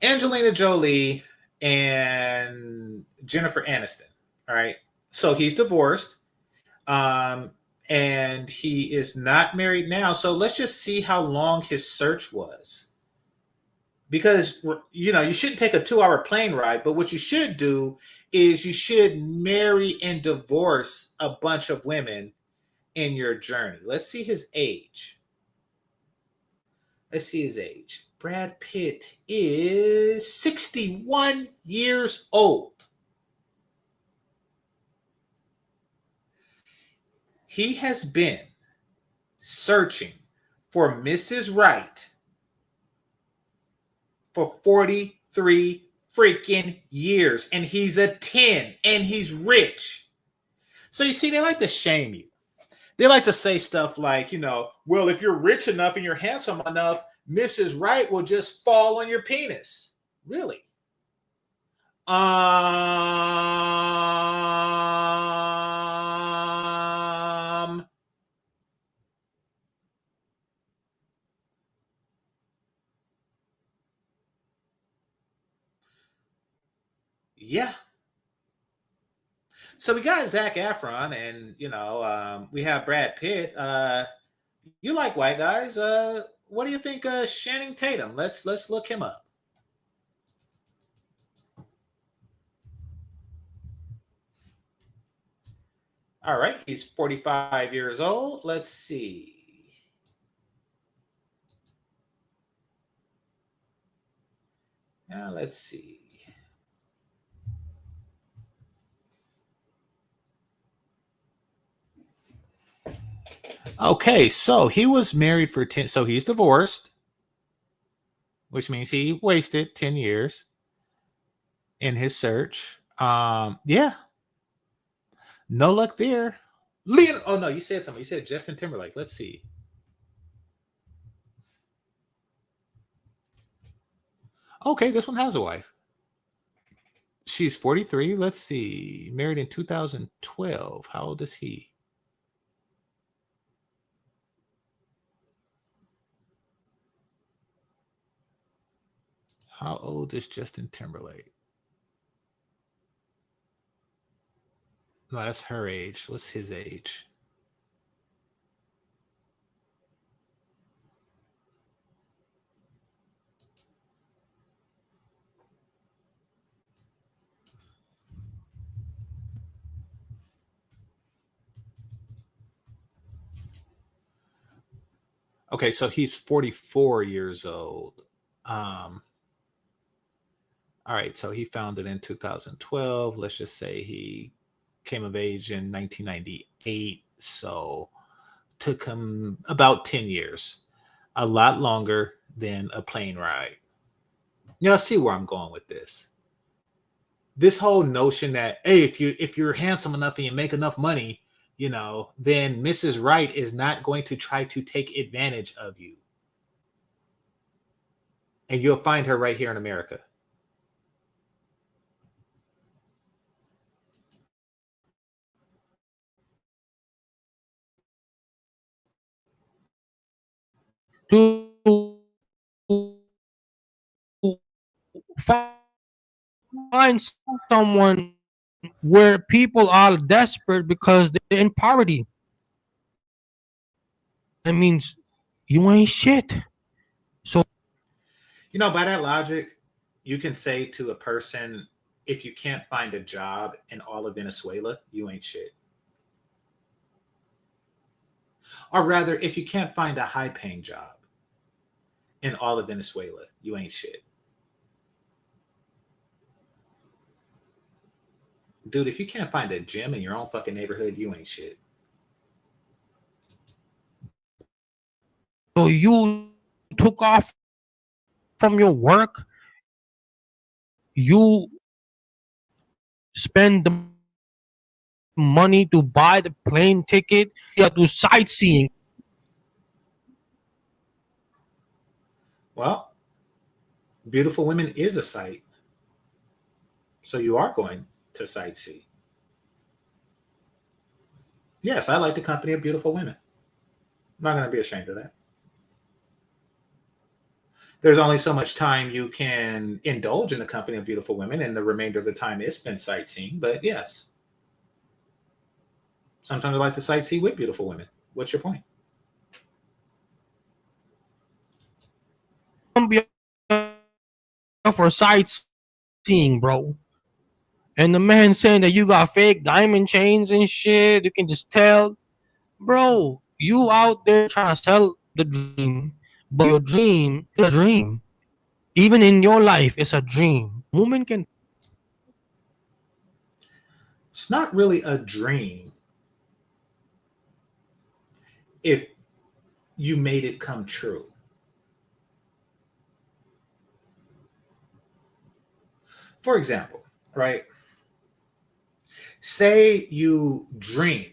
Angelina Jolie and Jennifer Aniston. All right, so he's divorced, and he is not married now. So let's just see how long his search was, because you shouldn't take a 2-hour plane ride, but what you should do is you should marry and divorce a bunch of women in your journey. Let's see his age. Brad Pitt is 61 years old. He has been searching for Mrs. Right for 43 freaking years, and he's a 10, and he's rich. So you see, they like to shame you. They like to say stuff like, well, if you're rich enough and you're handsome enough, Mrs. Right will just fall on your penis. Really? Yeah. So we got Zac Efron, and we have Brad Pitt. You like white guys? What do you think of Channing Tatum? Let's look him up. All right, he's 45 years old. Let's see. Now let's see. Okay, so he was married for 10, so he's divorced, which means he wasted 10 years in his search. Yeah. No luck there. Oh no, you said something. You said Justin Timberlake. Let's see. Okay, this one has a wife. She's 43. Let's see. Married in 2012. How old is he? How old is Justin Timberlake? No, that's her age. What's his age? Okay, so he's 44 years old. All right, so he found it in 2012. Let's just say he came of age in 1998. So took him about 10 years. a lot longer than a plane ride. Y'all see where I'm going with this. This whole notion that, hey, if you're handsome enough and you make enough money, then Mrs. Right is not going to try to take advantage of you. And you'll find her right here in America. To find someone where people are desperate because they're in poverty. That means you ain't shit. So By that logic, you can say to a person, if you can't find a job in all of Venezuela, you ain't shit. Or rather, if you can't find a high paying job in all of Venezuela, you ain't shit. Dude, if you can't find a gym in your own fucking neighborhood, you ain't shit. So you took off from your work, you spend the money to buy the plane ticket, you have to sightseeing. Well, beautiful women is a sight. So you are going to sightsee. Yes, I like the company of beautiful women. I'm not going to be ashamed of that. There's only so much time you can indulge in the company of beautiful women, and the remainder of the time is spent sightseeing. But yes, sometimes I like to sightsee with beautiful women. What's your point? For sightseeing, bro. And the man saying that you got fake diamond chains and shit, you can just tell. Bro, you out there trying to sell the dream, but your dream is a dream. Even in your life, it's a dream. Woman can. It's not really a dream if you made it come true. For example, right? Say you dream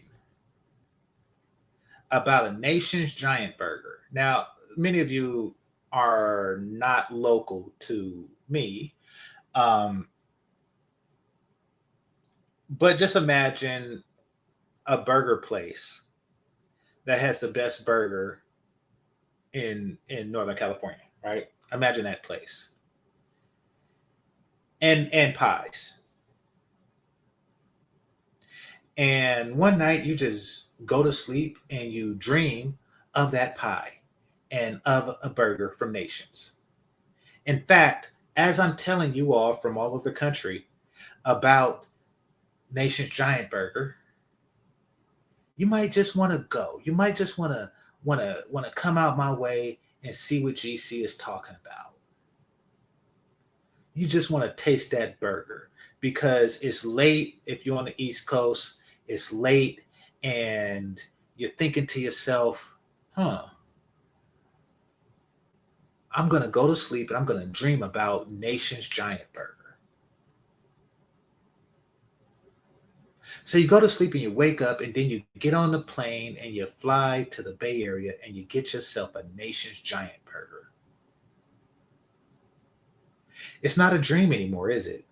about a Nation's Giant burger. Now, many of you are not local to me, um, but just imagine a burger place that has the best burger in Northern California, right? Imagine that place, and pies. And one night you just go to sleep and you dream of that pie and of a burger from Nations. In fact, as I'm telling you all from all over the country about Nation's Giant Burger, you might just want to go. You might just want to come out my way and see what GC is talking about. You just want to taste that burger because it's late. If you're on the East Coast, it's late, and you're thinking to yourself, huh, I'm going to go to sleep and I'm going to dream about Nation's Giant Burger. So you go to sleep and you wake up, and then you get on the plane and you fly to the Bay Area and you get yourself a Nation's Giant Burger. It's not a dream anymore, is it?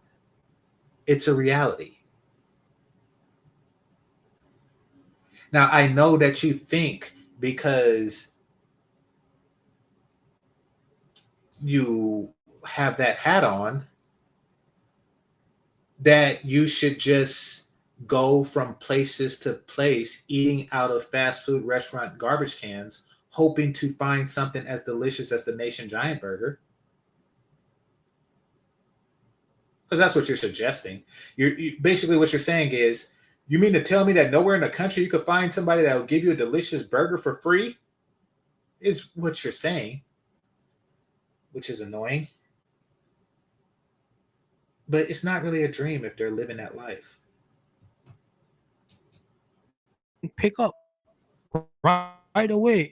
It's a reality. Now, I know that you think because you have that hat on that you should just go from places to place eating out of fast food restaurant garbage cans, hoping to find something as delicious as the Nation Giant Burger. Because that's what you're suggesting. You basically what you're saying is, you mean to tell me that nowhere in the country you could find somebody that will give you a delicious burger for free? Is what you're saying, which is annoying. But it's not really a dream if they're living that life. Pick up right away.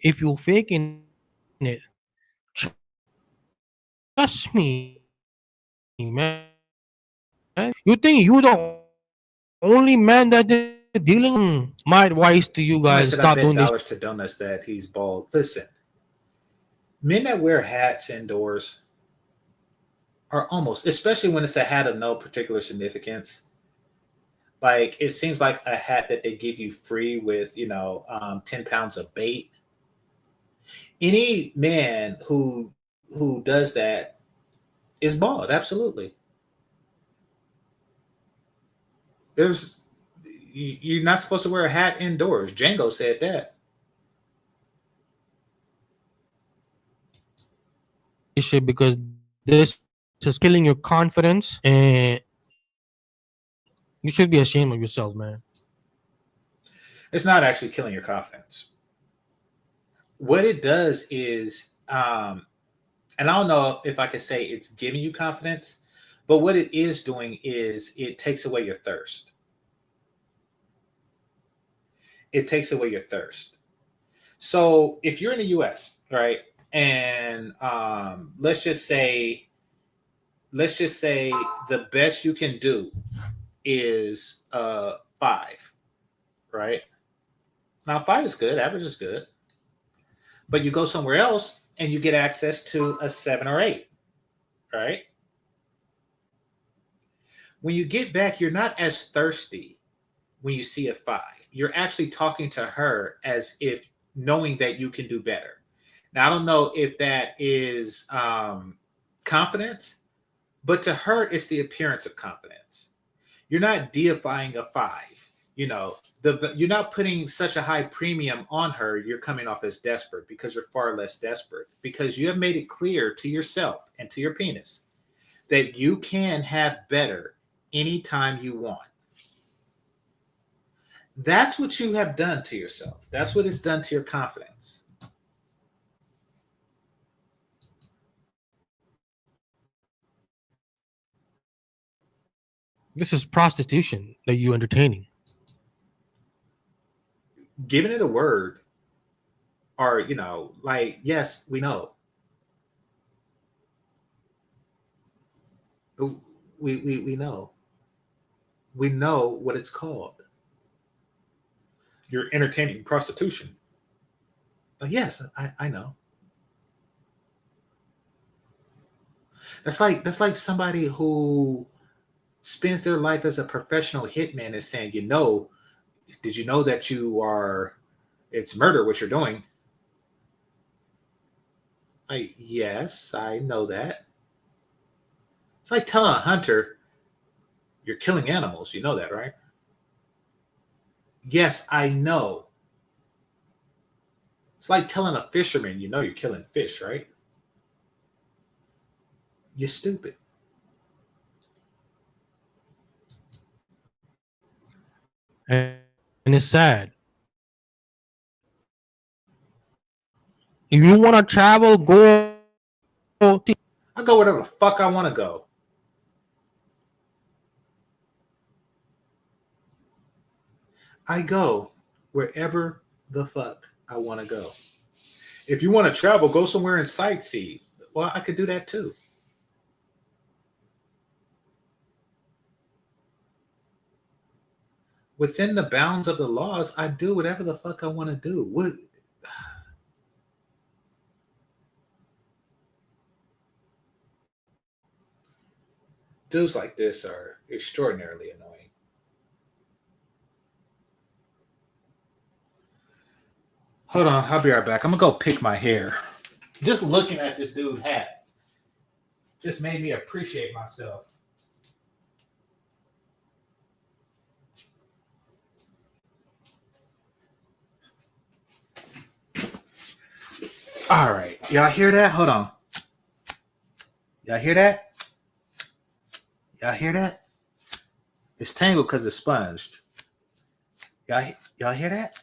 if you're faking it, trust me, man. You think you the only man that they're dealing? My advice to you Somebody guys: said I start bet doing this. dollars to donuts that he's bald. Listen, men that wear hats indoors are almost, especially when it's a hat of no particular significance. Like it seems like a hat that they give you free with, 10 pounds of bait. Any man who does that is bald. Absolutely. There's you're not supposed to wear a hat indoors. Django said that. Shit, because this is killing your confidence, and you should be ashamed of yourself, man. It's not actually killing your confidence. What it does is, and I don't know if I could say it's giving you confidence, but what it is doing is it takes away your thirst. It takes away your thirst. So if you're in the US, right, and let's just say the best you can do is 5, right? Now 5 is good, average is good, but you go somewhere else and you get access to a 7 or 8, right? When you get back, you're not as thirsty when you see a 5. You're actually talking to her as if knowing that you can do better. Now, I don't know if that is confidence, but to her, it's the appearance of confidence. You're not deifying a 5. You're not putting such a high premium on her. You're coming off as desperate because you're far less desperate because you have made it clear to yourself and to your penis that you can have better anytime you want. That's what you have done to yourself. That's what it's done to your confidence. This is prostitution that you entertaining. Giving it a word, or like, yes, we know. We know. We know what it's called. You're entertaining prostitution. Yes, I know. That's like somebody who spends their life as a professional hitman is saying, did you know that it's murder what you're doing? Like, yes, I know that. It's like telling a hunter, you're killing animals. You know that, right? Yes, I know. It's like telling a fisherman, you're killing fish, right? You're stupid. And it's sad. If you want to travel, go. I go wherever the fuck I want to go. I go wherever the fuck I want to go. If you want to travel, go somewhere and sightsee. Well, I could do that too. Within the bounds of the laws, I do whatever the fuck I want to do. What? Dudes like this are extraordinarily annoying. Hold on, I'll be right back. I'm gonna go pick my hair. Just looking at this dude's hat just made me appreciate myself. All right, y'all hear that? Hold on. Y'all hear that? Y'all hear that? It's tangled because it's sponged. Y'all hear that?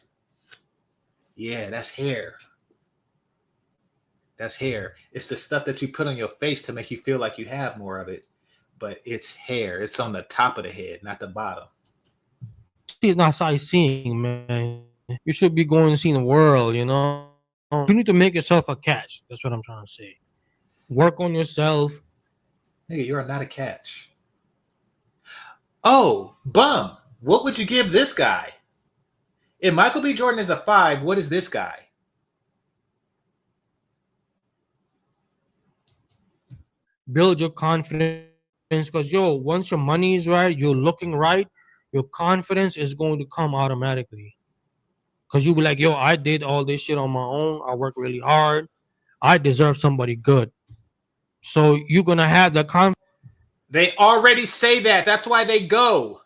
Yeah, that's hair. That's hair. It's the stuff that you put on your face to make you feel like you have more of it. But it's hair. It's on the top of the head, not the bottom. It's not sightseeing, man. You should be going to see the world, You need to make yourself a catch. That's what I'm trying to say. Work on yourself. Nigga, you are not a catch. Oh, bum. What would you give this guy? If Michael B. Jordan is a 5, what is this guy? Build your confidence, because once your money is right, you're looking right, your confidence is going to come automatically. Because you'll be like, I did all this shit on my own. I work really hard. I deserve somebody good. So you're gonna have the confidence. They already say that. That's why they go.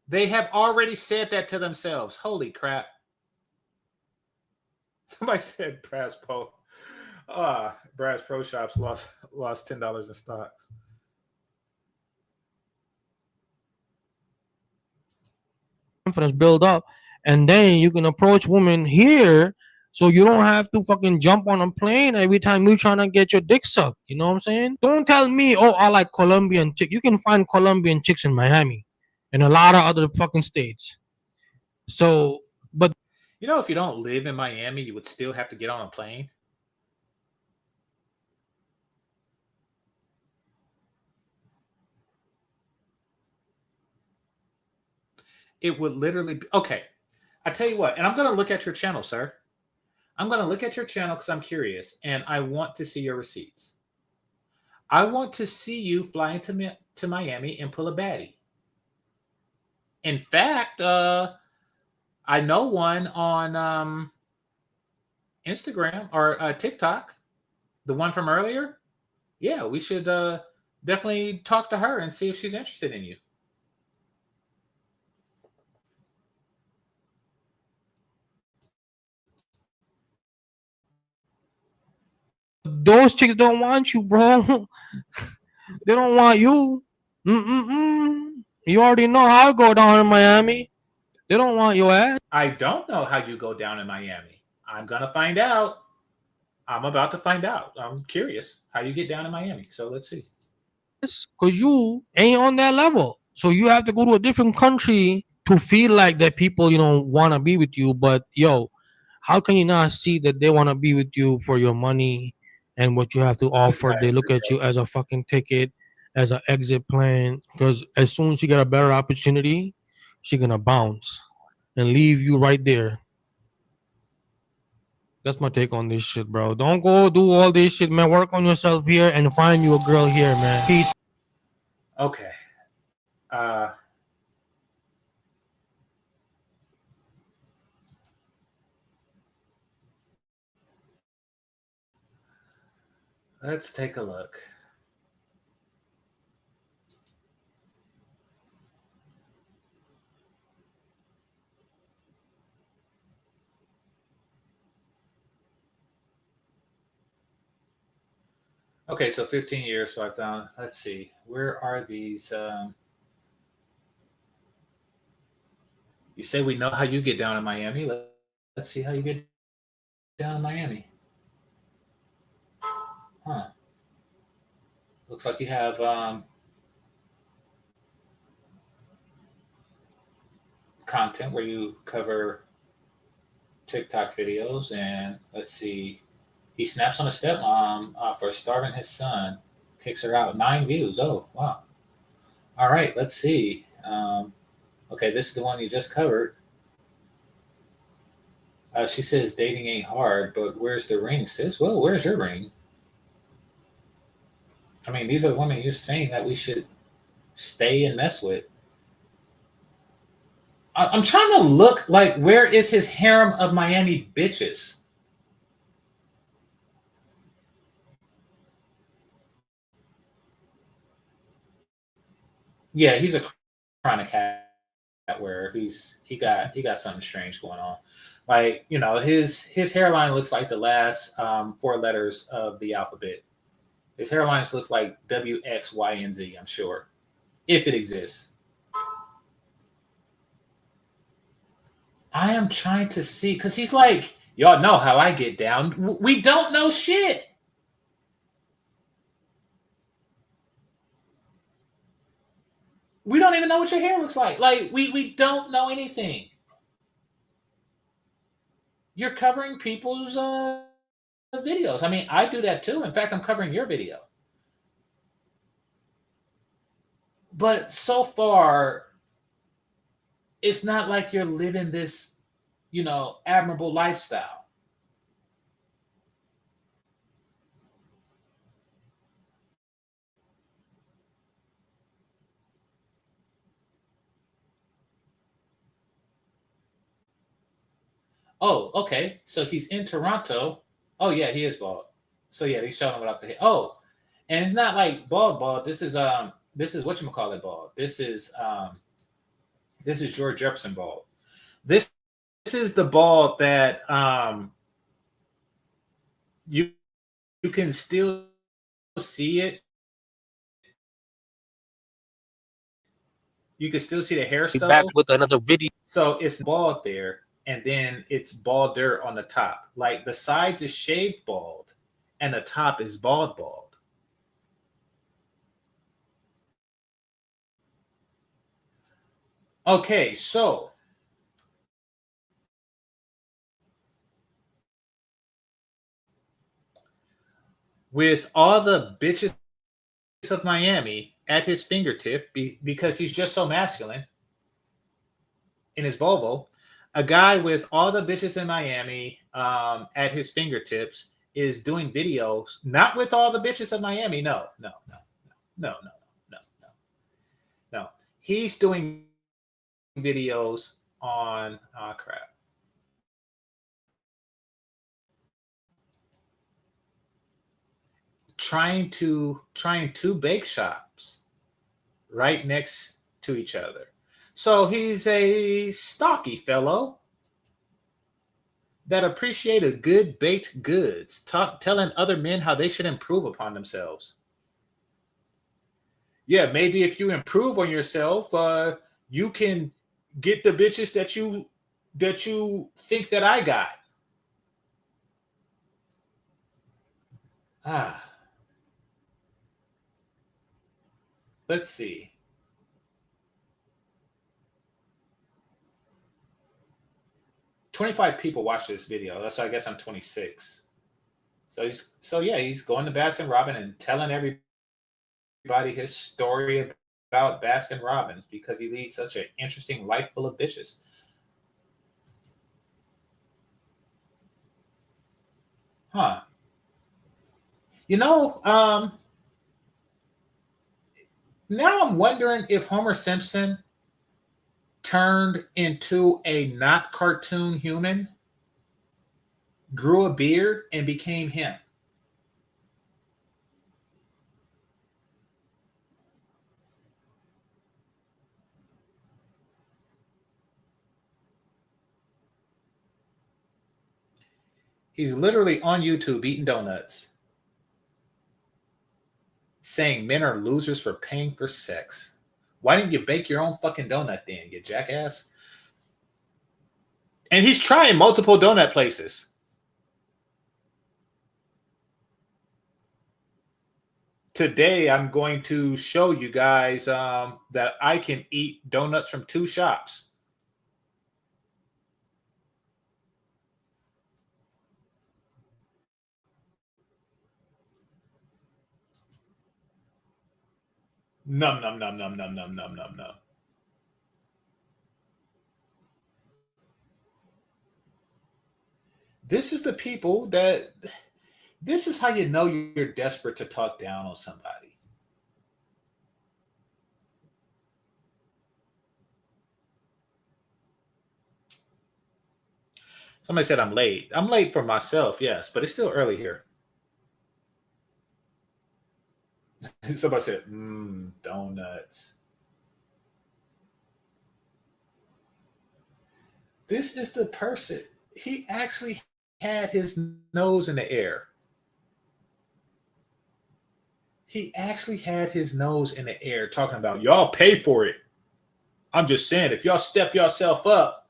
They have already said that to themselves. Holy crap. Somebody said Brass Pro. Brass Pro Shops lost $10 in stocks. Confidence build up, and then you can approach women here, so you don't have to fucking jump on a plane every time you're trying to get your dick sucked. You know what I'm saying? Don't tell me, I like Colombian chick. You can find Colombian chicks in Miami and a lot of other fucking states. So, but if you don't live in Miami, you would still have to get on a plane. It would literally be okay. I tell you what, and I'm going to look at your channel, sir. I'm going to look at your channel because I'm curious, and I want to see your receipts. I want to see you fly to Miami and pull a baddie. In fact, I know one on Instagram or TikTok, the one from earlier. Yeah, we should definitely talk to her and see if she's interested in you. those chicks don't want you, bro. They don't want you. You already know how I go down in Miami. They don't want your ass. I don't know how you go down in Miami. I'm going to find out. I'm about to find out. I'm curious how you get down in Miami. So let's see. Because you ain't on that level. So you have to go to a different country to feel like that people, want to be with you. But how can you not see that they want to be with you for your money and what you have to offer? They look at you as a fucking ticket, as an exit plan. Because as soon as you get a better opportunity, she's gonna bounce and leave you right there. That's my take on this shit, bro. Don't go do all this shit, man. Work on yourself here and find you a girl here, man. Peace. Okay. Let's take a look. Okay, so 15 years. So I've done, let's see, where are these? You say we know how you get down in Miami. Let's see how you get down in Miami. Huh. Looks like you have content where you cover TikTok videos. And let's see, he snaps on a stepmom for starving his son, kicks her out. 9 views. Oh, wow. All right, let's see. Okay, this is the one you just covered. She says dating ain't hard, but where's the ring, sis? Well, where's your ring? I mean, these are the women you're saying that we should stay and mess with. I'm trying to look like, where is his harem of Miami bitches? Yeah, he's a chronic hat where he got something strange going on. Like, his hairline looks like the last 4 letters of the alphabet. His hairline looks like W, X, Y, and Z, I'm sure, if it exists. I am trying to see, because he's like, y'all know how I get down. We don't know shit. We don't even know what your hair looks like. Like, we don't know anything. you're covering people's videos. I mean, I do that too. In fact, I'm covering your video. But so far, it's not like you're living this, admirable lifestyle. Oh, okay. So he's in Toronto. Oh yeah, he is bald. So yeah, he's showing without the hair. Oh, and it's not like bald. This is whatchamacallit bald. This is George Jefferson bald. This is the bald that you you can still see it. You can still see the hair Back stubble. with another video. So it's bald there, and then it's balder on the top. Like the sides is shaved bald, and the top is bald. Okay, so with all the bitches of Miami at his fingertip, because he's just so masculine in his Volvo, a guy with all the bitches in Miami at his fingertips is doing videos, not with all the bitches of Miami. No. He's doing videos on trying two bake shops right next to each other. So he's a stocky fellow that appreciated good baked goods, telling other men how they should improve upon themselves. Yeah, maybe if you improve on yourself, you can get the bitches that you think that I got. Let's see. $25 people watch this video. So I guess I'm 26. So he's going to Baskin Robbins and telling everybody his story about Baskin Robbins because he leads such an interesting life full of bitches. Huh. Now I'm wondering if Homer Simpson turned into a not cartoon human, grew a beard, and became him. He's literally on YouTube eating donuts, saying men are losers for paying for sex. Why didn't you bake your own fucking donut then, you jackass? And he's trying multiple donut places. Today, I'm going to show you guys that I can eat donuts from two shops. Num, num, num, num, num, num, num, num, num. This is the people that... This is how you know you're desperate to talk down on somebody. Somebody said I'm late. I'm late for myself, yes, but it's still early here. Somebody said, donuts. This is the person. He actually had his nose in the air. He actually had his nose in the air talking about, y'all pay for it. I'm just saying, if y'all step yourself up,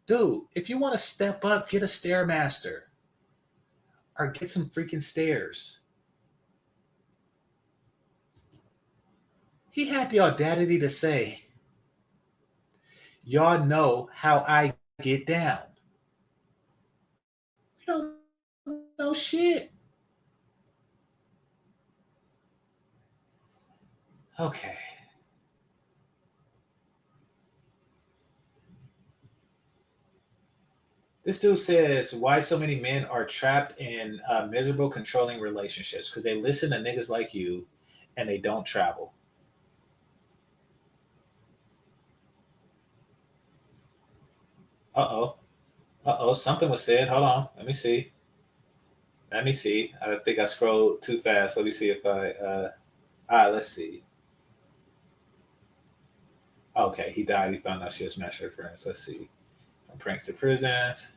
dude, if you want to step up, get a Stairmaster or get some freaking stairs. He had the audacity to say, y'all know how I get down. No shit. Okay. This dude says why so many men are trapped in miserable, controlling relationships because they listen to niggas like you and they don't travel. Uh oh. Uh oh. Something was said. Hold on. Let me see. Let me see. I think I scrolled too fast. Let me see if I. Let's see. Okay, he died. He found out she was smashed her friends. Let's see. From pranks to prisons.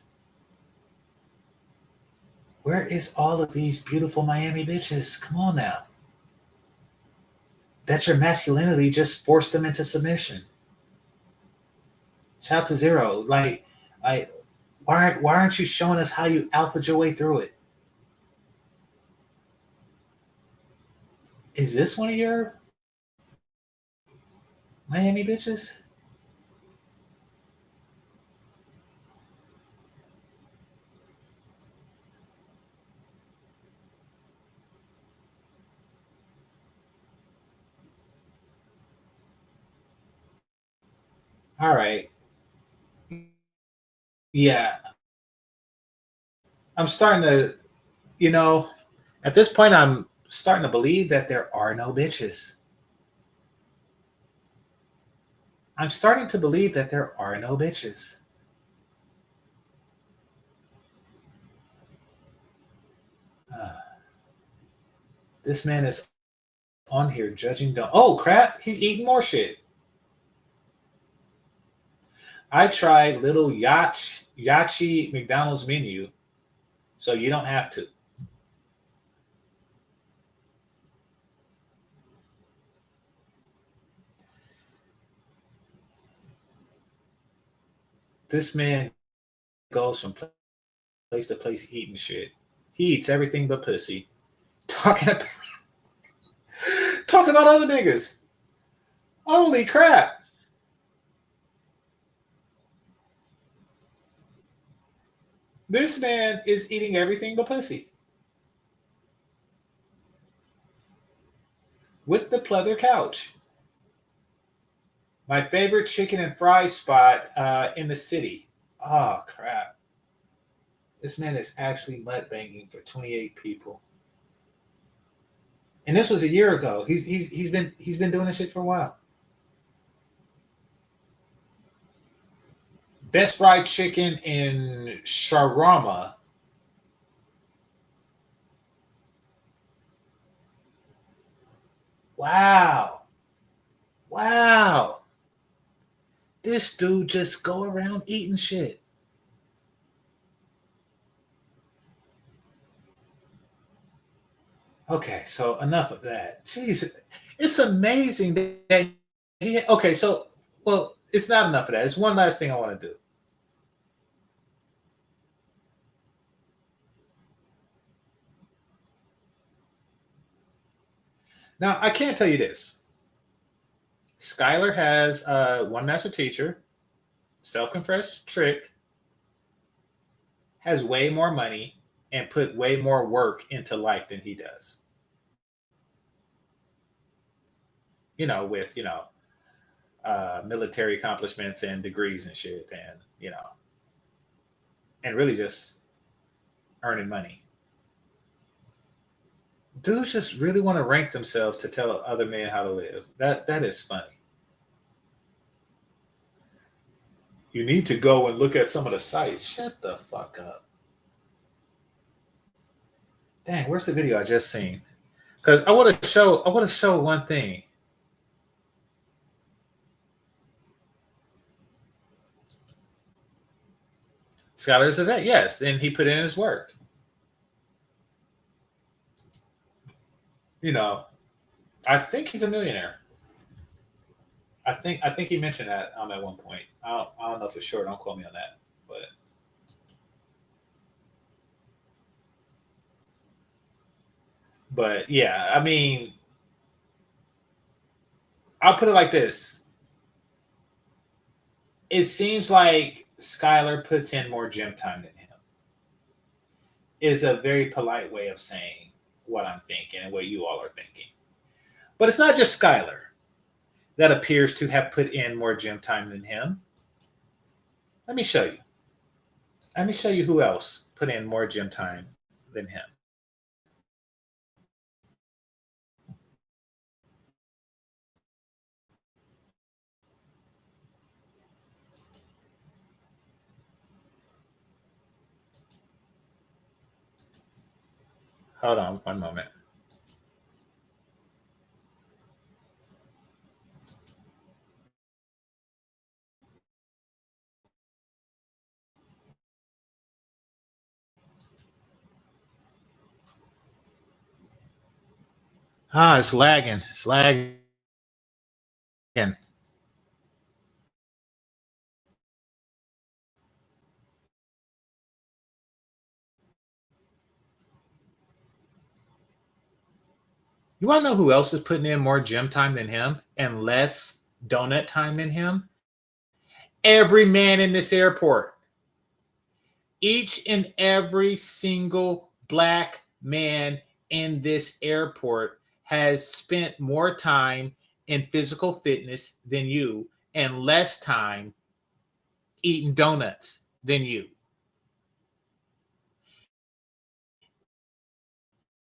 Where is all of these beautiful Miami bitches? Come on now. That's your masculinity. Just force them into submission. Shout out to Zero. Like, why aren't you showing us how you alphaed your way through it? Is this one of your Miami bitches? All right. Yeah. I'm starting to, at this point, I'm starting to believe that there are no bitches. I'm starting to believe that there are no bitches. This man is on here judging. Oh, crap. He's eating more shit. I tried little Yachi McDonald's menu, so you don't have to. This man goes from place to place eating shit. He eats everything but pussy. Talking about other niggas. Holy crap. This man is eating everything but pussy. With the pleather couch. My favorite chicken and fries spot in the city. Oh, crap. This man is actually mud banging for 28 people. And this was a year ago. He's been doing this shit for a while. Best fried chicken in Sharama. Wow. Wow. This dude just go around eating shit. Okay, so enough of that. Jeez, it's amazing that he. Okay, so it's not enough of that. It's one last thing I want to do. Now, I can't tell you this. Skylar has one master teacher, self-confessed trick, has way more money, and put way more work into life than he does. With military accomplishments and degrees and shit, and really just earning money. Dudes just really want to rank themselves to tell other men how to live. That is funny. You need to go and look at some of the sites. Shut the fuck up. Dang, where's the video I just seen? Because I want to show one thing. Skylar's a vet, yes, and he put in his work. I think he's a millionaire. I think he mentioned that at one point. I don't know for sure. Don't quote me on that, but yeah, I mean, I'll put it like this. It seems like Skylar puts in more gym time than him. is a very polite way of saying what I'm thinking and what you all are thinking. But it's not just Skylar that appears to have put in more gym time than him. Let me show you. Let me show you who else put in more gym time than him. Hold on one moment. It's lagging. It's lagging. You want to know who else is putting in more gym time than him and less donut time than him? Every man in this airport. Each and every single black man in this airport has spent more time in physical fitness than you and less time eating donuts than you.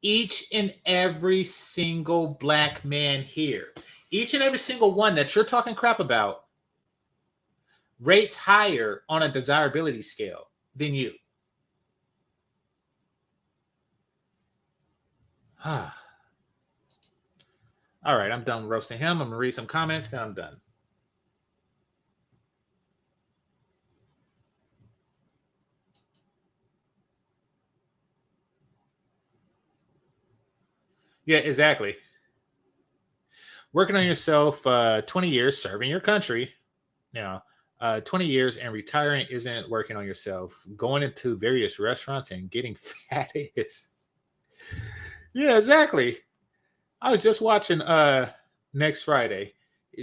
Each and every single black man here, each and every single one that you're talking crap about, rates higher on a desirability scale than you. All right, I'm done roasting him. I'm going to read some comments, then I'm done. Yeah, exactly. Working on yourself 20 years, serving your country. Now, 20 years and retiring isn't working on yourself. Going into various restaurants and getting fat is. Yeah, exactly. I was just watching Next Friday.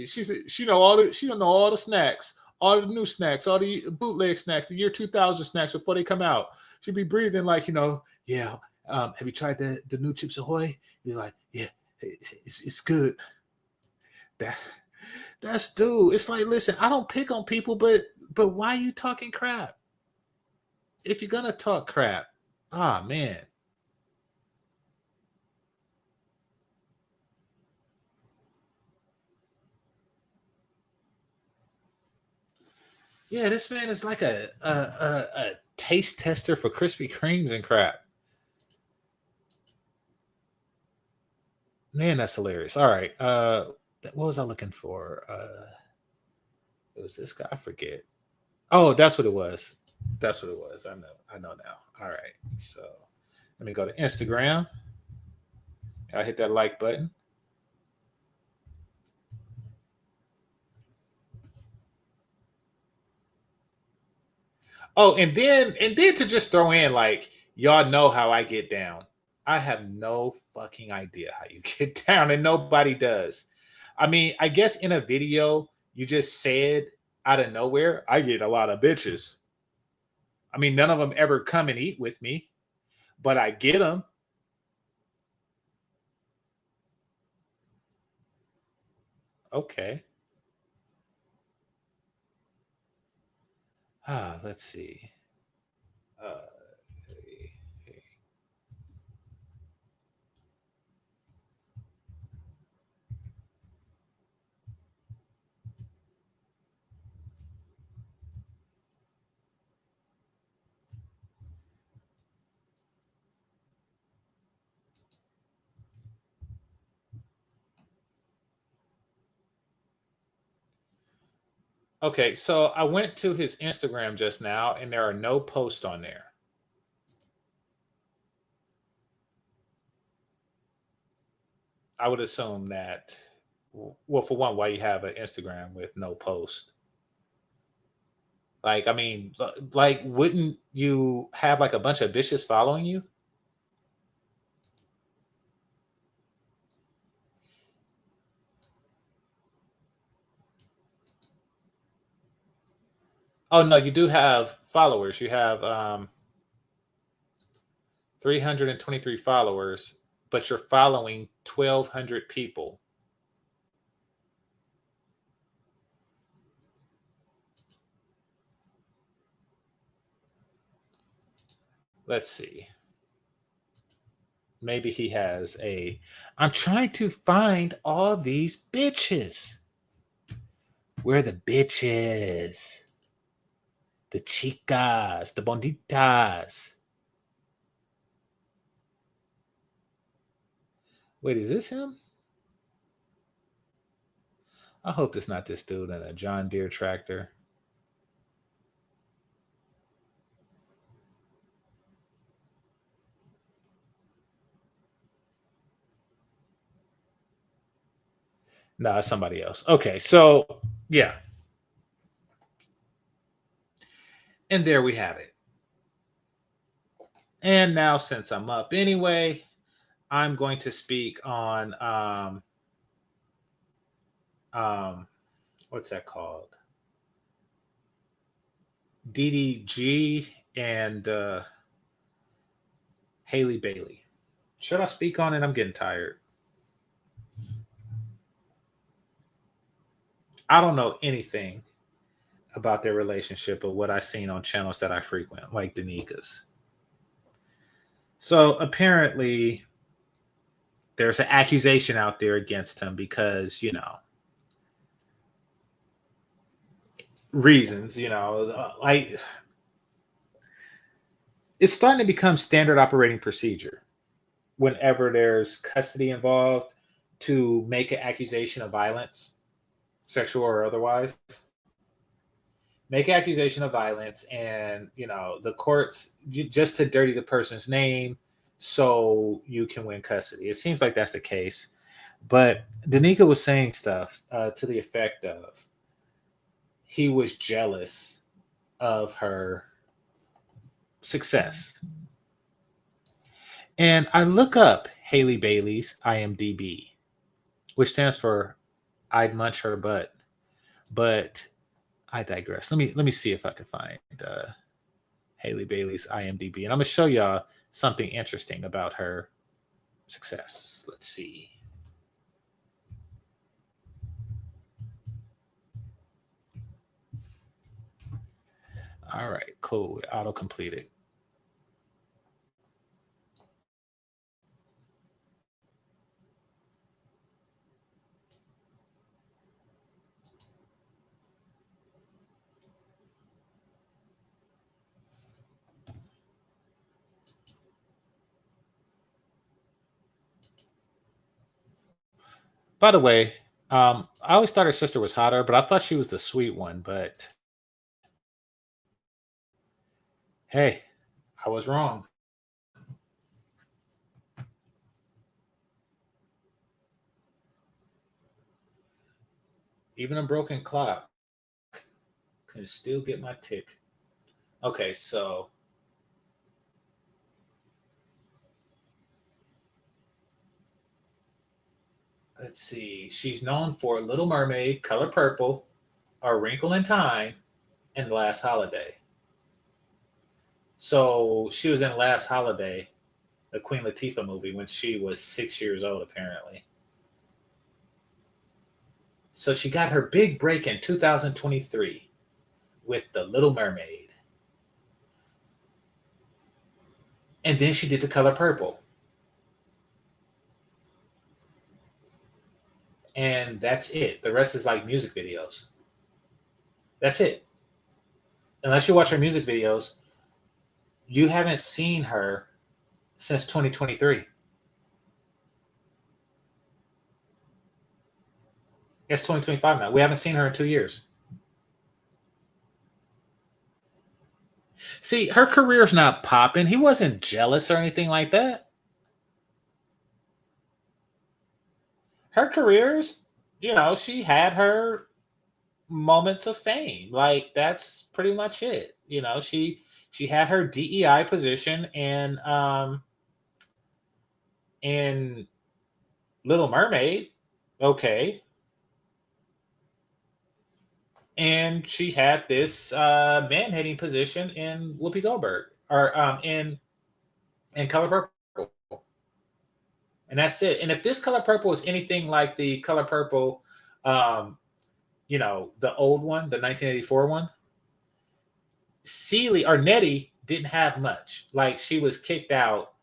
She don't know all the snacks, all the new snacks, all the bootleg snacks, the year 2000 snacks before they come out. She'd be breathing like, yeah. Have you tried the new Chips Ahoy? You're like, yeah, it's good. That's dude. It's like, listen, I don't pick on people, but why are you talking crap? If you're gonna talk crap, man. Yeah, this man is like a taste tester for Krispy Kremes and crap. Man, that's hilarious. All right. What was I looking for? It was this guy. I forget. Oh, that's what it was. That's what it was. I know now. All right. So let me go to Instagram. I hit that like button. Oh, and then to just throw in like y'all know how I get down. I have no fucking idea how you get down, and nobody does. I mean, I guess in a video you just said out of nowhere, I get a lot of bitches. I mean, none of them ever come and eat with me, but I get them. Okay. Let's see. Uh, okay, so I went to his Instagram just now, and there are no posts on there. I would assume that. Well, for one, why you have an Instagram with no post? Like, I mean, like, wouldn't you have like a bunch of bitches following you? Oh no, you do have followers. You have 323 followers, but you're following 1,200 people. Let's see. Maybe he has a. I'm trying to find all these bitches. Where are the bitches? The chicas, the bonitas. Wait, is this him? I hope it's not this dude in a John Deere tractor. No, it's somebody else. Okay, so yeah. And there we have it. And now, since I'm up anyway, I'm going to speak on what's that called? DDG and Haley Bailey. Should I speak on it? I'm getting tired. I don't know anything about their relationship but what I've seen on channels that I frequent, like Danika's. So apparently there's an accusation out there against him because, reasons, like it's starting to become standard operating procedure whenever there's custody involved to make an accusation of violence, sexual or otherwise. Make an accusation of violence, and the courts just to dirty the person's name so you can win custody. It seems like that's the case, but Danica was saying stuff to the effect of he was jealous of her success. And I look up Haley Bailey's IMDb, which stands for I'd munch her butt, but I digress. Let me see if I can find Haley Bailey's IMDb, and I'm gonna show y'all something interesting about her success. Let's see. All right, cool. Auto completed. By the way, I always thought her sister was hotter, but I thought she was the sweet one. But hey, I was wrong. Even a broken clock can still get my tick. Okay, so let's see. She's known for Little Mermaid, Color Purple, A Wrinkle in Time, and Last Holiday. So she was in Last Holiday, the Queen Latifah movie, when she was 6 years old, apparently. So she got her big break in 2023 with The Little Mermaid. And then she did The Color Purple. And that's it. The rest is like music videos. That's it. Unless you watch her music videos, you haven't seen her since 2023. It's 2025 now. We haven't seen her in 2 years. See, her career's not popping. He wasn't jealous or anything like that. Her career's, she had her moments of fame. Like that's pretty much it. She had her DEI position in Little Mermaid. Okay. And she had this man-hating position in Whoopi Goldberg, or in and Color Purple. And that's it. And if this Color Purple is anything like the Color Purple, the old one, the 1984 one, Celie or Nettie didn't have much. Like she was kicked out.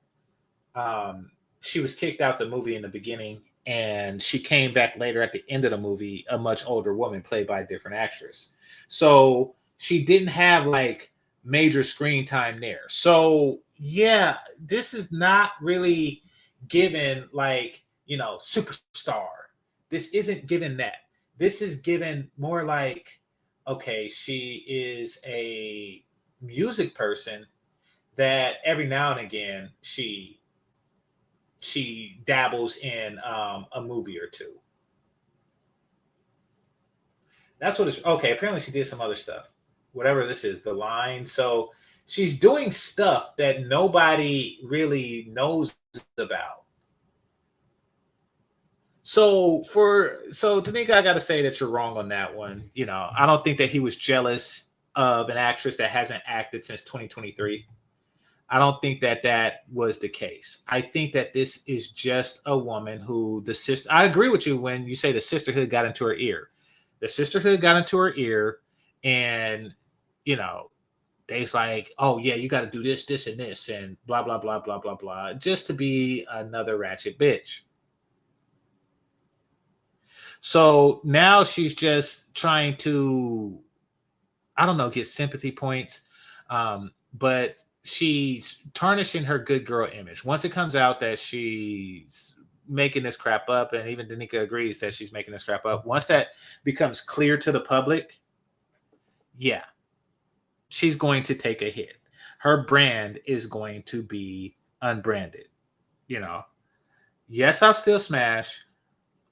She was kicked out the movie in the beginning, and she came back later at the end of the movie, a much older woman played by a different actress. So she didn't have like major screen time there. So yeah, this is not really given like, superstar. This isn't given that. This is given more like, okay, she is a music person that every now and again she dabbles in a movie or two. That's what it's okay. Apparently, she did some other stuff, whatever this is, the line. So she's doing stuff that nobody really knows about. So Tanika, I got to say that you're wrong on that one. I don't think that he was jealous of an actress that hasn't acted since 2023. I don't think that that was the case. I think that this is just a woman who I agree with you when you say the sisterhood got into her ear. The sisterhood got into her ear, and they's like, oh yeah, you got to do this, this, and this, and blah blah blah blah blah blah, just to be another ratchet bitch. So now she's just trying to, I don't know, get sympathy points, but she's tarnishing her good girl image. Once it comes out that she's making this crap up, and even Danica agrees that she's making this crap up, once that becomes clear to the public, yeah, she's going to take a hit. Her brand is going to be unbranded. Yes, I'll still smash,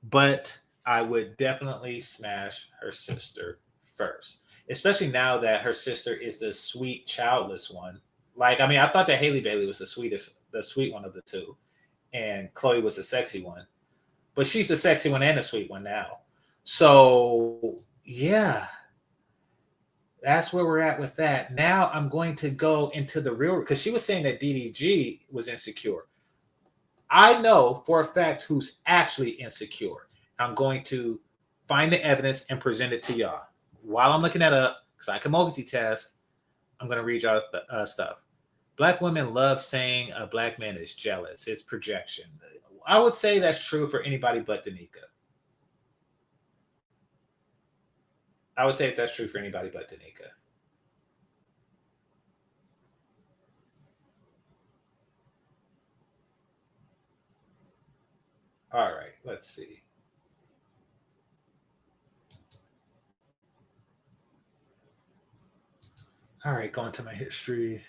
but I would definitely smash her sister first, especially now that her sister is the sweet, childless one. Like, I mean, I thought that Haley Bailey was the sweet one of the two, and Chloe was the sexy one. But she's the sexy one and the sweet one now. So, yeah, that's where we're at with that. Now I'm going to go into the real, because she was saying that DDG was insecure. I know for a fact who's actually insecure. I'm going to find the evidence and present it to y'all. While I'm looking that up, because I can multitask, I'm going to read y'all the stuff. Black women love saying a black man is jealous. It's projection. I would say that's true for anybody but Danica. I would say that's true for anybody but Danica. All right, let's see. All right, going to my history.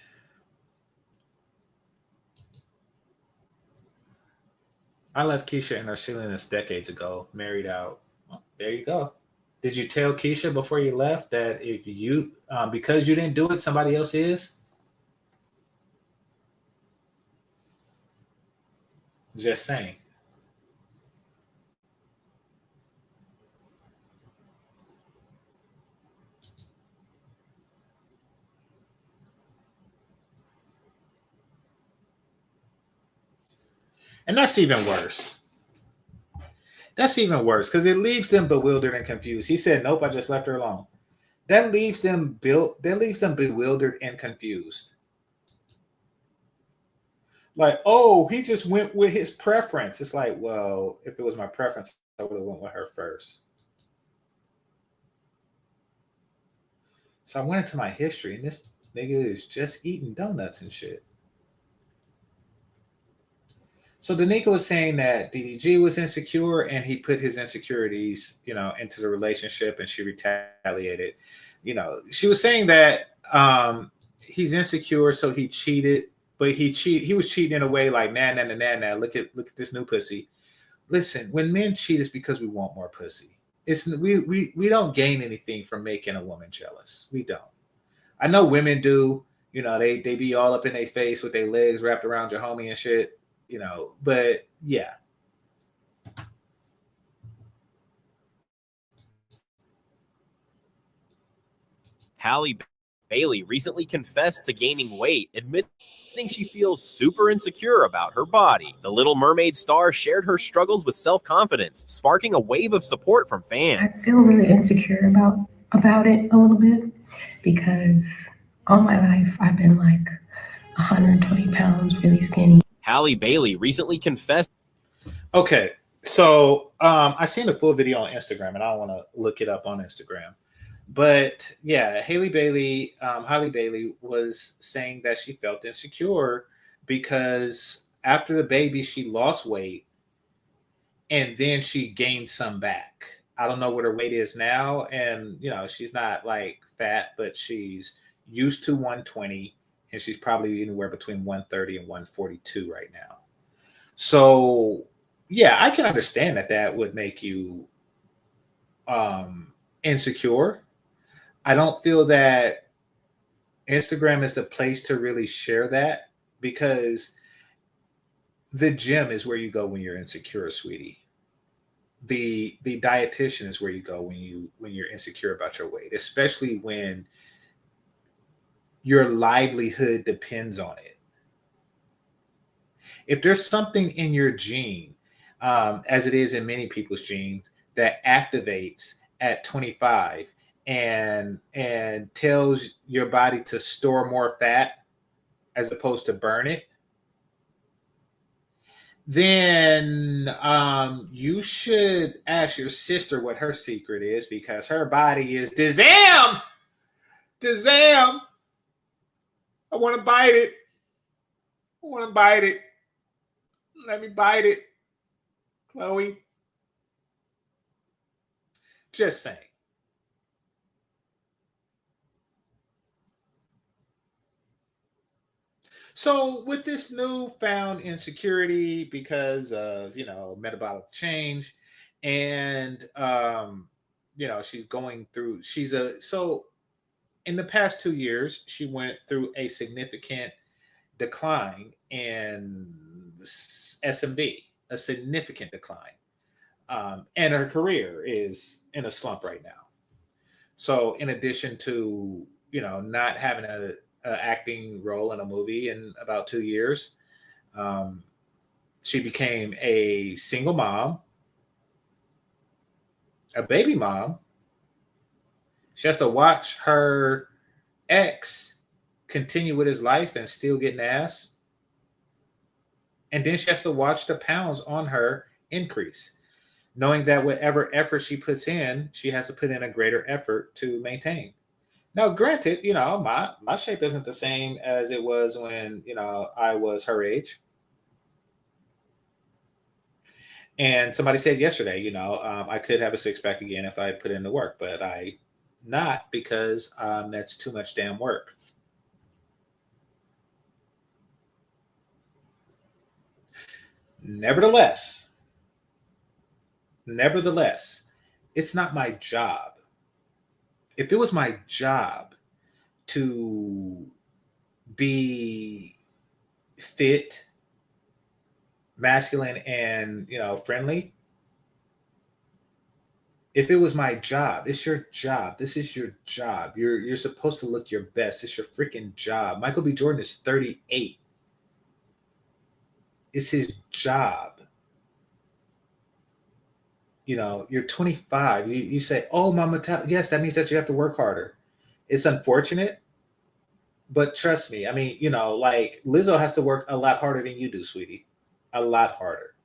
I left Keisha and Arcelius decades ago, married out. Well, there you go. Did you tell Keisha before you left that if you, because you didn't do it, somebody else is? Just saying. And that's even worse. That's even worse because it leaves them bewildered and confused. He said, "Nope, I just left her alone." That leaves them bewildered and confused. Like, oh, he just went with his preference. It's like, well, if it was my preference, I would have went with her first. So I went into my history, and this nigga is just eating donuts and shit. So Danica was saying that DDG was insecure, and he put his insecurities, into the relationship, and she retaliated. She was saying that he's insecure, so he cheated, but he was cheating in a way like, nah. Look at this new pussy. Listen, when men cheat, it's because we want more pussy. We don't gain anything from making a woman jealous. We don't. I know women do. They be all up in their face with their legs wrapped around your homie and shit. But yeah. Halle Bailey recently confessed to gaining weight, admitting Thinks she feels super insecure about her body. The Little Mermaid star shared her struggles with self-confidence, sparking a wave of support from I fans. feel really insecure about it a little bit because all my life I've been like 120 pounds, really skinny. Halle Bailey recently confessed. Okay, so I seen the full video on Instagram, and I don't want to look it up on Instagram. But yeah, Halle Bailey was saying that she felt insecure because after the baby, she lost weight and then she gained some back. I don't know what her weight is now, and she's not like fat, but she's used to 120, and she's probably anywhere between 130 and 142 right now. So yeah, I can understand that that would make you insecure. I don't feel that Instagram is the place to really share that, because the gym is where you go when you're insecure, sweetie. The dietitian is where you go when you're insecure about your weight, especially when your livelihood depends on it. If there's something in your gene, as it is in many people's genes, that activates at 25 and tells your body to store more fat as opposed to burn it, then you should ask your sister what her secret is, because her body is Dizam. Dizam. I want to bite it. I want to bite it. Let me bite it, Chloe. Just saying. So with this newfound insecurity because of metabolic change, and she's going through, so in the past 2 years she went through a significant decline in SMV, a significant decline, and her career is in a slump right now. So in addition to not having a acting role in a movie in about 2 years, um, she became a single mom, a baby mom. She has to watch her ex continue with his life and still getting ass, and then she has to watch the pounds on her increase, knowing that whatever effort she puts in, she has to put in a greater effort to maintain. Now, granted, my shape isn't the same as it was when, I was her age. And somebody said yesterday, I could have a six pack again if I put in the work, but I not, because that's too much damn work. Nevertheless, it's not my job. If it was my job to be fit, masculine, and friendly, if it was my job, it's your job. This is your job. You're supposed to look your best. It's your freaking job. Michael B. Jordan is 38. It's his job. You're 25. You say, "Oh, mama, yes, that means that you have to work harder." It's unfortunate, but trust me. I mean, like Lizzo has to work a lot harder than you do, sweetie. A lot harder.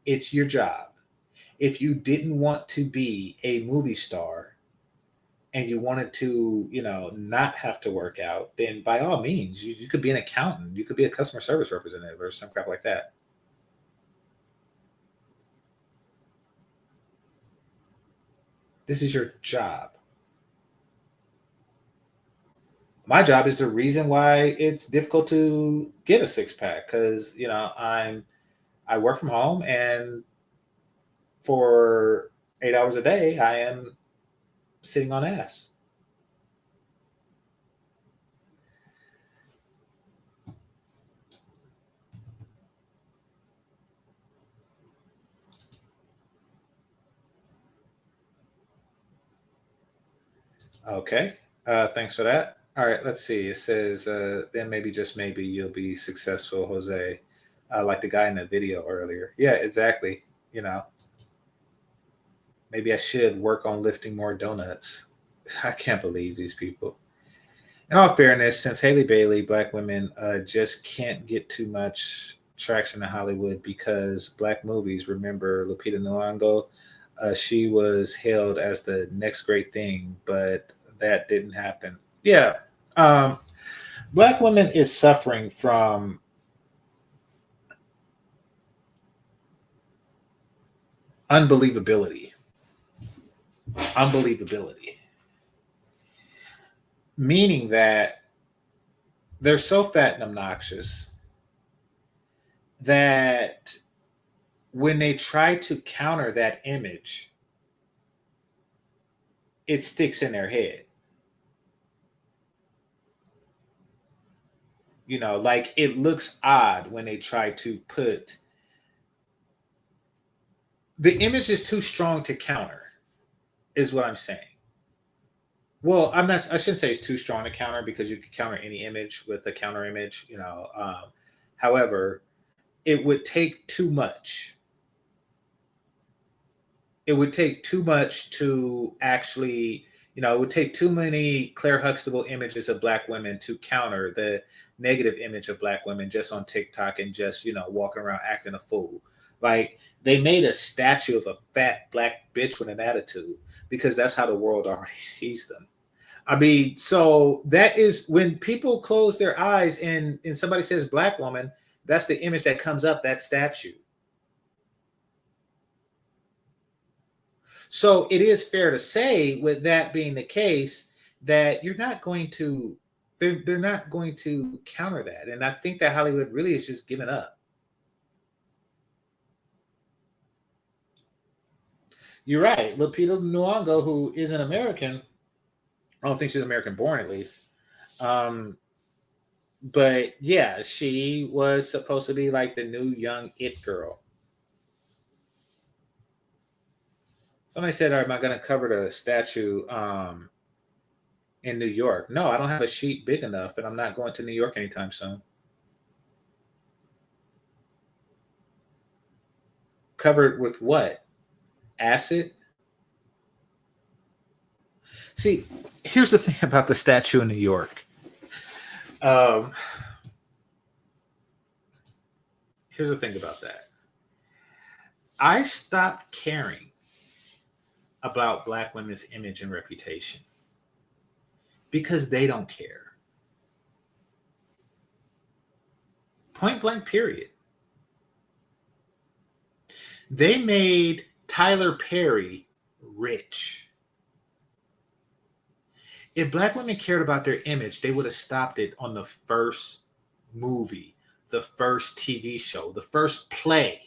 It's your job. If you didn't want to be a movie star and you wanted to, not have to work out, then by all means, you could be an accountant. You could be a customer service representative or some crap like that. This is your job. My job is the reason why it's difficult to get a six pack, because I work from home, and for 8 hours a day I am sitting on ass. Okay. Thanks for that. All right, let's see. It says, then maybe just maybe you'll be successful, Jose. Like the guy in the video earlier. Yeah, exactly. You know, maybe I should work on lifting more donuts. I can't believe these people. In all fairness, since Haley Bailey, black women just can't get too much traction in Hollywood because black movies. Remember Lupita Nyong'o? She was hailed as the next great thing, but that didn't happen. Yeah, um, black women is suffering from unbelievability. Unbelievability, meaning that they're so fat and obnoxious that when they try to counter that image, it sticks in their head. You know, like it looks odd when they try to put the image is too strong to counter, is what I'm saying. Well, I'm not. I shouldn't say it's too strong to counter because you can counter any image with a counter image. You know, however, it would take too much. It would take too much to actually, you know, it would take too many Claire Huxtable images of black women to counter the negative image of black women just on TikTok and just, you know, walking around acting a fool. Like they made a statue of a fat black bitch with an attitude because that's how the world already sees them. I mean, so that is when people close their eyes and somebody says black woman, that's the image that comes up, that statue. So it is fair to say, with that being the case, that you're not going to they're not going to counter that. And I think that Hollywood really is just giving up. You're right. Lupita Nyong'o, who is an American, I don't think she's American born at least. Um, but yeah, she was supposed to be like the new young it girl. Somebody said, "Am I going to cover the statue in New York?" No, I don't have a sheet big enough, and I'm not going to New York anytime soon. Covered with what? Acid? See, here's the thing about the statue in New York. Um, here's the thing about that. I stopped caring about black women's image and reputation because they don't care. Point blank, period. They made Tyler Perry rich. If black women cared about their image, they would have stopped it on the first movie, the first TV show, the first play.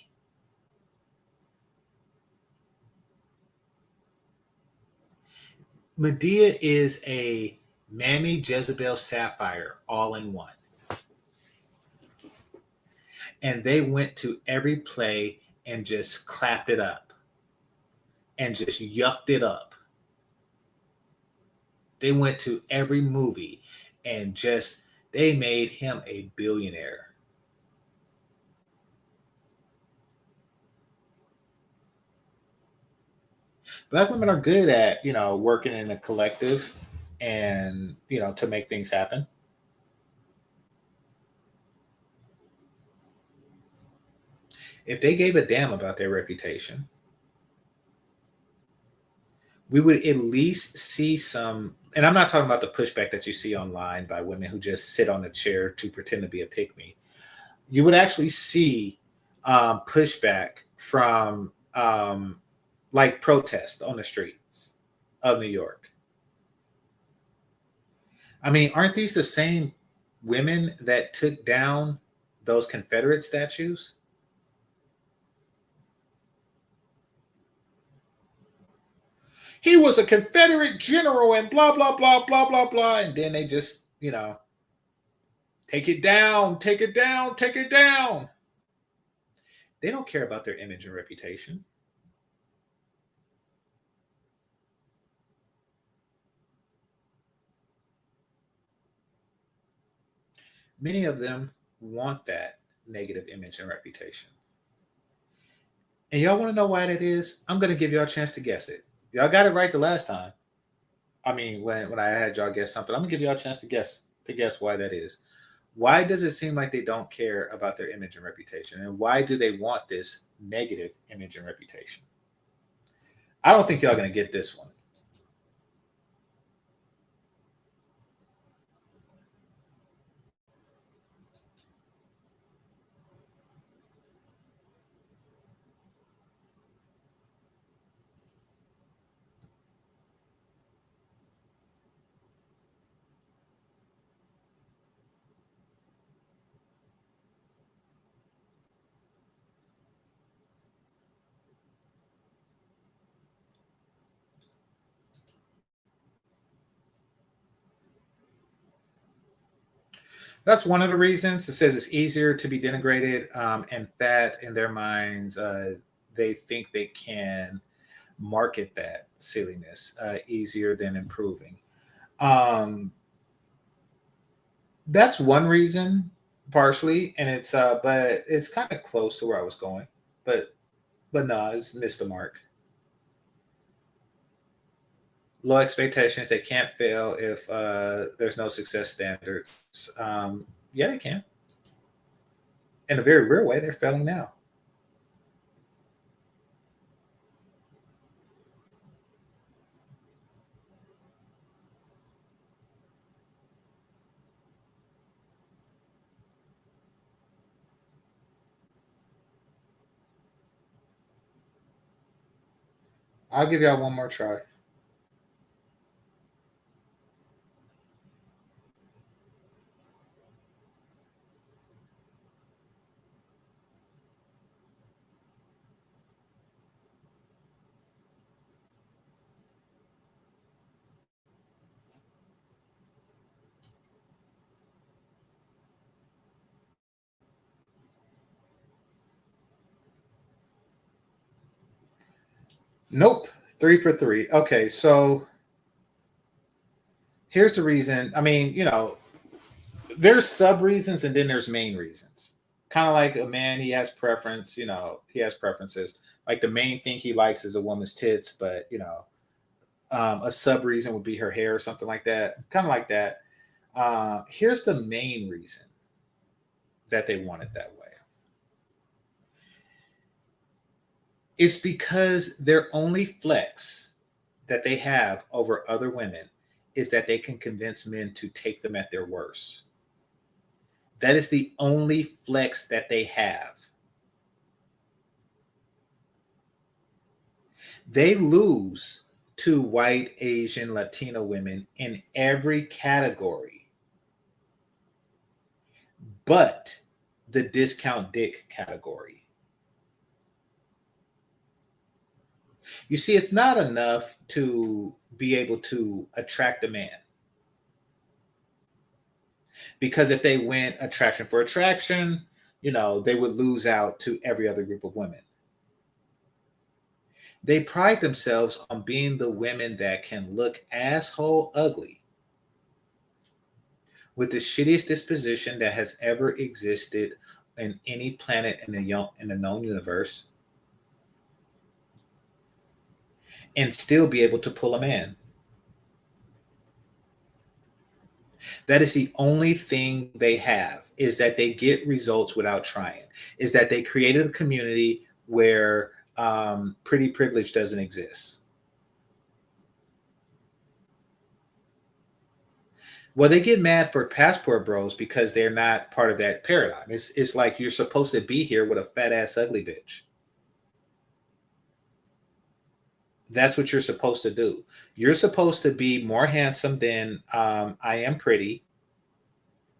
Medea is a Mammy Jezebel Sapphire all in one. And they went to every play and just clapped it up and just yucked it up. They went to every movie and just, they made him a billionaire. Black women are good at, you know, working in a collective and, you know, to make things happen. If they gave a damn about their reputation, we would at least see some, and I'm not talking about the pushback that you see online by women who just sit on a chair to pretend to be a pick me. You would actually see pushback from like protest on the streets of New York. I mean, aren't these the same women that took down those Confederate statues? He was a Confederate general and blah, blah, blah, blah, blah, blah. And then they just, you know, take it down, take it down, take it down. They don't care about their image and reputation. Many of them want that negative image and reputation. And y'all want to know why that is? I'm going to give y'all a chance to guess it. Y'all got it right the last time. I mean, when I had y'all guess something, I'm going to give y'all a chance to guess why that is. Why does it seem like they don't care about their image and reputation? And why do they want this negative image and reputation? I don't think y'all going to get this one. That's one of the reasons. It says it's easier to be denigrated and fat in their minds. They think they can market that silliness easier than improving. Um, that's one reason, partially, and but it's kind of close to where I was going, but no, it's missed the mark. Low expectations. They can't fail if there's no success standards. Yeah, they can. In a very real way, they're failing now. I'll give y'all one more try. Nope. 3 for 3. Okay, so here's the reason. I mean, there's sub reasons and then there's main reasons. Kind of like a man, he has preference, he has preferences. Like the main thing he likes is a woman's tits, but a sub reason would be her hair or something like that. Kind of like that. Here's the main reason that they want it that way. It's because their only flex that they have over other women is that they can convince men to take them at their worst. That is the only flex that they have. They lose to white, Asian, Latino women in every category, but the discount dick category. You see, it's not enough to be able to attract a man. Because if they went attraction for attraction, they would lose out to every other group of women. They pride themselves on being the women that can look asshole ugly with the shittiest disposition that has ever existed in any planet in the known universe and still be able to pull a man. That is the only thing they have, is that they get results without trying, is that they created a community where pretty privilege doesn't exist. Well, they get mad for passport bros because they're not part of that paradigm. It's like you're supposed to be here with a fat ass ugly bitch. That's what you're supposed to do. You're supposed to be more handsome than I am pretty,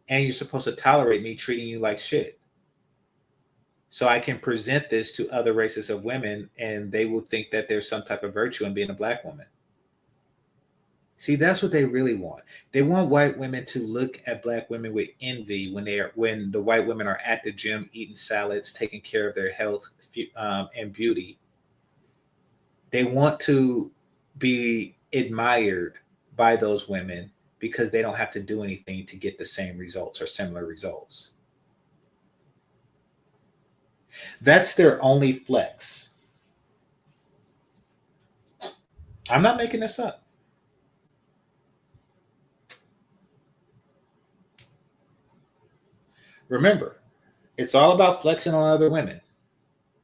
and you're supposed to tolerate me treating you like shit. So I can present this to other races of women, and they will think that there's some type of virtue in being a black woman. See, that's what they really want. They want white women to look at black women with envy when the white women are at the gym eating salads, taking care of their health and beauty. They want to be admired by those women because they don't have to do anything to get the same results or similar results. That's their only flex. I'm not making this up. Remember, it's all about flexing on other women.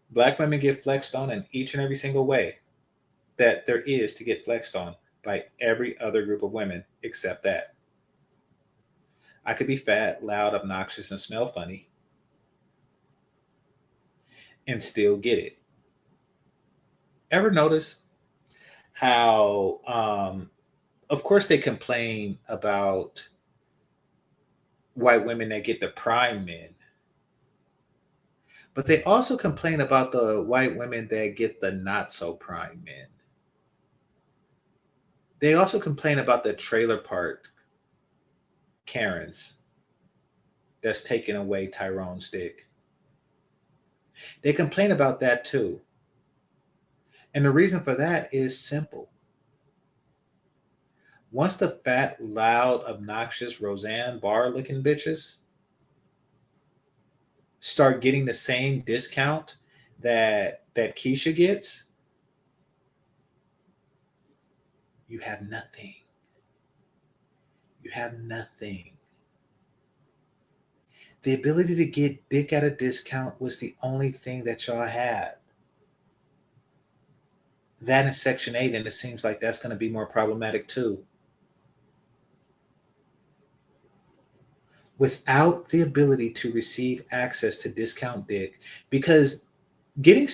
Black women get flexed on in each and every single way that there is to get flexed on by every other group of women except that. I could be fat, loud, obnoxious, and smell funny and still get it. Ever notice how, of course, they complain about white women that get the prime men, but they also complain about the white women that get the not so prime men. They also complain about the trailer park Karens that's taking away Tyrone's dick. They complain about that too. And the reason for that is simple. Once the fat, loud, obnoxious Roseanne Barr looking bitches start getting the same discount that Keisha gets, you have nothing. You have nothing. The ability to get dick at a discount was the only thing that y'all had. That in Section 8, and it seems like that's going to be more problematic too. Without the ability to receive access to discount dick, because getting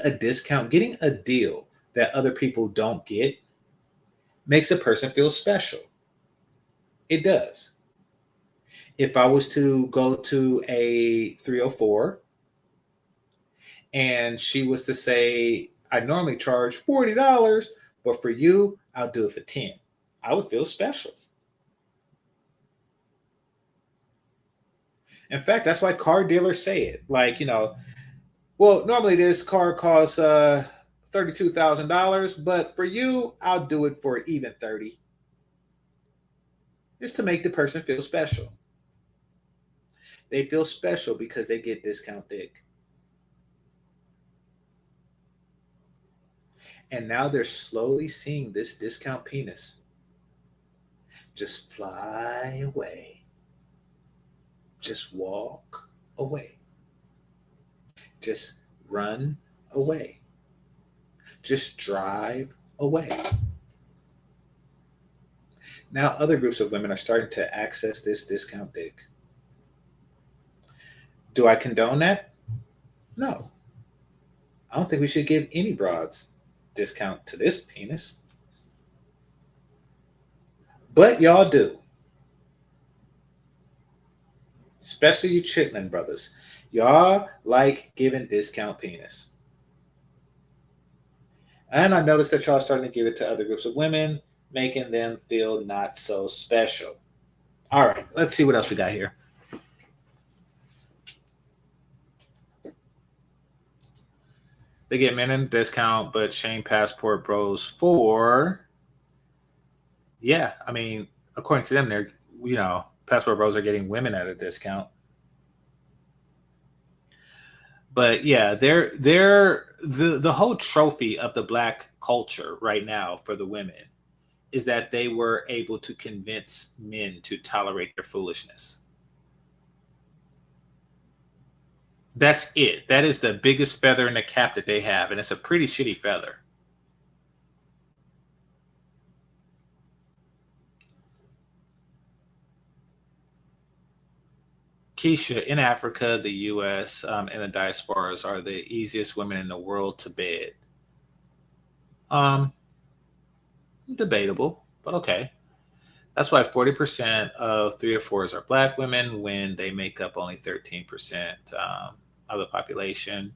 a discount, getting a deal that other people don't get makes a person feel special. It does. If I was to go to a 304 and she was to say, I normally charge $40, but for you, I'll do it for 10, I would feel special. In fact, that's why car dealers say it. Like, well, normally this car costs $32,000, but for you, I'll do it for even 30. Just to make the person feel special. They feel special because they get discount dick. And now they're slowly seeing this discount penis just fly away. Just walk away. Just run away. Just drive away. Now other groups of women are starting to access this discount dick. Do I condone that? No. I don't think we should give any broads discount to this penis. But y'all do. Especially you Chitlin brothers. Y'all like giving discount penis. And I noticed that y'all are starting to give it to other groups of women, making them feel not so special. All right, let's see what else we got here. They get men in discount, but shame passport bros for, yeah, I mean, according to them, they're, passport bros are getting women at a discount. But yeah, they're the whole trophy of the black culture right now for the women is that they were able to convince men to tolerate their foolishness. That's it. That is the biggest feather in the cap that they have, and it's a pretty shitty feather. Keisha, in Africa, the U.S., and the diasporas are the easiest women in the world to bed. Debatable, but okay. That's why 40% of 304s are black women when they make up only 13% of the population.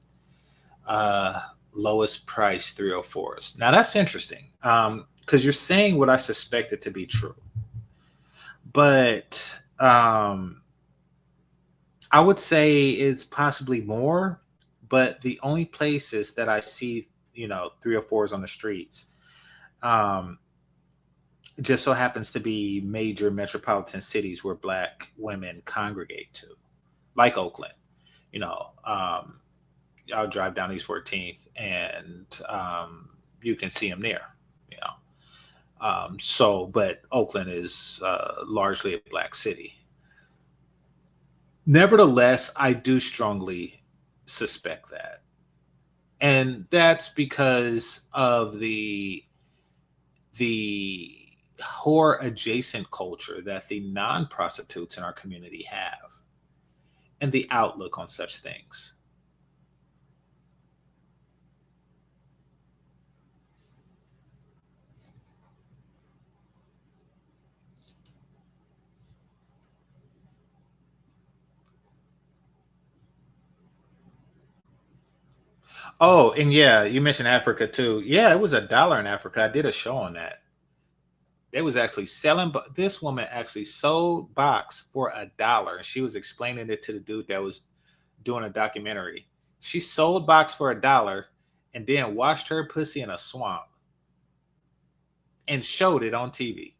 Lowest price 304s. Now that's interesting because you're saying what I suspected to be true. But I would say it's possibly more, but the only places that I see, 304s on the streets, It just so happens to be major metropolitan cities where black women congregate to, like Oakland. You know, I'll drive down East 14th and you can see them there. You know, but Oakland is largely a black city. Nevertheless, I do strongly suspect that. And that's because of the whore adjacent culture that the non-prostitutes in our community have and the outlook on such things. Oh, and yeah, you mentioned Africa too. Yeah, it was $1 in Africa. I did a show on that. They was actually selling, but this woman actually sold box for $1, and she was explaining it to the dude that was doing a documentary. She sold box for $1 and then washed her pussy in a swamp and showed it on TV.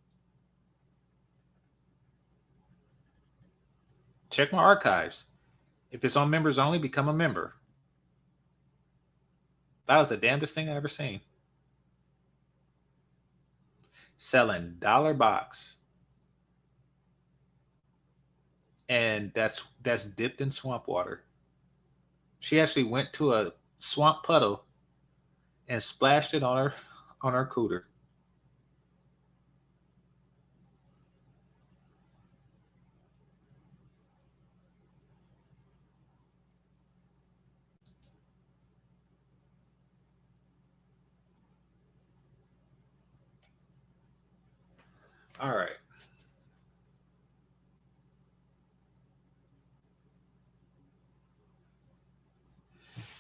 Check my archives. If it's on members only, become a member. That was the damnedest thing I ever seen. Selling dollar box. And that's dipped in swamp water. She actually went to a swamp puddle and splashed it on her cooter. All right.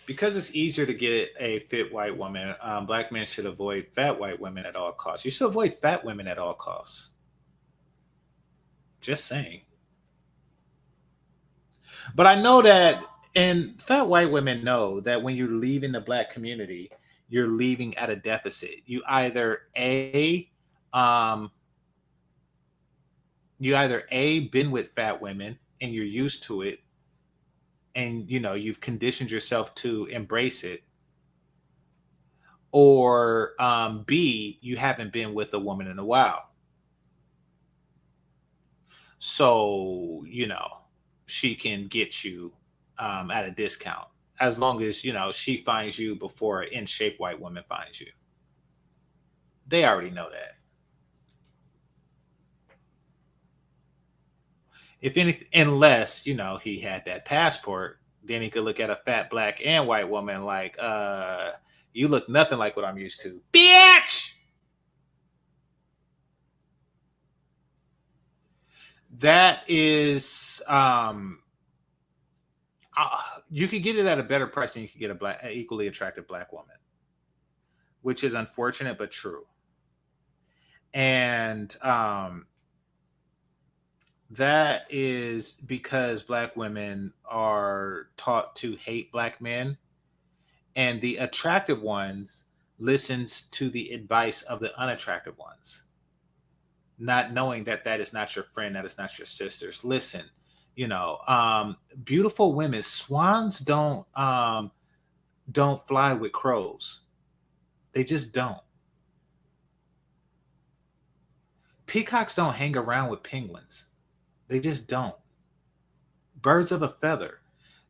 Because it's easier to get a fit white woman, black men should avoid fat white women at all costs. You should avoid fat women at all costs. Just saying. But I know that, and fat white women know that when you're leaving the black community, you're leaving at a deficit. You either been with fat women and you're used to it, and you've conditioned yourself to embrace it, or B, you haven't been with a woman in a while, so she can get you at a discount, as long as she finds you before an in shape white woman finds you. They already know that. If anything, unless he had that passport, then he could look at a fat black and white woman like, you look nothing like what I'm used to, bitch. That is, you could get it at a better price than you could get an equally attractive black woman, which is unfortunate but true. And that is because black women are taught to hate black men, and the attractive ones listens to the advice of the unattractive ones, not knowing that that is not your friend, that is not your sisters. Listen, beautiful women, swans don't fly with crows. They just don't. Peacocks don't hang around with penguins. They just don't. Birds of a feather.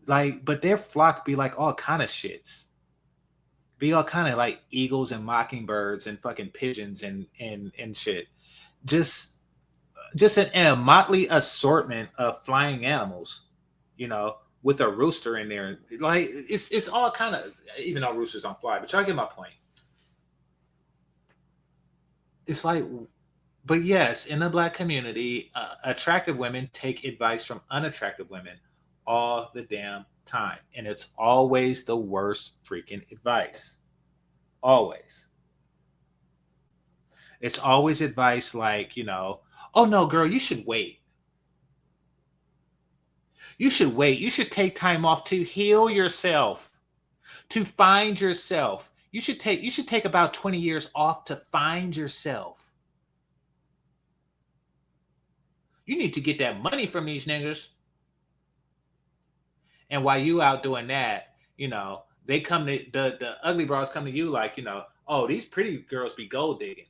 But their flock be like all kind of shits. Be all kind of like eagles and mockingbirds and fucking pigeons and shit. Just a motley assortment of flying animals, with a rooster in there. Like it's all kind of, even though roosters don't fly, but y'all get my point. It's like, but yes, in the black community, attractive women take advice from unattractive women all the damn time. And it's always the worst freaking advice. Always. It's always advice like, oh no, girl, you should wait. You should wait. You should take time off to heal yourself, to find yourself. You should take about 20 years off to find yourself. You need to get that money from these niggas. And while you out doing that, you know, they come to the ugly bras come to you like, you know, oh, these pretty girls be gold digging.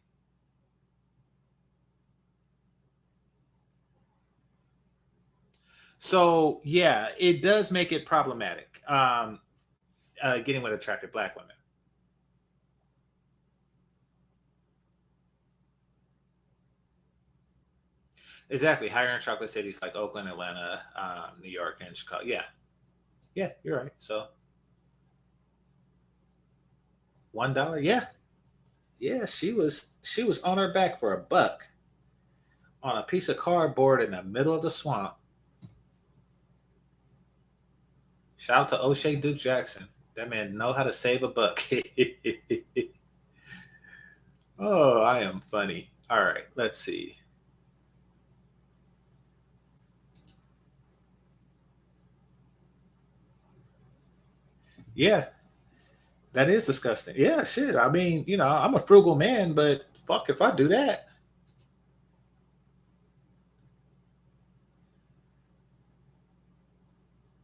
So yeah, it does make it problematic. Getting with attractive black women. Exactly. Higher in chocolate cities like Oakland, Atlanta, New York, and Chicago. Yeah. Yeah, you're right. So $1, yeah. Yeah, she was on her back for $1 on a piece of cardboard in the middle of the swamp. Shout out to O'Shea Duke Jackson. That man know how to save $1. Oh, I am funny. All right, let's see. Yeah, that is disgusting. Yeah, shit. I mean, you know, I'm a frugal man, but fuck if I do that.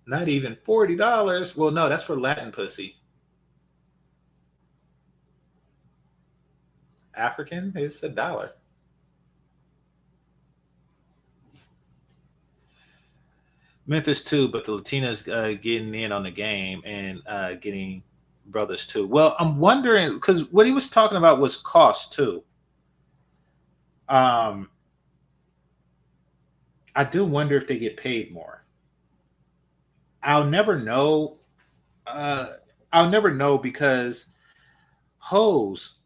Not even $40. Well, no, that's for Latin pussy. African is $1. Memphis too, but the Latinas getting in on the game and getting brothers too. Well, I'm wondering because what he was talking about was cost too. I do wonder if they get paid more. I'll never know. I'll never know because hoes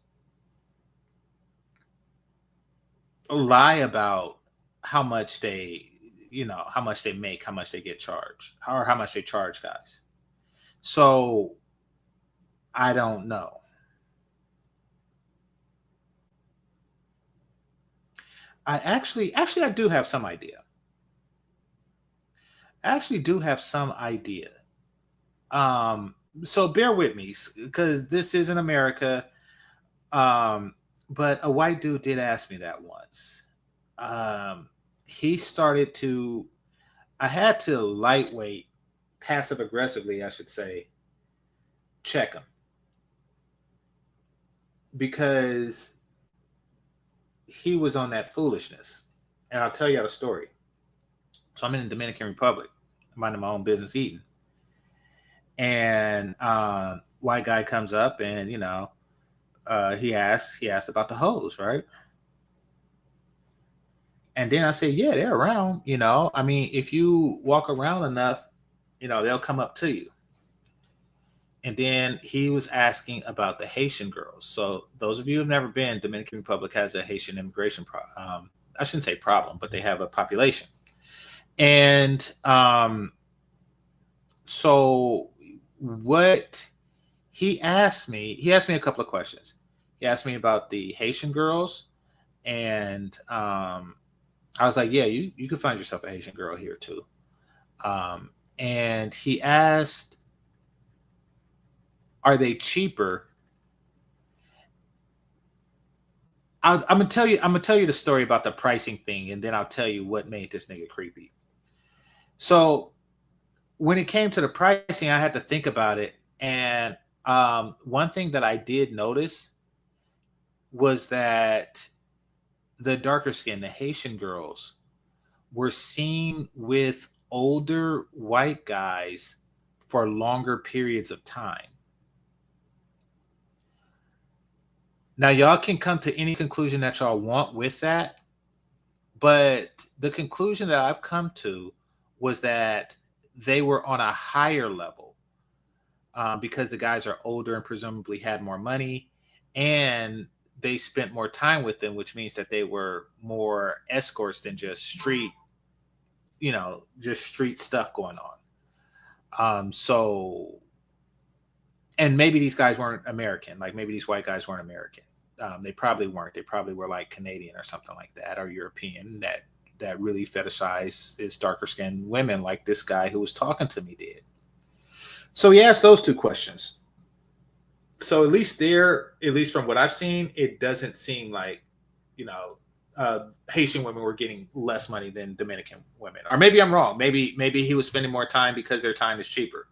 lie about how much they, you know, how much they make, how much they get charged, or how much they charge guys. So I don't know. I actually I do have some idea. I actually do have some idea. So bear with me because this isn't America. But a white dude did ask me that once. He started to, I had to lightweight, passive aggressively, I should say, check him because he was on that foolishness. And I'll tell you the story. So I'm in the Dominican Republic, I'm minding my own business eating. And white guy comes up and, you know, he asked about the hoes, right? And then I said, yeah, they're around. You know, I mean, if you walk around enough, you know, they'll come up to you. And then he was asking about the Haitian girls. So those of you who've never been, Dominican Republic has a Haitian immigration I shouldn't say problem, but they have a population. And so what he asked me a couple of questions. He asked me about the Haitian girls, and I was like, yeah, you can find yourself a Haitian girl here too. And he asked, are they cheaper? I'm gonna tell you the story about the pricing thing, and then I'll tell you what made this nigga creepy. So when it came to the pricing, I had to think about it. And one thing that I did notice was that the darker skin, the Haitian girls, were seen with older white guys for longer periods of time. Now, y'all can come to any conclusion that y'all want with that, but the conclusion that I've come to was that they were on a higher level because the guys are older and presumably had more money, and they spent more time with them, which means that they were more escorts than just street, you know, just street stuff going on. So, and maybe these guys weren't American. Like maybe these white guys weren't American. They probably weren't. They probably were like Canadian or something like that, or European that really fetishize is darker skinned women, like this guy who was talking to me did. So he asked those two questions. So at least from what I've seen, it doesn't seem like, you know, Haitian women were getting less money than Dominican women. Or maybe I'm wrong. Maybe he was spending more time because their time is cheaper.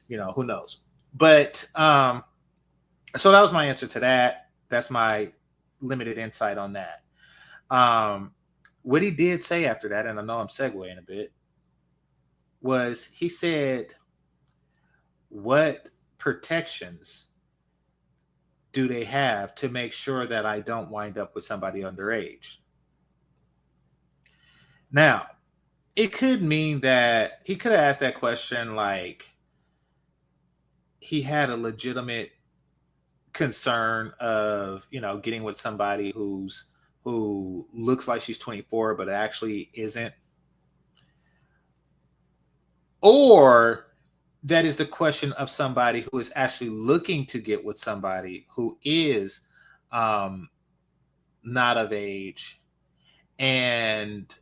Who knows? But so that was my answer to that. That's my limited insight on that. What he did say after that, and I know I'm segueing a bit, was he said, what protections do they have to make sure that I don't wind up with somebody underage? Now, it could mean that he could have asked that question like he had a legitimate concern of, getting with somebody who looks like she's 24 but actually isn't. Or that is the question of somebody who is actually looking to get with somebody who is not of age, and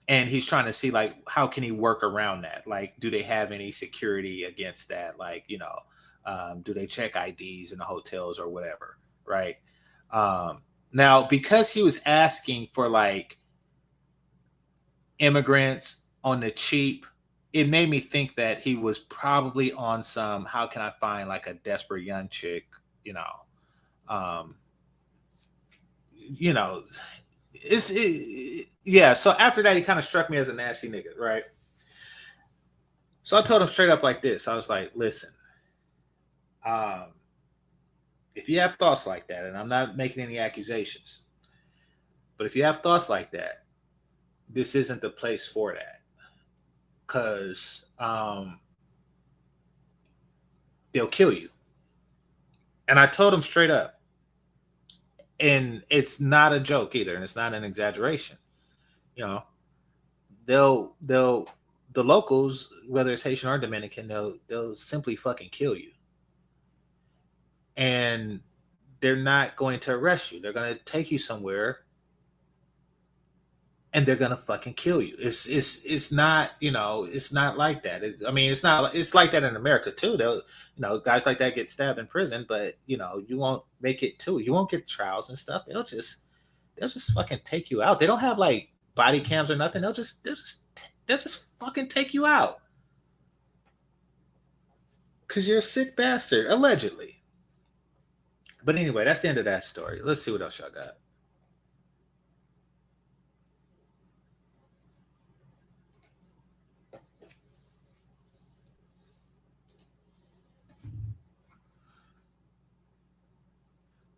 he's trying to see like how can he work around that? Like, do they have any security against that? Like, do they check IDs in the hotels or whatever? Right. Now, because he was asking for like immigrants on the cheap, it made me think that he was probably on some, how can I find like a desperate young chick, yeah. So after that, he kind of struck me as a nasty nigga, right? So I told him straight up like this. I was like, listen, if you have thoughts like that, and I'm not making any accusations, but if you have thoughts like that, this isn't the place for that. Because they'll kill you. And I told him straight up. And it's not a joke either, and it's not an exaggeration. They'll the locals, whether it's Haitian or Dominican, they'll simply fucking kill you. And they're not going to arrest you. They're going to take you somewhere and they're gonna fucking kill you. It's not, it's not like that. It's like that in America too. They'll, guys like that get stabbed in prison, but you won't make it too. You won't get trials and stuff. They'll just fucking take you out. They don't have like body cams or nothing. They'll just fucking take you out because you're a sick bastard, allegedly. But anyway, that's the end of that story. Let's see what else y'all got.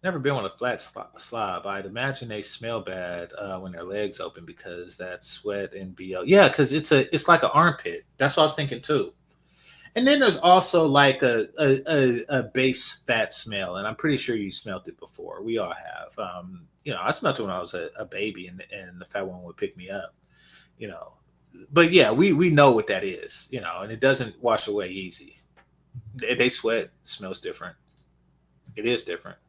Never been on a flat slob. I'd imagine they smell bad when their legs open because that's sweat and BO. Yeah, because it's like an armpit. That's what I was thinking too. And then there's also like a base fat smell, and I'm pretty sure you smelled it before. We all have. I smelled it when I was a baby, and the fat one would pick me up. But yeah, we know what that is. And it doesn't wash away easy. They sweat, smells different. It is different.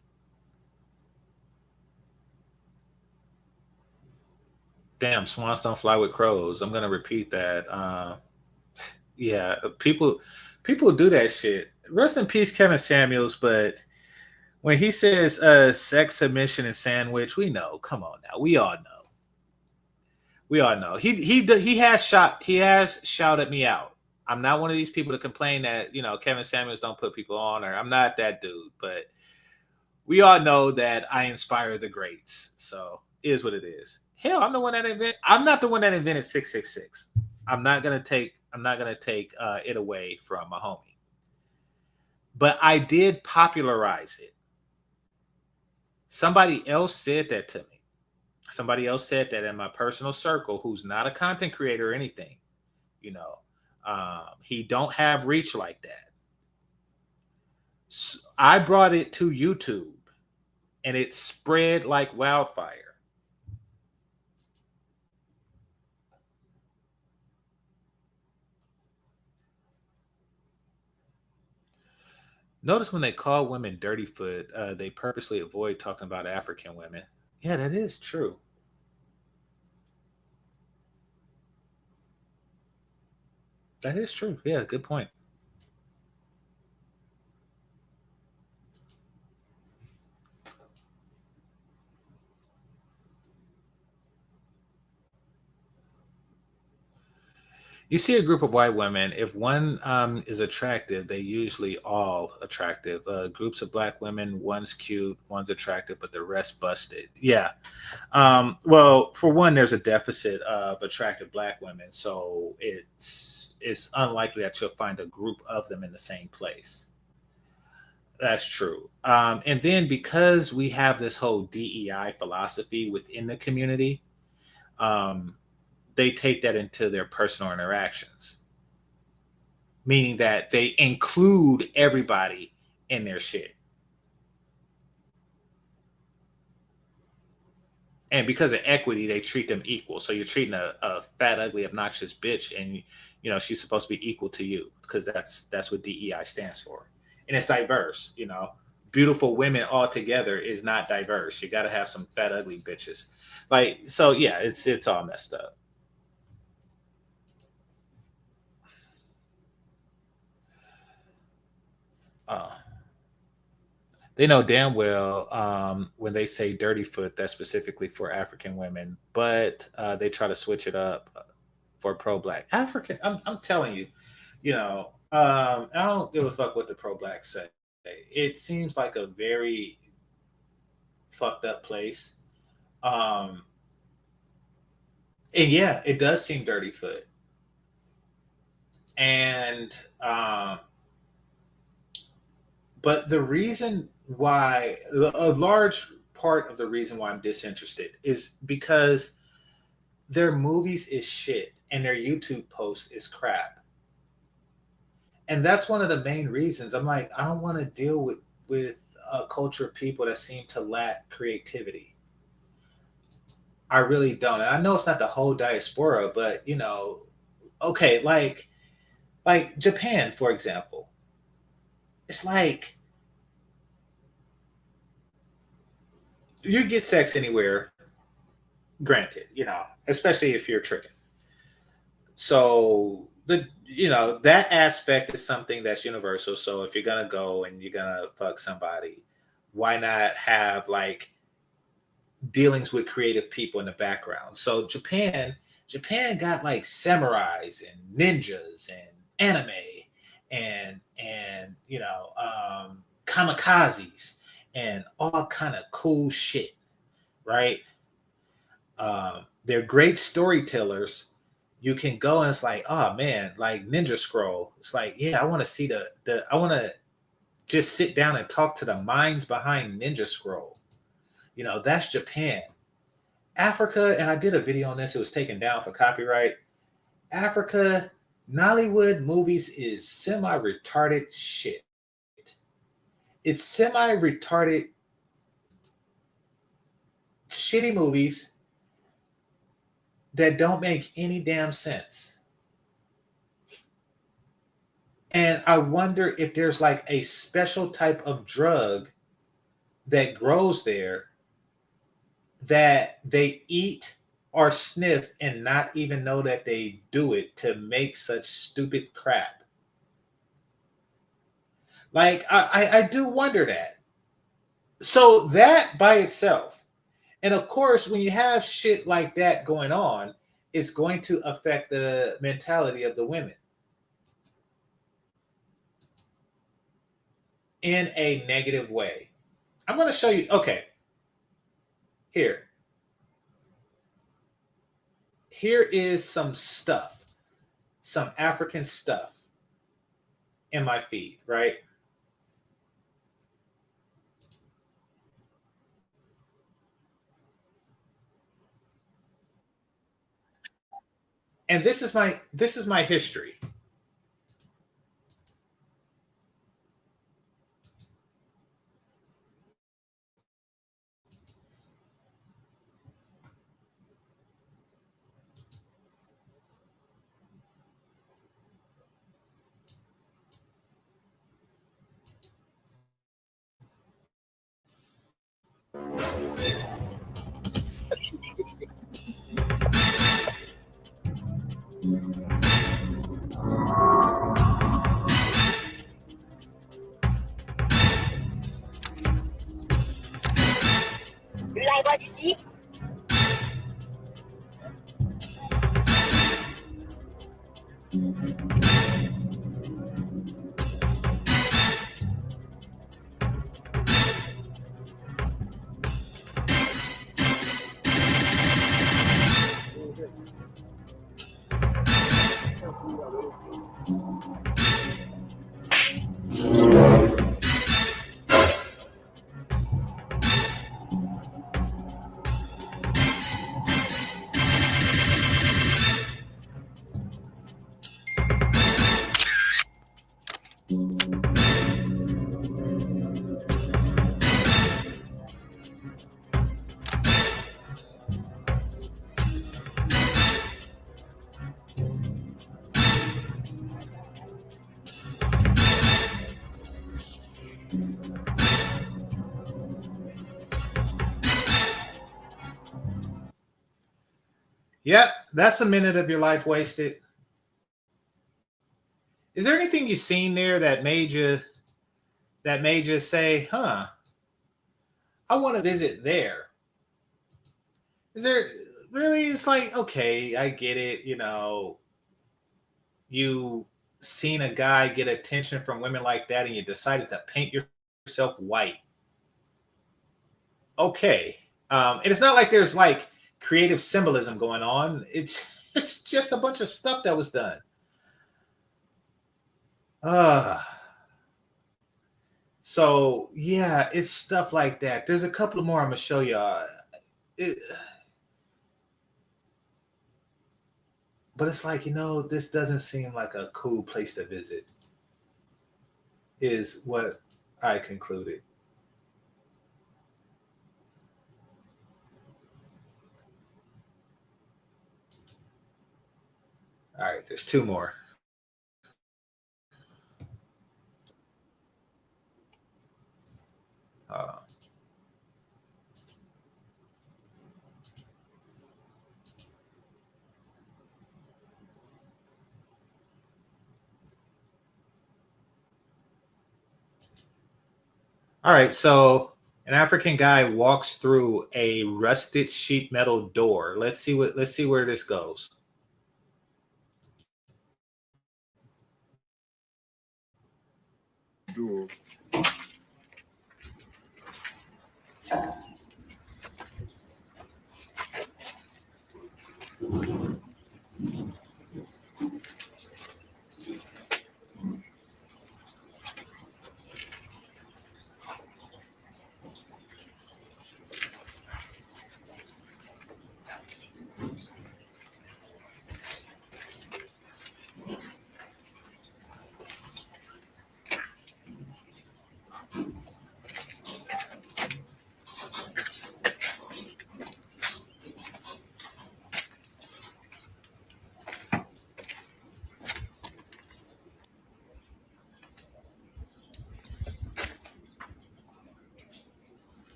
Damn, swans don't fly with crows. I'm gonna repeat that. Yeah, people do that shit. Rest in peace, Kevin Samuels. But when he says sex, submission, and sandwich, we know. Come on now, we all know. We all know. He has shouted me out. I'm not one of these people to complain that Kevin Samuels don't put people on, or I'm not that dude. But we all know that I inspire the greats. So it is what it is. Hell, I'm not the one that invented 666. I'm not gonna take it away from my homie. But I did popularize it. Somebody else said that to me. Somebody else said that in my personal circle, who's not a content creator or anything. He don't have reach like that. So I brought it to YouTube, and it spread like wildfire. Notice when they call women dirty foot, they purposely avoid talking about African women. Yeah, that is true. That is true. Yeah, good point. You see a group of white women. If one is attractive, they usually all attractive. Groups of black women, one's cute, one's attractive, but the rest busted. Yeah. Well, for one, there's a deficit of attractive black women, so it's unlikely that you'll find a group of them in the same place. That's true. And then because we have this whole DEI philosophy within the community, um, they take that into their personal interactions, meaning that they include everybody in their shit. And because of equity, they treat them equal. So you're treating a fat, ugly, obnoxious bitch, and she's supposed to be equal to you because that's what DEI stands for, and it's diverse. Beautiful women all together is not diverse. You got to have some fat, ugly bitches. Like so, yeah, it's all messed up. Uh, they know damn well when they say dirty foot, that's specifically for African women, but they try to switch it up for pro black African. I'm telling you, I don't give a fuck what the pro blacks say. It seems like a very fucked up place. Um, and yeah, it does seem dirty foot. And but the reason why, a large part of the reason why I'm disinterested is because their movies is shit and their YouTube posts is crap. And that's one of the main reasons I'm like, I don't want to deal with a culture of people that seem to lack creativity. I really don't. And I know it's not the whole diaspora, but okay, like Japan, for example. It's like you get sex anywhere, granted, especially if you're tricking. So that aspect is something that's universal. So if you're gonna go and you're gonna fuck somebody, why not have like dealings with creative people in the background? So Japan got like samurais and ninjas and anime and kamikazes and all kind of cool shit, right? They're great storytellers. You can go and it's like, oh man, like Ninja Scroll. It's like, yeah, I want to see I want to just sit down and talk to the minds behind Ninja Scroll. That's Japan. Africa, and I did a video on this, it was taken down for copyright. Africa, Nollywood movies is semi-retarded shit. It's semi-retarded, shitty movies that don't make any damn sense. And I wonder if there's like a special type of drug that grows there that they eat or sniff and not even know that they do it to make such stupid crap. Like, I do wonder that. So that by itself, and of course, when you have shit like that going on, it's going to affect the mentality of the women in a negative way. I'm going to show you. Okay. Here is some stuff, some African stuff in my feed, right? And this is my history. You like what you see? Yep, that's a minute of your life wasted. Is there anything you've seen there that made you say, huh, I want to visit there? Is there really? It's like, okay, I get it. You seen a guy get attention from women like that and you decided to paint yourself white. Okay. And it's not like there's like creative symbolism going on. It's just a bunch of stuff that was done. So yeah, it's stuff like that. There's a couple more I'm gonna show y'all. But it's like, this doesn't seem like a cool place to visit, is what I concluded. All right, there's two more. All right, so an African guy walks through a rusted sheet metal door. Let's see where this goes. Door.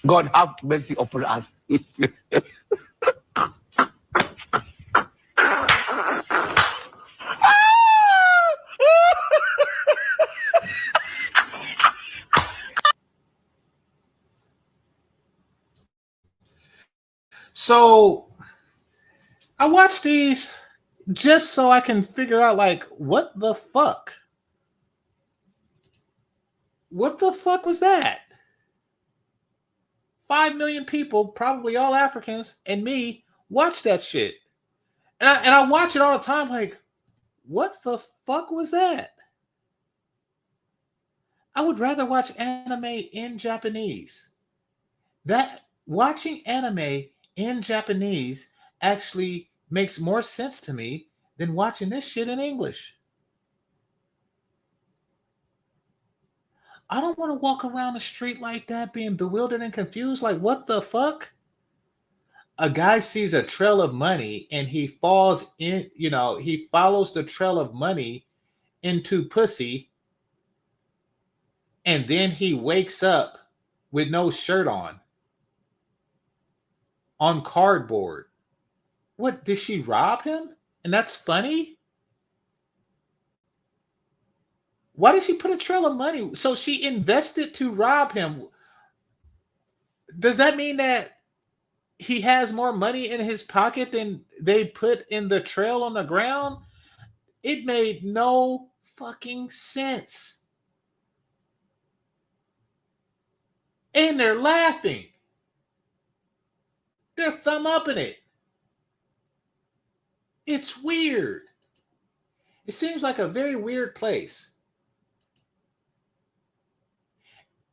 God have mercy upon us. So I watch these just so I can figure out, like, what the fuck? What the fuck was that? 5 million people, probably all Africans, and me watch that shit. And I watch it all the time, like, what the fuck was that? I would rather watch anime in Japanese. That watching anime in Japanese actually makes more sense to me than watching this shit in English. I don't want to walk around the street like that being bewildered and confused. Like, what the fuck? A guy sees a trail of money and he falls in, he follows the trail of money into pussy, and then he wakes up with no shirt on cardboard. What, did she rob him? And that's funny? Why did she put a trail of money? So she invested to rob him. Does that mean that he has more money in his pocket than they put in the trail on the ground? It made no fucking sense. And they're laughing. They're thumb upping it. It's weird. It seems like a very weird place.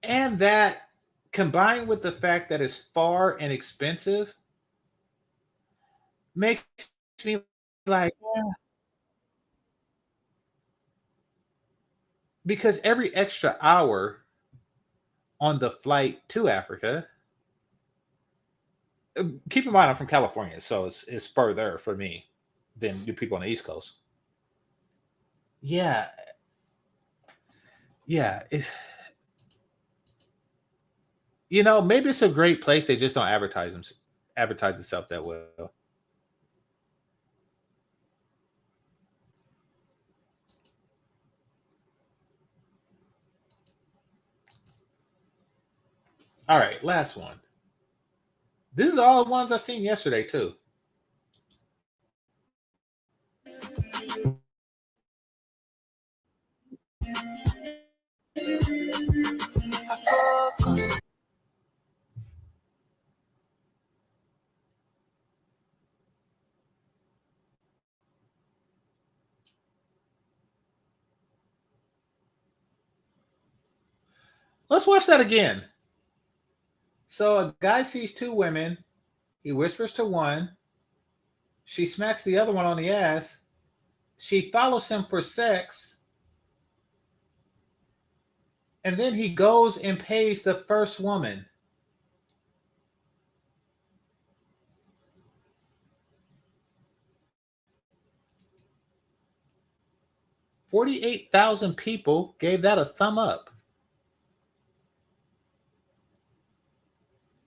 And that, combined with the fact that it's far and expensive, makes me like, yeah. Because every extra hour on the flight to Africa, keep in mind I'm from California, so it's further for me than the people on the East Coast. Yeah, it's, maybe it's a great place. They just don't advertise itself that well. All right, last one. This is all the ones I seen yesterday too. Let's watch that again. So a guy sees two women. He whispers to one. She smacks the other one on the ass. She follows him for sex. And then he goes and pays the first woman. $48,000 people gave that a thumb up.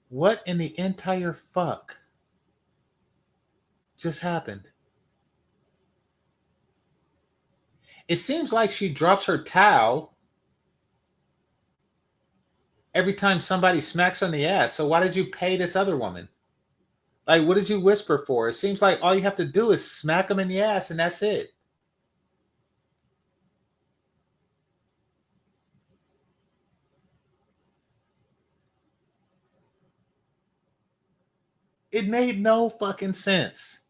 What in the entire fuck just happened? It seems like she drops her towel every time somebody smacks her in the ass. So why did you pay this other woman? Like, what did you whisper for? It seems like all you have to do is smack them in the ass and that's it. It made no fucking sense.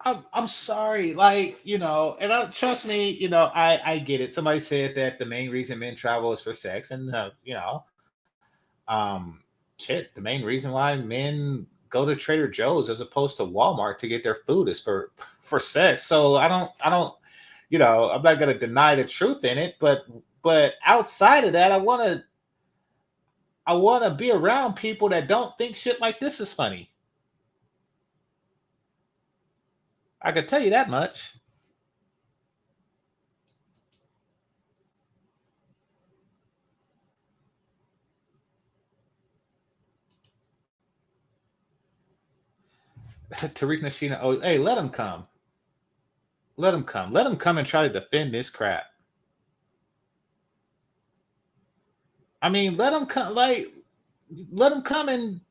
I'm sorry, like, and trust me, I get it. Somebody said that the main reason men travel is for sex, and um, shit, the main reason why men go to Trader Joe's as opposed to Walmart to get their food is for sex. So I'm not gonna deny the truth in it, but outside of that, I wanna be around people that don't think shit like this is funny. I can tell you that much. Tariq Nashina, oh, hey, let him come. Let him come. Let him come and try to defend this crap. I mean, let him come. Let him come and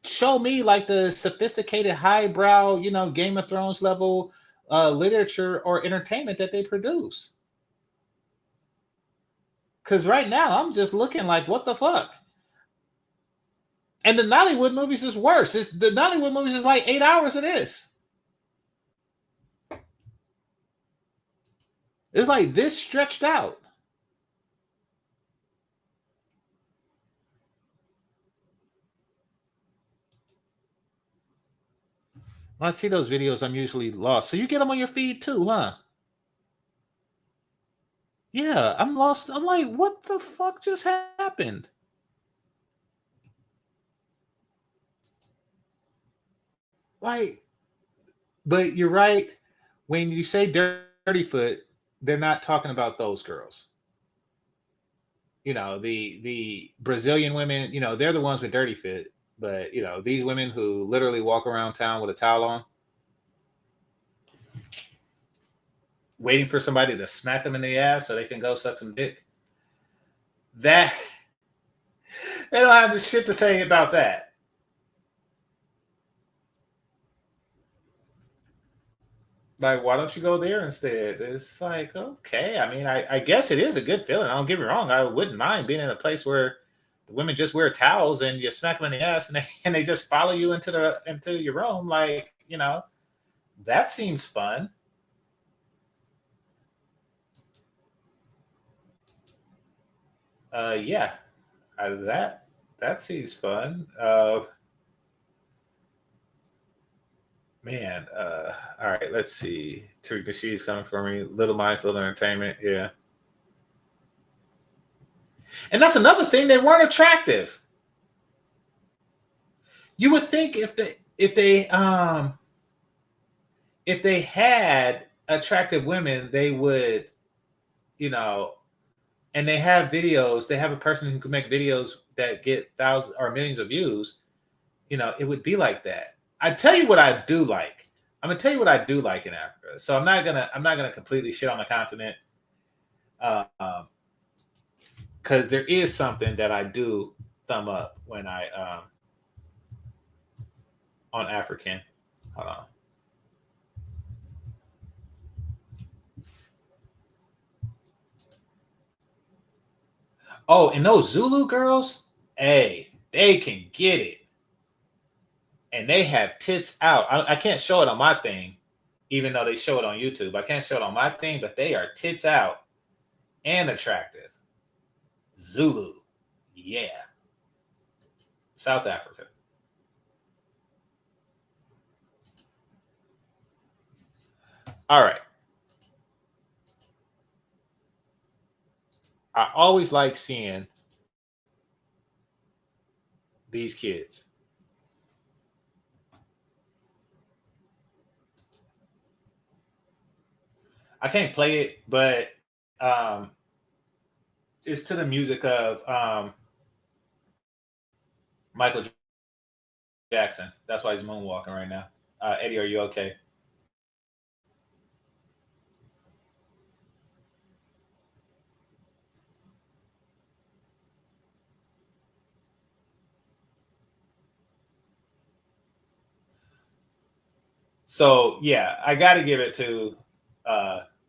show me like the sophisticated, highbrow, Game of Thrones level literature or entertainment that they produce. Because right now, I'm just looking like, what the fuck? And the Nollywood movies is worse. The Nollywood movies is like 8 hours of this. It's like this stretched out. When I see those videos, I'm usually lost. So you get them on your feed too, huh? Yeah, I'm lost. I'm like, what the fuck just happened? Like, but you're right. when you say dirty foot, they're not talking about those girls. The Brazilian women, they're the ones with dirty foot. But these women who literally walk around town with a towel on, waiting for somebody to smack them in the ass so they can go suck some dick. That they don't have shit to say about that. Like, why don't you go there instead? It's like, okay. I mean, I guess it is a good feeling. Don't get me wrong. I wouldn't mind being in a place where the women just wear towels and you smack them in the ass and they just follow you into your room. Like, that seems fun. Yeah, that seems fun. Man, all right, let's see. Tariq She's coming for me. Little Minds, Little Entertainment, yeah. And that's another thing, they weren't attractive. You would think if they had attractive women, they would, and they have videos, they have a person who can make videos that get thousands or millions of views, it would be like that. I tell you what I do like. I'm gonna tell you what I do like in Africa. So I'm not gonna completely shit on the continent, because there is something that I do thumb up when I on African. Hold on. Oh, and those Zulu girls, hey, they can get it. And they have tits out. I can't show it on my thing, even though they show it on YouTube. I can't show it on my thing, but they are tits out and attractive. Zulu. Yeah. South Africa. All right. I always like seeing these kids. I can't play it, but it's to the music of Michael Jackson. That's why he's moonwalking right now. Eddie, are you okay? So yeah, I got to give it to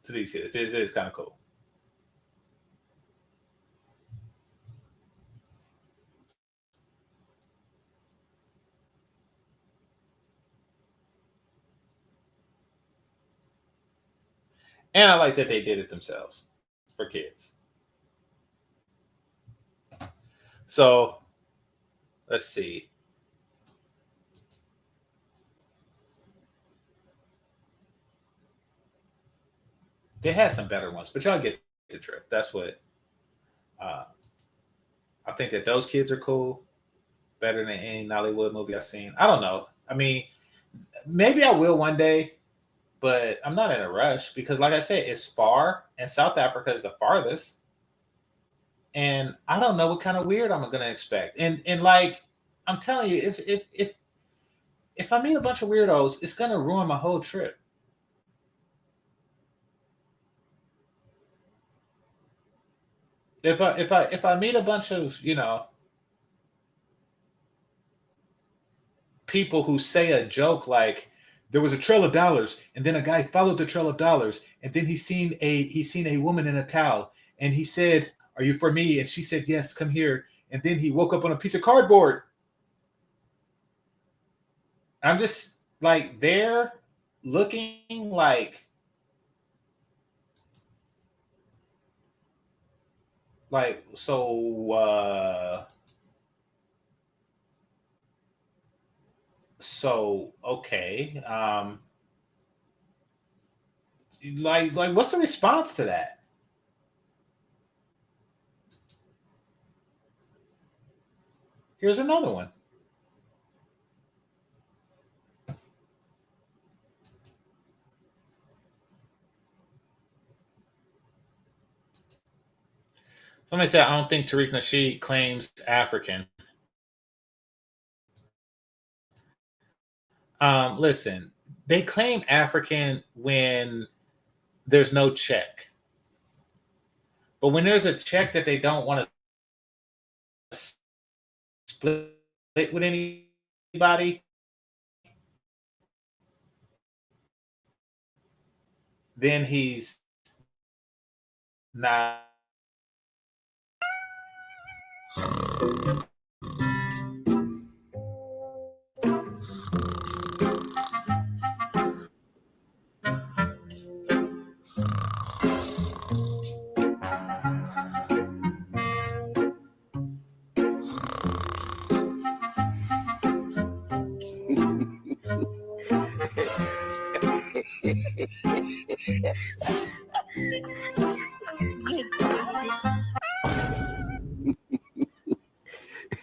these kids. It is kind of cool. And I like that they did it themselves for kids. So let's see. They had some better ones, but y'all get the drift. That's what uh, I think, that those kids are cool, better than any Nollywood movie I've seen. I don't know. I mean, maybe I will one day, but I'm not in a rush because, like I said, it's far, and South Africa is the farthest. And I don't know what kind of weird I'm gonna expect. And like I'm telling you, if I meet a bunch of weirdos, it's gonna ruin my whole trip. If I meet a bunch of people who say a joke like there was a trail of dollars and then a guy followed the trail of dollars and then he seen a woman in a towel and he said, "Are you for me?" And she said, "Yes, come here." And then he woke up on a piece of cardboard. I'm just like there looking like so okay. Like what's the response to that? Here's another one. Somebody said, I don't think Tariq Nasheed claims African. Listen, they claim African when there's no check. But when there's a check that they don't want to split with anybody, then he's not.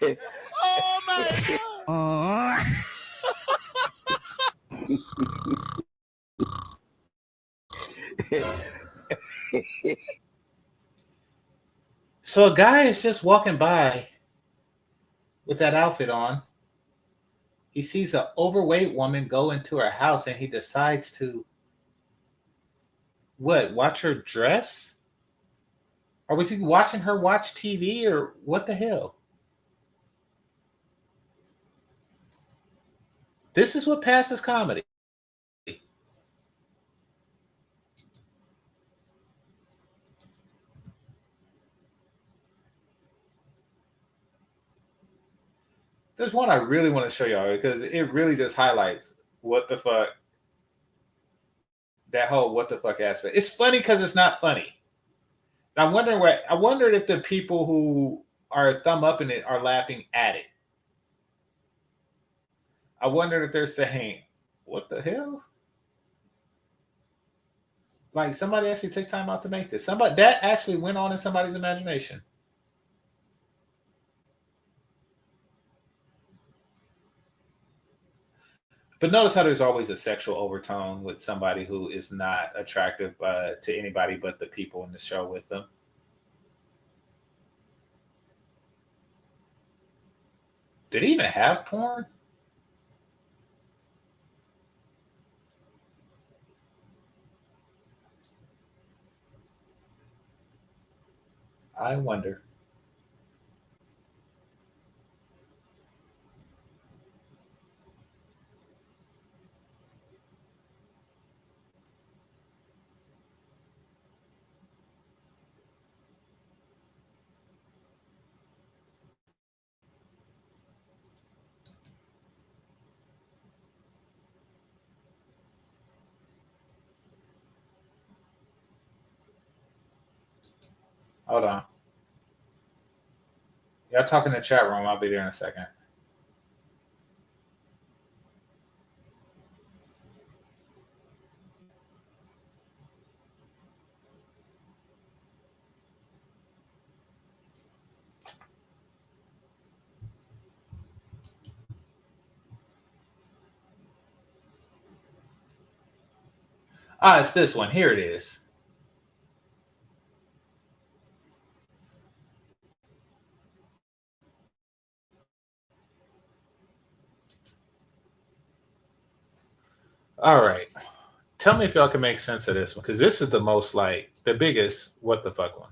Oh my God. So a guy is just walking by with that outfit on. He sees an overweight woman go into her house and he decides to what? Watch her dress? Or was he watching her watch TV or what the hell? This is what passes comedy. There's one I really want to show y'all because it really just highlights what the fuck, that whole what the fuck aspect. It's funny because it's not funny. And I wondered if the people who are thumb up in it are laughing at it. I wondered if they're saying, what the hell? Like somebody actually took time out to make this. Somebody that actually went on in somebody's imagination. But notice how there's always a sexual overtone with somebody who is not attractive to anybody but the people in the show with them. Did he even have porn? I wonder. Hold on. Y'all talk in the chat room. I'll be there in a second. Ah, it's this one. Here it is. All right. Tell me if y'all can make sense of this one, because this is the most like the biggest what the fuck one.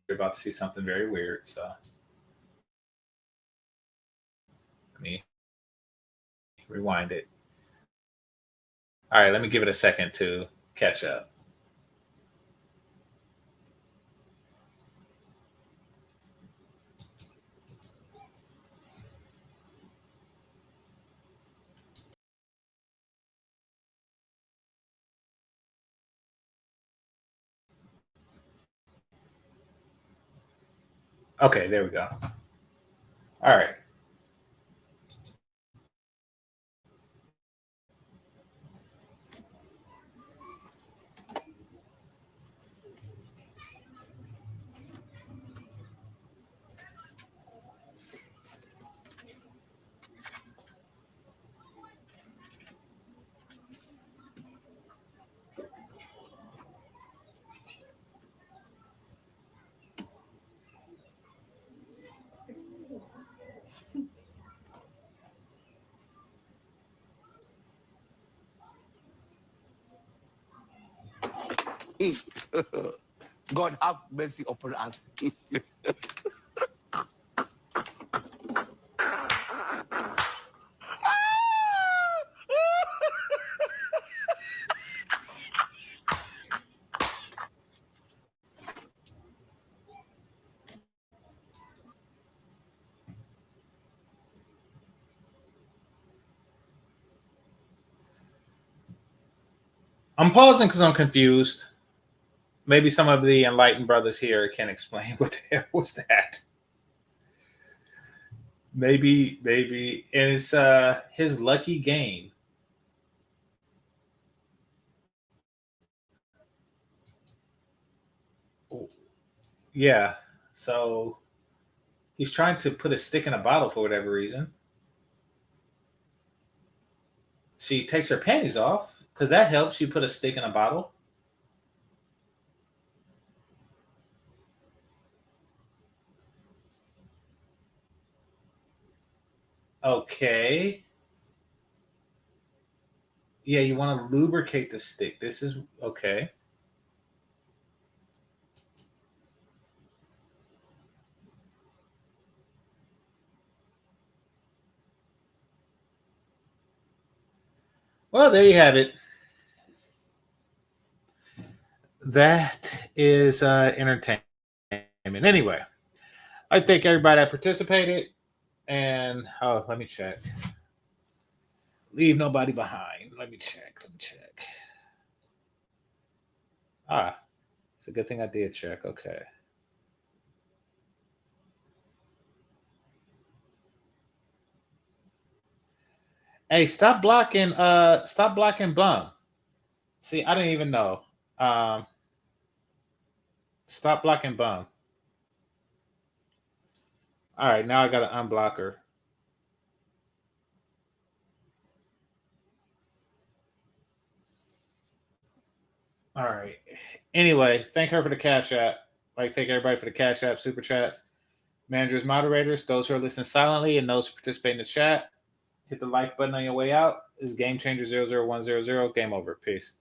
You're about to see something very weird, so let me rewind it. All right, let me give it a second to catch up. Okay, there we go. All right. God have mercy upon us. I'm pausing because I'm confused. Maybe some of the enlightened brothers here can explain what the hell was that. Maybe, and it's his lucky game. Yeah, so he's trying to put a stick in a bottle for whatever reason. She takes her panties off because that helps you put a stick in a bottle. Okay. Yeah, you want to lubricate the stick. This is okay. Well, there you have it. That is entertainment. Anyway, I thank everybody that participated. And oh, let me check. Leave nobody behind. Let me check. Ah, it's a good thing I did check. Okay. Hey, stop blocking Bum. See, I didn't even know. Um Stop blocking Bum. All right, now I gotta unblock her. All right. Anyway, thank her for the cash app. Thank everybody for the cash app, super chats, managers, moderators, those who are listening silently, and those who participate in the chat. Hit the like button on your way out. This is GameChanger 00100. Game over. Peace.